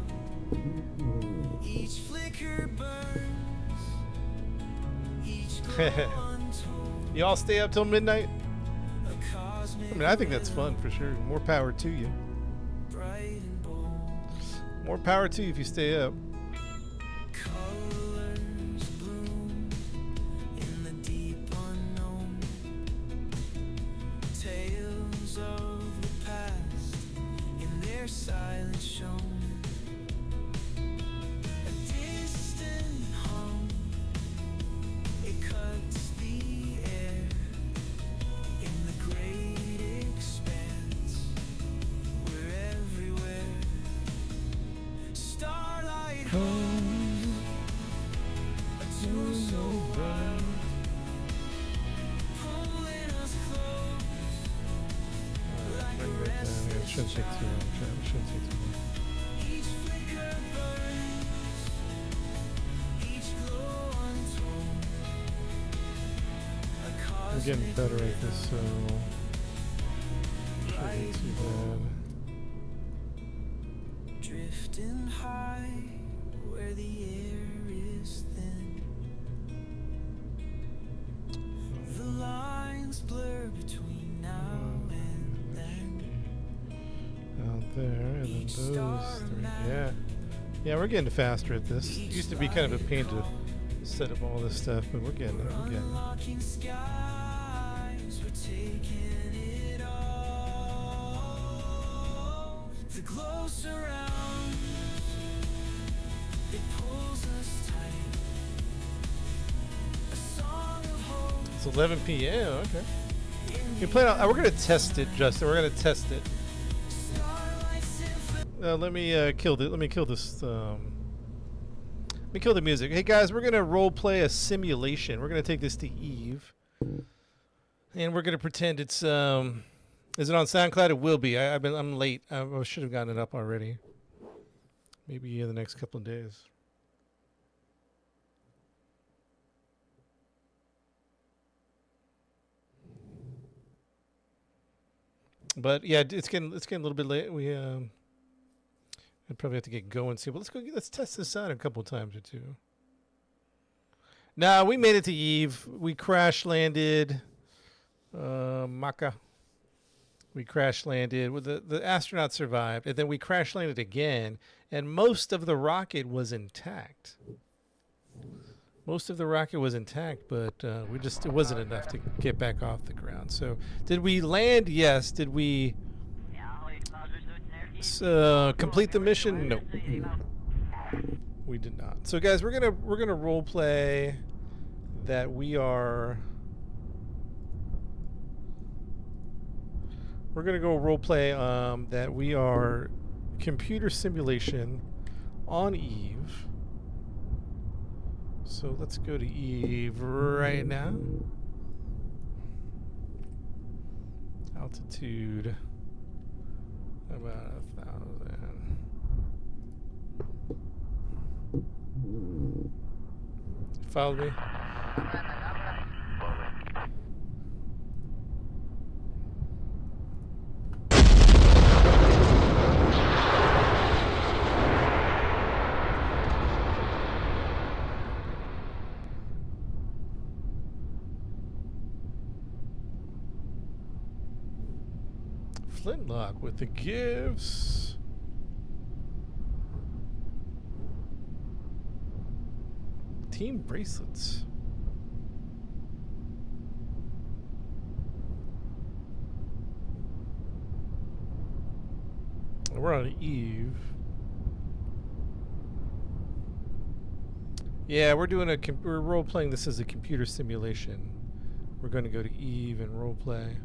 Each flicker burns. Each glow untold. You all stay up till midnight? A cosmic I mean, I think that's fun for sure. More power to you. bright and bold. More power to you if you stay up. Colors bloom in the deep unknown. Tales of the past in their silence shown. A distant hum, it cuts the air in the great expanse. We're everywhere. Starlight home, a tune so bright, pulling us close like a It restless shouldn't take too long, Chad. It shouldn't take too long. Each flicker burns, each glow untold. A I'm getting cosmic better at this, so shouldn't be too bad. drifting high where the air is thin. The lines blur between now and then. Out there, and then those three. Yeah. Yeah, we're getting faster at this. It used to be kind of a pain to set up all this stuff, but we're getting it. We're getting it. Unlocking skies, we're taking it all. The glow surrounds, it pulls us tight. A song of hope, It's 11 p.m. Okay. We plan on, we're gonna test it, Justin. We're gonna test it. Let me kill the. Let me kill this. Let me kill the music. Hey guys, we're gonna role play a simulation. We're gonna take this to Eve, and we're gonna pretend it's. Is it on SoundCloud? It will be. I'm late. I should have gotten it up already. Maybe in the next couple of days. But yeah, it's getting a little bit late. I'd probably have to get going soon. But let's test this out a couple times or two. Nah, we made it to Eve. We crash landed Maka. We crash landed. The astronaut survived, and then we crash landed again, and most of the rocket was intact. Most of the rocket was intact, but it wasn't enough to get back off the ground. So, did we land? Yes. Did we complete the mission? No. We did not. So, guys, we're gonna role play that we are. We're gonna go role play that we are computer simulation on Eve. So let's go to Eve right now. Altitude about 1,000. Follow me. Flintlock with the gifts. Team bracelets. We're on Eve. Yeah, we're role playing this as a computer simulation. We're going to go to Eve and role play.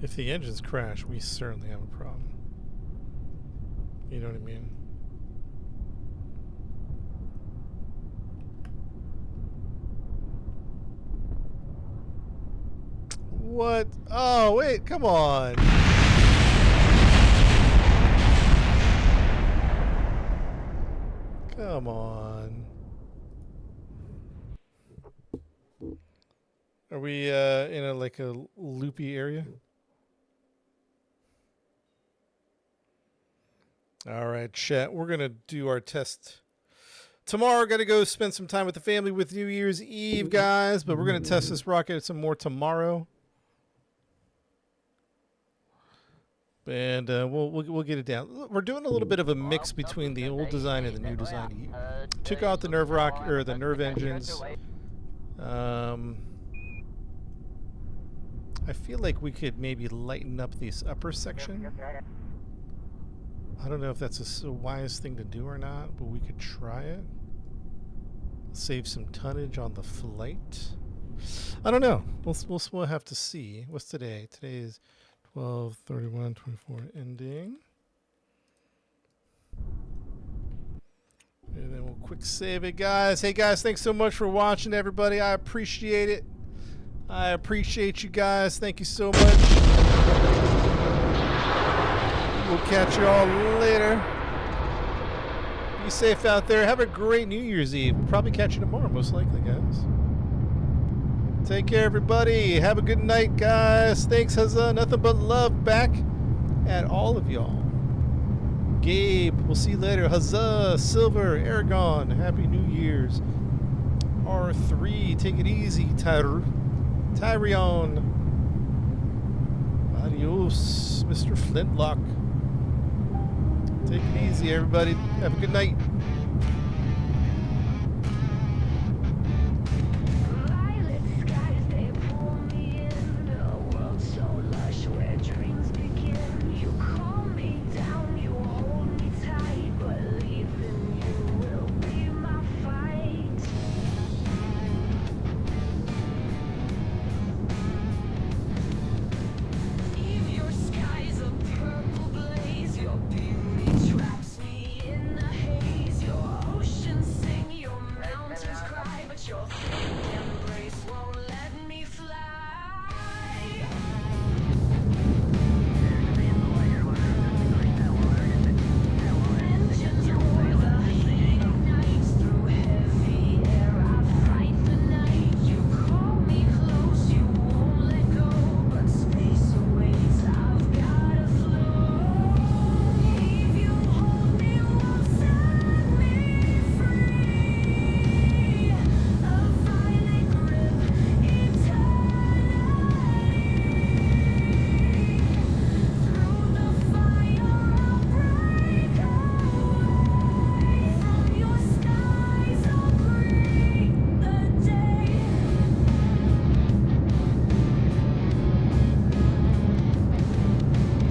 If the engines crash, we certainly have a problem. You know what I mean? What? Oh, wait, come on. Come on. Are we in a loopy area? All right, chat. We're going to do our test tomorrow. Got to go spend some time with the family with New Year's Eve, guys. But we're going to test this rocket some more tomorrow. And we'll get it down. We're doing a little bit of a mix between the old design and the new design. Took out the the nerve engines. I feel like we could maybe lighten up this upper section. I don't know if that's a wise thing to do or not, but we could try it. Save some tonnage on the flight. I don't know. We'll have to see. What's today? Today is 12/31/24 ending. And then we'll quick save it, guys. Hey, guys, thanks so much for watching, everybody. I appreciate it. I appreciate you guys. Thank you so much. We'll catch you all later. Be safe out there. Have a great New Year's Eve. Probably catch you tomorrow, most likely, guys. Take care, everybody. Have a good night, guys. Thanks, Huzzah. Nothing but love back at all of y'all. Gabe, we'll see you later. Huzzah. Silver, Aragon, Happy New Year's. R3, take it easy, Tyrion. Adios, Mr. Flintlock. Take it easy, everybody. Have a good night. Violet skies, they pull me in. A world so lush where dreams begin. You calm me down, you hold me tight. Believe in you will be my fight. Eve, your sky's a purple blaze. Your beauty traps me in the haze. Your oceans sing, your mountains cry, but your thick embrace won't let me fly. Engines roar, the heat ignites through heavy air. I fight the night. You call me close, you won't let go, but space awaits. I've gotta flow. If you hold me, won't set me free. A violet grip, eternity. Through the fire, I'll break away. From your skies, I'll greet the day.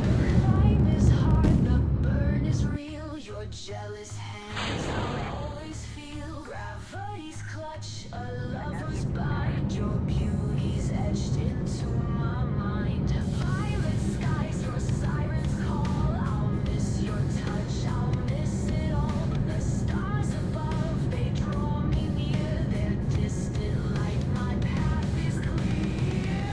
The climb is hard, the burn is real. Your jealous hands I'll always feel. Gravity's clutch, a lover's bind. Your beauty's etched into my mind. Violet skies, your sirens call. I'll miss your touch, I'll miss it all. The stars above, they draw me near. They're distant like my path is clear.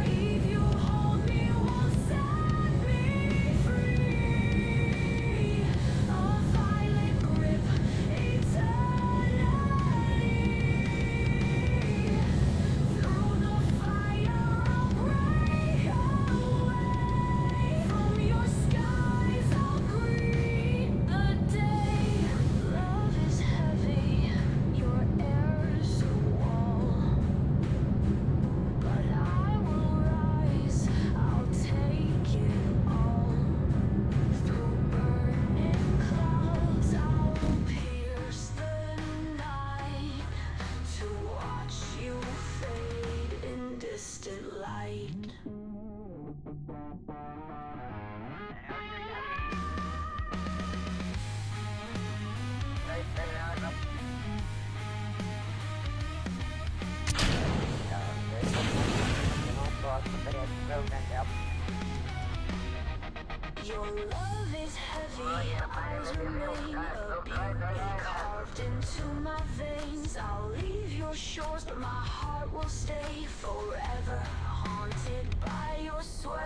If you hold me, won't set me free. A violet grip, eternity. Through the fire, I'll break away. From your skies, I'll greet the day. Love is heavy, your air's a wall. But I will rise, I'll take it all. Through burning clouds, I'll pierce the night to watch you fade in distant light. Your love is heavy, eyes remain a beauty carved into my veins. I'll leave your shores, but my heart will stay forever haunted by your sway.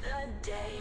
The day